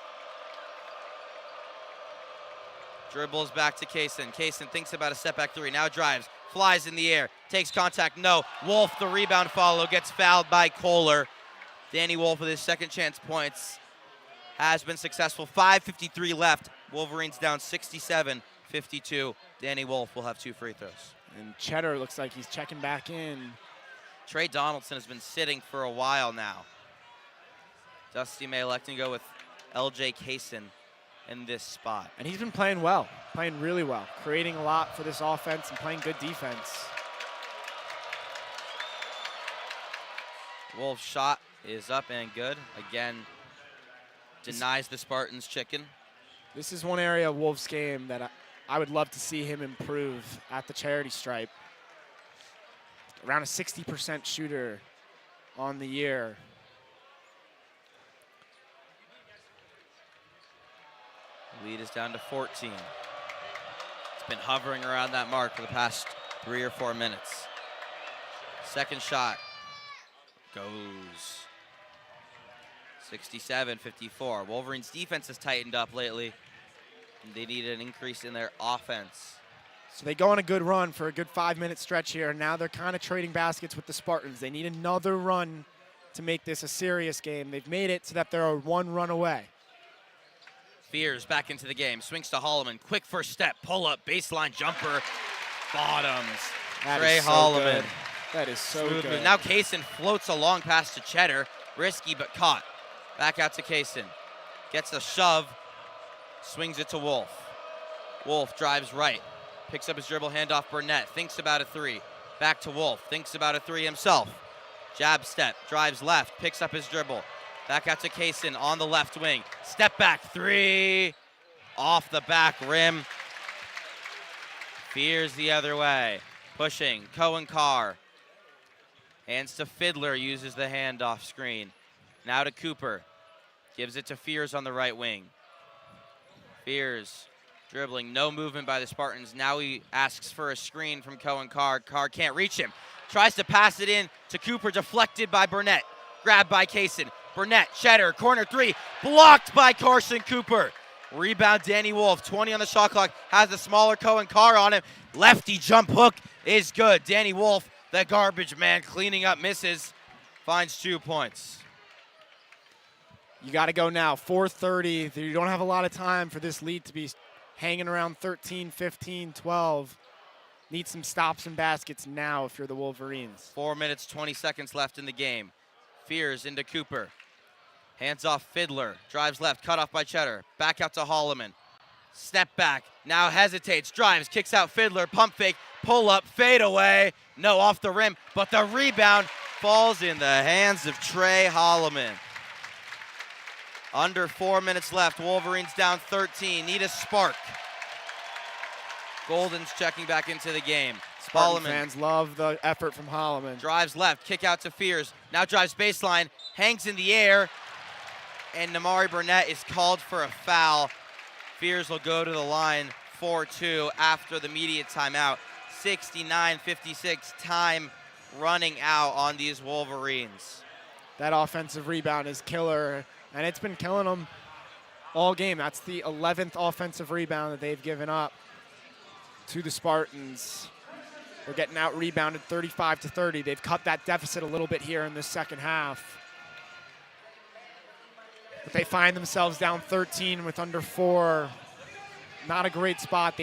Dribbles back to Kaysen. Kaysen thinks about a step back 3. Now drives. Flies in the air. Takes contact. No. Wolf, the rebound follow. Gets fouled by Kohler. Danny Wolf with his second chance points has been successful. 5:53 left. Wolverines down 67-52. Danny Wolf will have 2 free throws. And Cheddar looks like he's checking back in. Trey Donaldson has been sitting for a while now. Dusty May electing to go with LJ Kaysen in this spot. And he's been playing well, playing really well, creating a lot for this offense and playing good defense. Wolf's shot is up and good. Again, denies the Spartans chicken. This is one area of Wolves' game that I would love to see him improve at the charity stripe. Around a 60% shooter on the year. Lead is down to 14. It's been hovering around that mark for the past 3 or 4 minutes. Second shot goes. 67-54. Wolverines' defense has tightened up lately. They need an increase in their offense. So they go on a good run for a good 5-minute stretch here, and now they're kind of trading baskets with the Spartans. They need another run to make this a serious game. They've made it so that they're 1 run away. Fears back into the game. Swings to Holloman. Quick first step. Pull up. Baseline jumper. Bottoms. Trey Holloman. That is so Smooth good. move. Now Kaysen floats a long pass to Cheddar. Risky but caught. Back out to Kaysen. Gets a shove. Swings it to Wolf. Wolf drives right. Picks up his dribble, handoff Burnett. Thinks about a 3. Back to Wolf. Thinks about a 3 himself. Jab step. Drives left. Picks up his dribble. Back out to Kaysen on the left wing. Step back 3. Off the back rim. Fears the other way. Pushing. Cohen Carr. Hands to Fiddler. Uses the handoff screen. Now to Cooper. Gives it to Fears on the right wing. Fears dribbling. No movement by the Spartans. Now he asks for a screen from Cohen Carr. Carr can't reach him. Tries to pass it in to Cooper. Deflected by Burnett. Grabbed by Kaysen. Burnett, Cheddar, corner 3. Blocked by Carson Cooper. Rebound Danny Wolf. 20 on the shot clock. Has the smaller Cohen Carr on him. Lefty jump hook is good. Danny Wolf, the garbage man, cleaning up misses. Finds 2 points. You got to go now. 4:30. You don't have a lot of time for this lead to be hanging around 13, 15, 12. Need some stops and baskets now if you're the Wolverines. 4 minutes, 20 seconds left in the game. Fears into Cooper. Hands off Fiddler. Drives left, cut off by Cheddar. Back out to Holloman. Step back. Now hesitates. Drives, kicks out Fiddler. Pump fake. Pull up. Fade away. No, off the rim. But the rebound falls in the hands of Trey Holloman. Under 4 minutes left. Wolverines down 13. Need a spark. Golden's checking back into the game. Spartan fans love the effort from Holloman. Drives left, kick out to Fears. Now drives baseline, hangs in the air, and Namari Burnett is called for a foul. Fears will go to the line 4-2 after the immediate timeout. 69-56, time running out on these Wolverines. That offensive rebound is killer, and it's been killing them all game. That's the 11th offensive rebound that they've given up to the Spartans. They're getting out rebounded 35-30. They've cut that deficit a little bit here in the second half. But they find themselves down 13 with under 4. Not a great spot.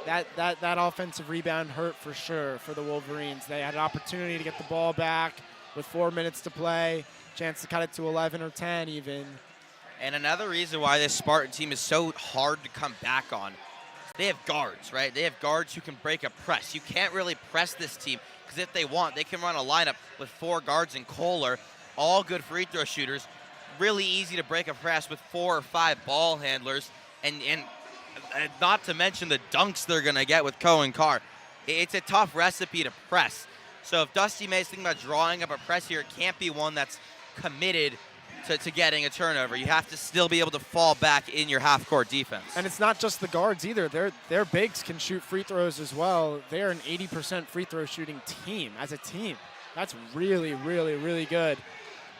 That offensive rebound hurt for sure for the Wolverines. They had an opportunity to get the ball back with 4 minutes to play. Chance to cut it to 11 or 10 even. And another reason why this Spartan team is so hard to come back on, they have guards, right? They have guards who can break a press. You can't really press this team because if they want, they can run a lineup with 4 guards and Kohler, all good free throw shooters. Really easy to break a press with 4 or 5 ball handlers, and not to mention the dunks they're going to get with Cohen Carr. It's a tough recipe to press. So if Dusty May's thinking about drawing up a press here, it can't be one that's committed to getting a turnover. You have to still be able to fall back in your half-court defense. And it's not just the guards either. Their bigs can shoot free throws as well. They're an 80% free throw shooting team as a team. That's really, really, really good.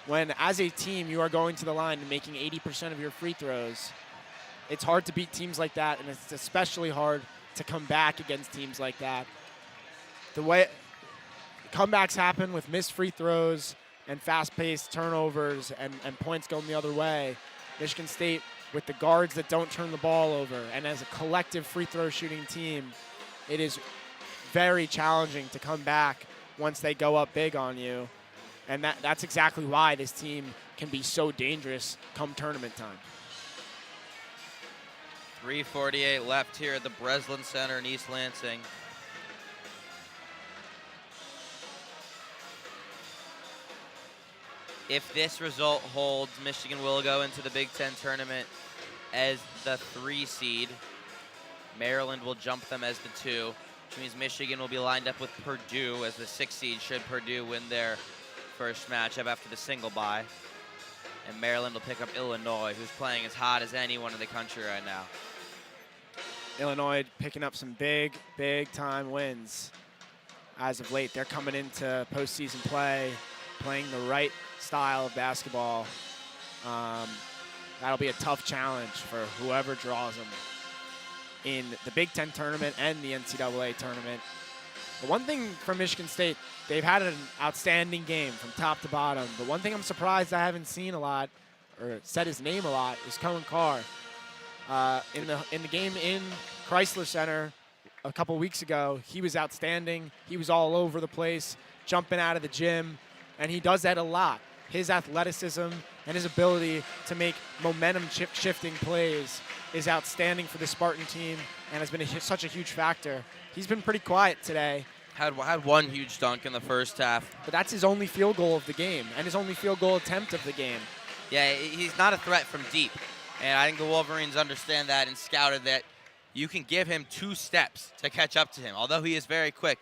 When, as a team, you are going to the line and making 80% of your free throws, it's hard to beat teams like that, and it's especially hard to come back against teams like that. The way comebacks happen with missed free throws and fast-paced turnovers and points going the other way. Michigan State, with the guards that don't turn the ball over, and as a collective free throw shooting team, it is very challenging to come back once they go up big on you. And that's exactly why this team can be so dangerous come tournament time. 3:48 left here at the Breslin Center in East Lansing. If this result holds, Michigan will go into the Big Ten tournament as the 3 seed. Maryland will jump them as the 2, which means Michigan will be lined up with Purdue as the 6 seed should Purdue win their first matchup after the single bye. And Maryland will pick up Illinois, who's playing as hot as anyone in the country right now. Illinois picking up some big time wins as of late. They're coming into postseason play, playing the right style of basketball. That'll be a tough challenge for whoever draws them in the Big Ten tournament and the NCAA tournament. The one thing from Michigan State, they've had an outstanding game from top to bottom. The one thing I'm surprised I haven't seen a lot or said his name a lot is Cohen Carr. In the game in Chrysler Center a couple weeks ago, he was outstanding. He was all over the place, jumping out of the gym, and he does that a lot. His athleticism and his ability to make momentum-shifting plays is outstanding for the Spartan team and has been such a huge factor. He's been pretty quiet today. Had one huge dunk in the first half. But that's his only field goal of the game and his only field goal attempt of the game. Yeah, he's not a threat from deep. And I think the Wolverines understand that and scouted that you can give him 2 steps to catch up to him. Although he is very quick,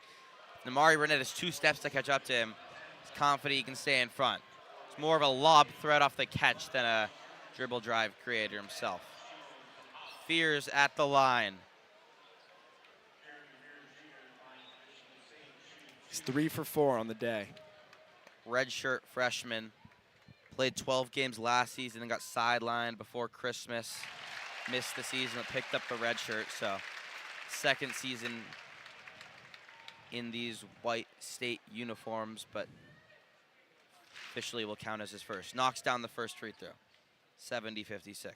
Namari Burnett has 2 steps to catch up to him. He's confident he can stay in front. It's more of a lob threat off the catch than a dribble drive creator himself. Fears at the line. He's 3 for 4 on the day. Redshirt freshman. Played 12 games last season and got sidelined before Christmas. Missed the season but picked up the red shirt. So 2nd season in these white state uniforms, but officially will count as his first. Knocks down the first free throw. 70-56.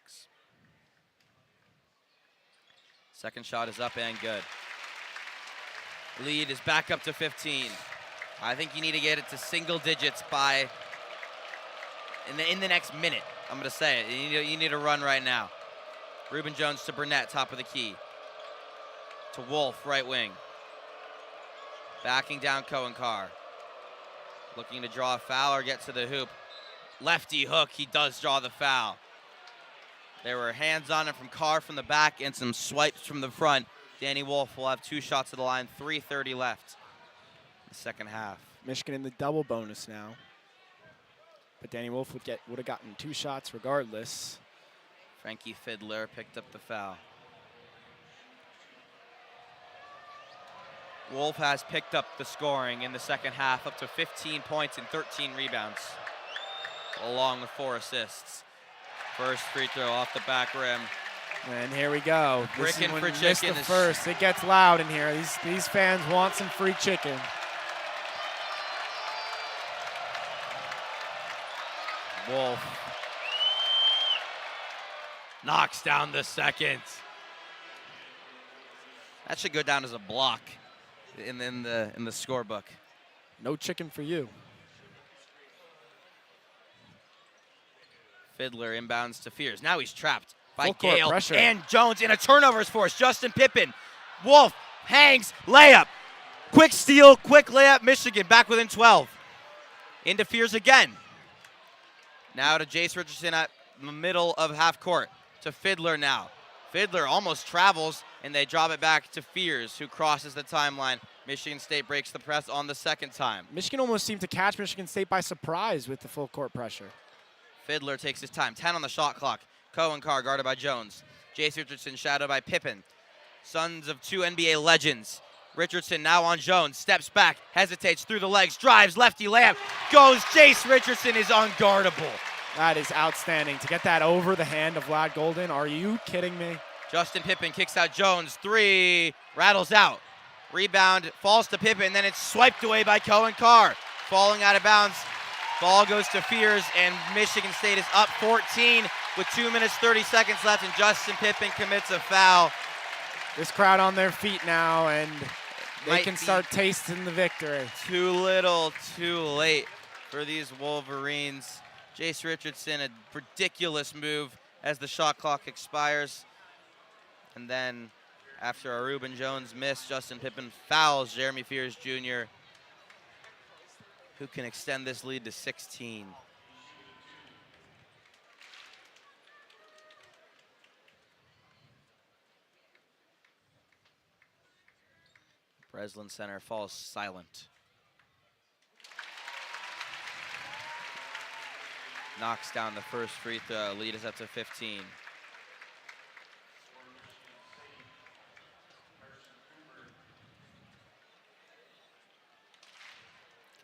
Second shot is up and good. Lead is back up to 15. I think you need to get it to single digits by in the next minute. I'm going to say it. You need to run right now. Reuben Jones to Burnett, top of the key. To Wolf, right wing. Backing down Cohen Carr. Looking to draw a foul or get to the hoop. Lefty hook, he does draw the foul. There were hands on him from Carr from the back and some swipes from the front. Danny Wolf will have 2 shots at the line, 3:30 left in the second half. Michigan in the double bonus now. But Danny Wolf would have gotten 2 shots regardless. Frankie Fiddler picked up the foul. Wolf has picked up the scoring in the second half, up to 15 points and 13 rebounds, along with 4 assists. First free throw off the back rim. And here we go. Brickin' for Missed chicken. the first. It gets loud in here. These fans want some free chicken. Wolf knocks down the second. That should go down as a block in the scorebook. No chicken for you. Fiddler inbounds to Fears. Now he's trapped by Full court Gale pressure. and Jones in a turnovers force. Justin Pippen. Wolf hangs, layup. Quick steal, quick layup. Michigan back within 12. Into Fears again. Now to Jace Richardson at the middle of half court. To Fiddler now. Fiddler almost travels, and they drop it back to Fears, who crosses the timeline. Michigan State breaks the press on the second time. Michigan almost seemed to catch Michigan State by surprise with the full court pressure. Fiddler takes his time. 10 on the shot clock. Cohen Carr guarded by Jones. Jace Richardson shadowed by Pippen. Sons of 2 NBA legends. Richardson now on Jones. Steps back, hesitates through the legs, drives, lefty layup. Goes. Jace Richardson is unguardable. That is outstanding. To get that over the hand of Vlad Golden, are you kidding me? Justin Pippen kicks out Jones. 3, rattles out. Rebound, falls to Pippen, then it's swiped away by Cohen Carr. Falling out of bounds. Ball goes to Fears, and Michigan State is up 14 with 2 minutes, 30 seconds left, and Justin Pippen commits a foul. This crowd on their feet now, and they Might can be start tasting the victory. Too little, too late for these Wolverines. Jace Richardson, a ridiculous move as the shot clock expires. And then after a Reuben Jones miss, Justin Pippen fouls Jeremy Fears Jr., who can extend this lead to 16. Breslin center falls silent. Knocks down the first free throw. Lead is up to 15. Can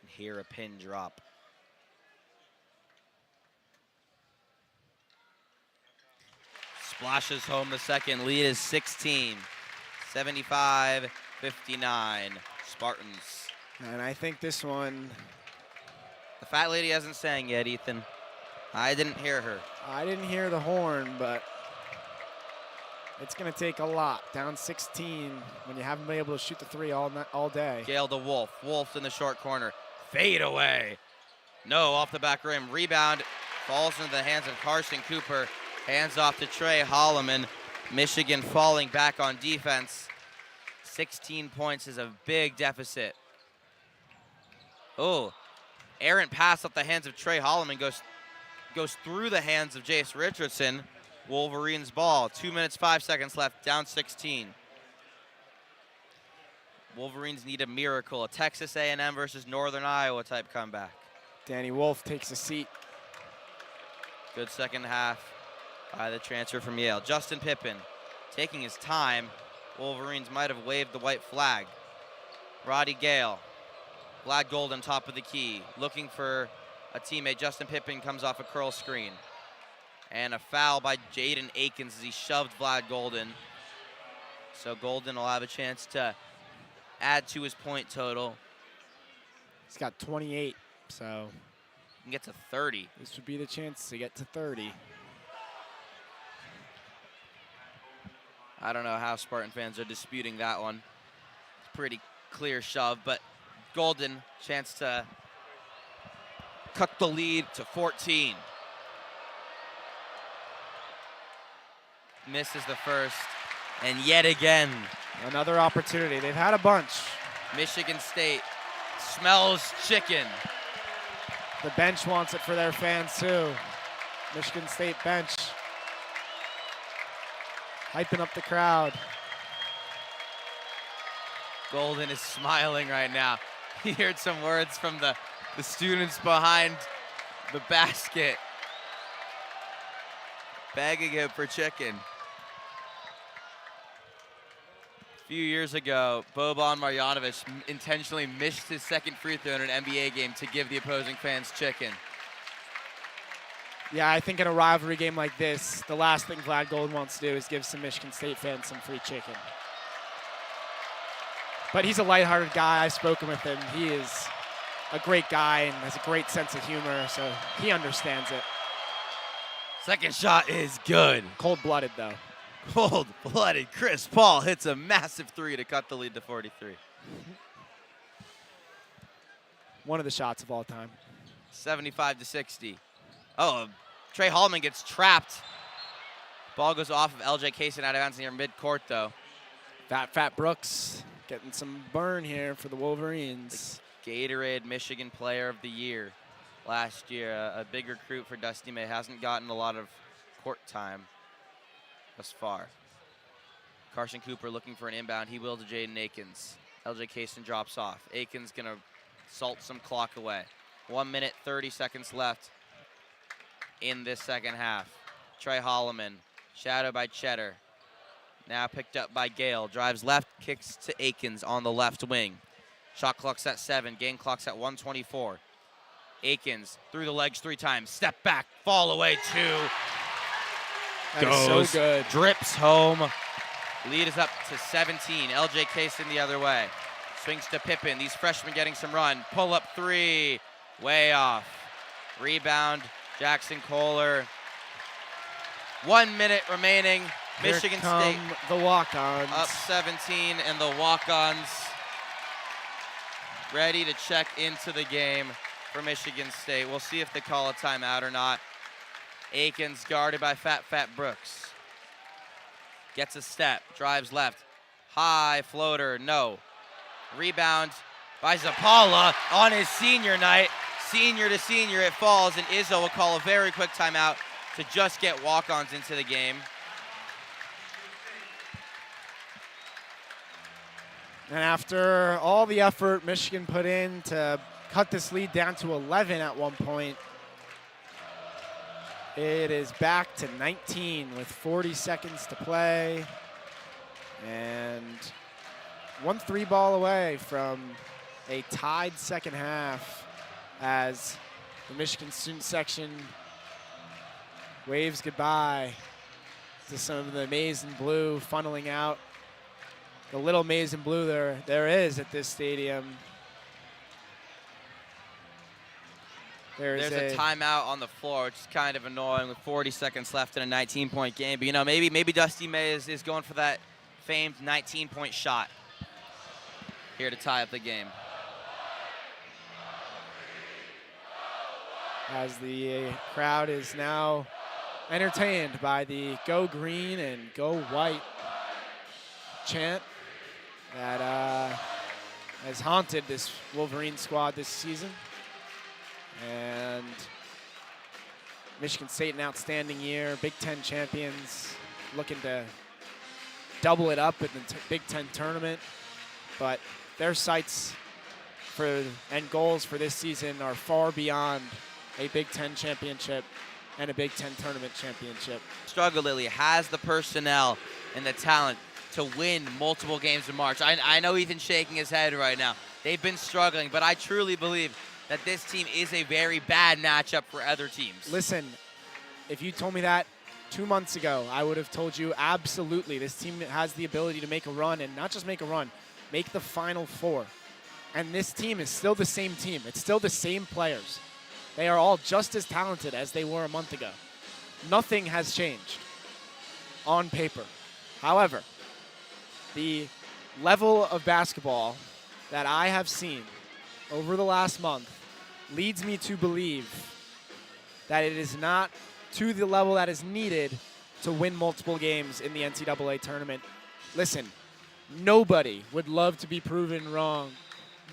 hear a pin drop. Splashes home the second. Lead is 16. 75-59. Spartans. And I think this one, The fat lady hasn't sang yet, Ethan. I didn't hear her. I didn't hear the horn, but it's going to take a lot. Down 16 when you haven't been able to shoot the three all day. Gale to Wolf. Wolf in the short corner. Fade away. No, off the back rim. Rebound falls into the hands of Carson Cooper. Hands off to Trey Holloman. Michigan falling back on defense. 16 points is a big deficit. Oh, errant pass off the hands of Trey Holloman goes through the hands of Jace Richardson. Wolverines ball. 2 minutes, 5 seconds left, down 16. Wolverines need a miracle, a Texas A&M versus Northern Iowa type comeback. Danny Wolf takes a seat. Good second half by the transfer from Yale. Justin Pippen taking his time. Wolverines might have waved the white flag. Roddy Gale, Vlad Golden top of the key, looking for a teammate. Justin Pippen comes off a curl screen. And a foul by Jaden Akins as he shoved Vlad Golden. So Golden will have a chance to add to his point total. He's got 28, so He can get to 30. this would be the chance to get to 30. I don't know how Spartan fans are disputing that one. It's pretty clear shove, but Golden, chance to cut the lead to 14. Misses the first, and yet again, Another opportunity. They've had a bunch. Michigan State smells chicken. The bench wants it for their fans too. Michigan State bench hyping up the crowd. Golden is smiling right now. He heard some words from the students behind the basket, begging him for chicken. A few years ago, Boban Marjanovic intentionally missed his second free throw in an NBA game to give the opposing fans chicken. Yeah, I think in a rivalry game like this, the last thing Vlad Golden wants to do is give some Michigan State fans some free chicken. But he's a lighthearted guy. I've spoken with him. He is a great guy and has a great sense of humor, so he understands it. Second shot is good. Cold-blooded, though. Cold-blooded. Chris Paul hits a massive three to cut the lead to 43. One of the shots of all time. 75-60. Oh, Trey Hallman gets trapped. Ball goes off of LJ Kaysen out of bounds near midcourt, though. Fat Brooks getting some burn here for the Wolverines. Gatorade Michigan Player of the Year last year. A big recruit for Dusty May. Hasn't gotten a lot of court time thus far. Carson Cooper looking for an inbound. He will to Jaden Akins. LJ Kaysen drops off. Akins going to salt some clock away. 1 minute, 30 seconds left in this second half. Trey Holloman, shadowed by Cheddar. Now picked up by Gale. Drives left, kicks to Akins on the left wing. Shot clock's at 7, game clock's at 1:24. Akins through the legs 3 times. Step back, fall away 2. That is so good. Drips home. Lead is up to 17. LJ Kaysen the other way. Swings to Pippen. These freshmen getting some run. Pull up 3. Way off. Rebound, Jackson Kohler. 1 minute remaining. Michigan Here come State the walk-ons. up 17, and the walk-ons ready to check into the game for Michigan State. We'll see if they call a timeout or not. Akins guarded by Fat Brooks. Gets a step, drives left. High floater, no. Rebound by Zapala on his senior night. Senior to senior, it falls, and Izzo will call a very quick timeout to just get walk-ons into the game. And after all the effort Michigan put in to cut this lead down to 11 at one point, it is back to 19 with 40 seconds to play. And 1 3 ball away from a tied second half as the Michigan student section waves goodbye to some of the maize and blue funneling out. The little maize and blue there is at this stadium. There's a timeout on the floor, which is kind of annoying with 40 seconds left in a 19-point game. But, you know, maybe Dusty May is going for that famed 19-point shot here to tie up the game. As the crowd is now entertained by the Go Green and Go White chant that has haunted this Wolverine squad this season. And Michigan State, an outstanding year, Big Ten champions, looking to double it up in the Big Ten tournament. But their sights and goals for this season are far beyond a Big Ten championship and a Big Ten tournament championship. Struggle Lily has the personnel and the talent to win multiple games in March. I know Ethan's shaking his head right now. They've been struggling, but I truly believe that this team is a very bad matchup for other teams. Listen, if you told me that 2 months ago, I would have told you absolutely this team has the ability to make a run, and not just make a run, make the Final Four. And this team is still the same team. It's still the same players. They are all just as talented as they were a month ago. Nothing has changed on paper. However, the level of basketball that I have seen over the last month leads me to believe that it is not to the level that is needed to win multiple games in the NCAA tournament. Listen, nobody would love to be proven wrong,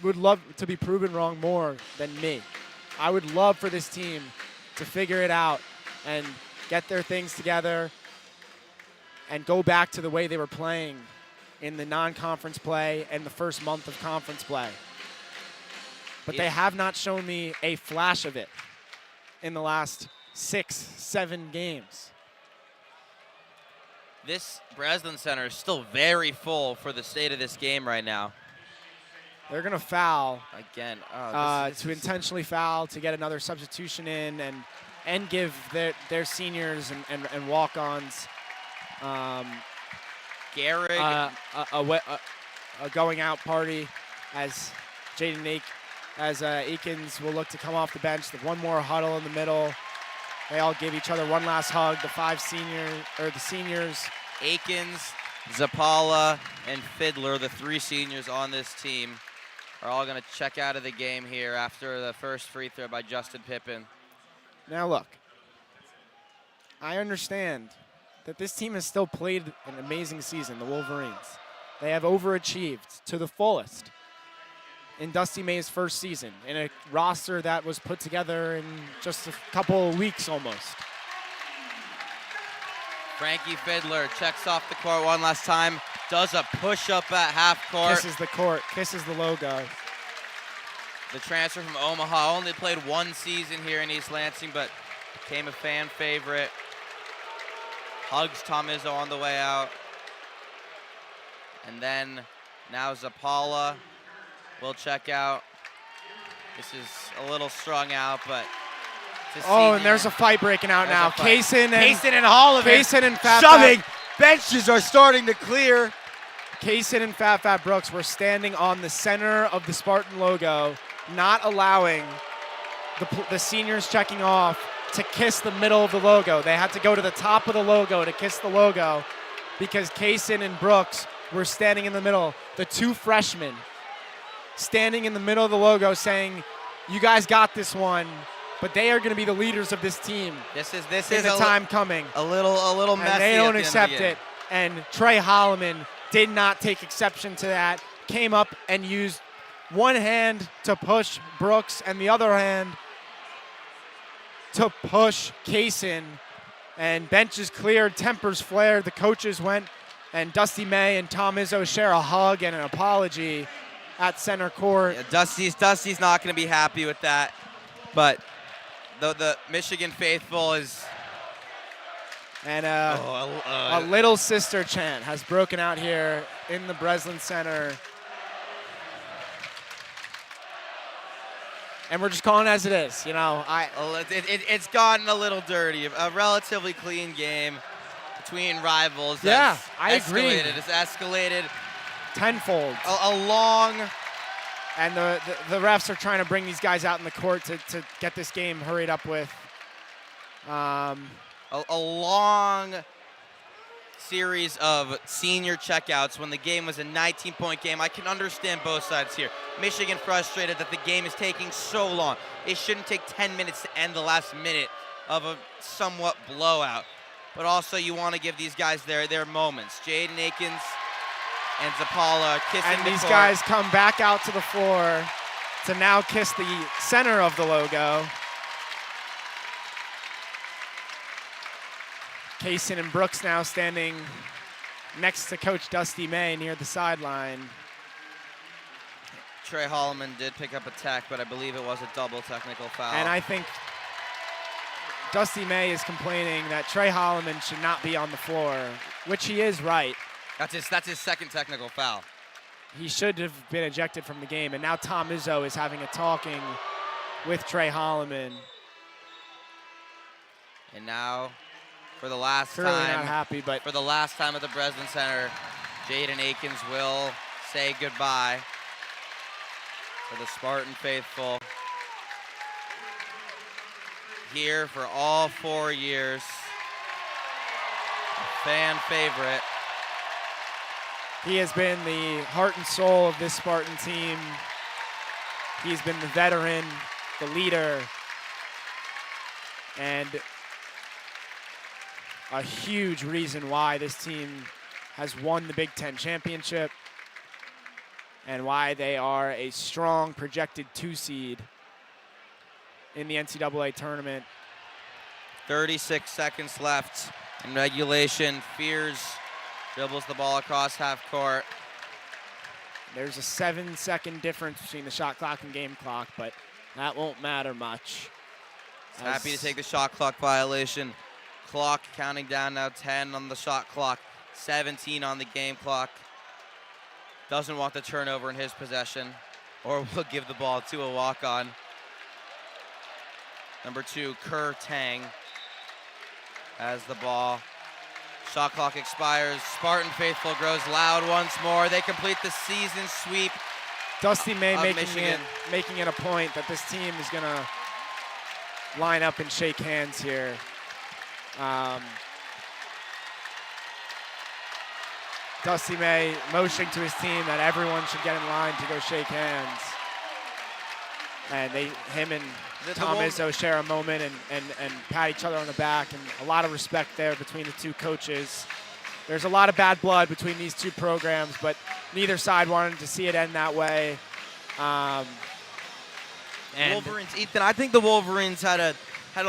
more than me. I would love for this team to figure it out and get their things together and go back to the way they were playing in the non-conference play and the first month of conference play. But they have not shown me a flash of it in the last 6-7 games. This Breslin Center is still very full for the state of this game right now. They're going to foul again to intentionally foul to get another substitution in and give their seniors and walk-ons Garrick a going out party as Eakins will look to come off the bench. The one more huddle in the middle. They all give each other one last hug. The seniors. Akins, Zapala, and Fiddler, the 3 seniors on this team, are all going to check out of the game here after the first free throw by Justin Pippen. Now look, I understand that this team has still played an amazing season, the Wolverines. They have overachieved to the fullest in Dusty May's first season, in a roster that was put together in just a couple of weeks almost. Frankie Fiddler checks off the court one last time, does a push-up at half court. Kisses the court, kisses the logo. The transfer from Omaha only played 1 season here in East Lansing, but became a fan favorite. Hugs Tom Izzo on the way out. And then now Zapala will check out. This is a little strung out, but and there's a fight breaking out now. Kaysen and Hall Kaysen and Fat shoving. Benches are starting to clear. Kaysen and Fat Brooks were standing on the center of the Spartan logo, not allowing the seniors checking off to kiss the middle of the logo. They had to go to the top of the logo to kiss the logo because Kaysen and Brooks were standing in the middle. The 2 freshmen standing in the middle of the logo saying, "You guys got this one," but they are going to be the leaders of this team. This is the time coming. A little messy. And they don't accept it. And Trey Holloman did not take exception to that. Came up and used one hand to push Brooks and the other hand to push Kaysen. And benches cleared, tempers flared. The coaches went And Dusty May and Tom Izzo share a hug and an apology at center court. Yeah, Dusty's not going to be happy with that, but the Michigan faithful is. And a little sister chant has broken out here in the Breslin Center. And we're just calling it as it is, you know. It's gotten a little dirty. A relatively clean game between rivals. Yeah, I agree. It's escalated tenfold. A long. And the refs are trying to bring these guys out in the court to get this game hurried up with. A long series of senior checkouts when the game was a 19-point game. I can understand both sides here. Michigan frustrated that the game is taking so long. It shouldn't take 10 minutes to end the last minute of a somewhat blowout. But also you want to give these guys their moments. Jaden Akins and Zapala kissing and the these court. guys come back out to the floor to now kiss the center of the logo. Kaysen and Brooks now standing next to Coach Dusty May near the sideline. Trey Holloman did pick up a tech, but I believe it was a double technical foul. And I think Dusty May is complaining that Trey Holloman should not be on the floor, which he is right. That's his second technical foul. He should have been ejected from the game, and now Tom Izzo is having a talking with Trey Holloman. And now, for the last Clearly time, not happy, but for the last time at the Breslin Center, Jaden Akins will say goodbye to the Spartan faithful. Here for all 4 years, a fan favorite. he has been the heart and soul of this Spartan team. He's been the veteran, the leader, and a huge reason why this team has won the Big Ten championship and why they are a strong projected 2 seed in the NCAA tournament. 36 seconds left in regulation. Fears dribbles the ball across half court. There's a 7-second difference between the shot clock and game clock, but that won't matter much. Happy to take the shot clock violation. Clock counting down now, 10 on the shot clock, 17 on the game clock. Doesn't want the turnover in his possession, or will give the ball to a walk-on. Number 2, Kerr Tang has the ball. Shot clock expires. Spartan faithful grows loud once more. They complete the season sweep. Dusty May Michigan. making it a point that this team is going to line up and shake hands here. Dusty May motioning to his team that everyone should get in line to go shake hands. And him and Tom Izzo share a moment and pat each other on the back, and a lot of respect there between the two coaches. There's a lot of bad blood between these two programs, but neither side wanted to see it end that way. And Wolverines, Ethan, I think the Wolverines had a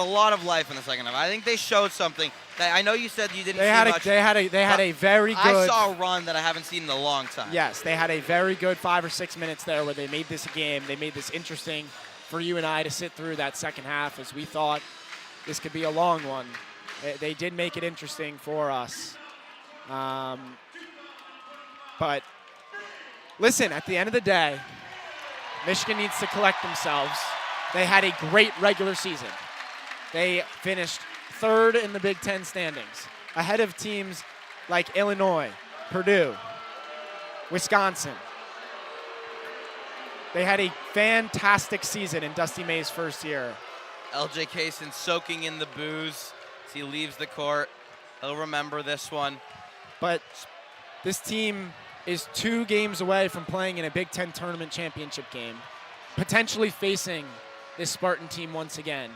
lot of life in the second half. I think they showed something. I know you said you didn't see much. They had a very good. I saw a run that I haven't seen in a long time. Yes, they had a very good 5 or 6 minutes there where they made this a game. They made this interesting for you and I to sit through that second half, as we thought this could be a long one. They did make it interesting for us. But listen, at the end of the day, Michigan needs to collect themselves. They had a great regular season. They finished 3rd in the Big Ten standings, ahead of teams like Illinois, Purdue, Wisconsin. They had a fantastic season in Dusty May's first year. LJ Kaysen soaking in the booze as he leaves the court. He'll remember this one. But this team is 2 games away from playing in a Big Ten tournament championship game, potentially facing this Spartan team once again.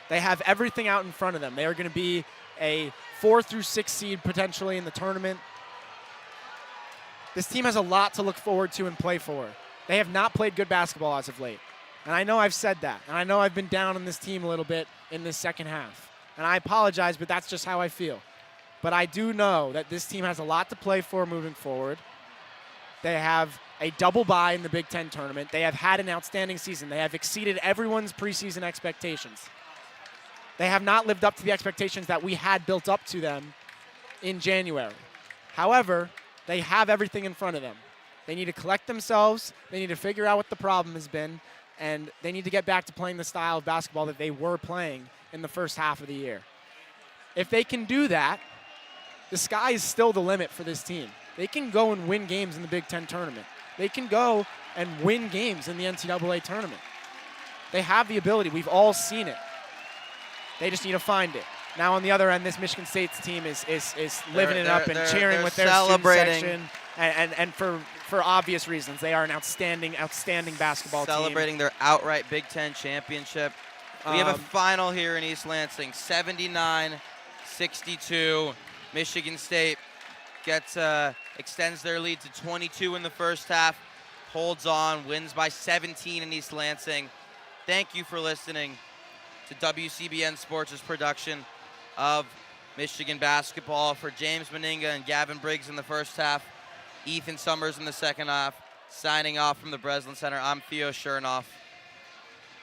They have everything out in front of them. They are going to be a 4 through 6 seed potentially in the tournament. This team has a lot to look forward to and play for. They have not played good basketball as of late. And I know I've said that. And I know I've been down on this team a little bit in this second half. And I apologize, but that's just how I feel. But I do know that this team has a lot to play for moving forward. They have a double bye in the Big Ten tournament. They have had an outstanding season. They have exceeded everyone's preseason expectations. They have not lived up to the expectations that we had built up to them in January. However, they have everything in front of them. They need to collect themselves. They need to figure out what the problem has been. And they need to get back to playing the style of basketball that they were playing in the first half of the year. If they can do that, the sky is still the limit for this team. They can go and win games in the Big Ten tournament. They can go and win games in the NCAA tournament. They have the ability. We've all seen it. They just need to find it. Now, on the other end, this Michigan State's team is living it up and cheering with their celebrating. student section, and for obvious reasons. They are an outstanding basketball team. Celebrating their outright Big Ten championship. We have a final here in East Lansing, 79-62. Michigan State extends their lead to 22 in the first half, holds on, wins by 17 in East Lansing. Thank you for listening to WCBN Sports' production of Michigan basketball. For James Meninga and Gavin Briggs in the first half, Ethan Sommers in the second half. Signing off from the Breslin Center, I'm Theo Shernoff.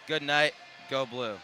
Good night. Go Blue.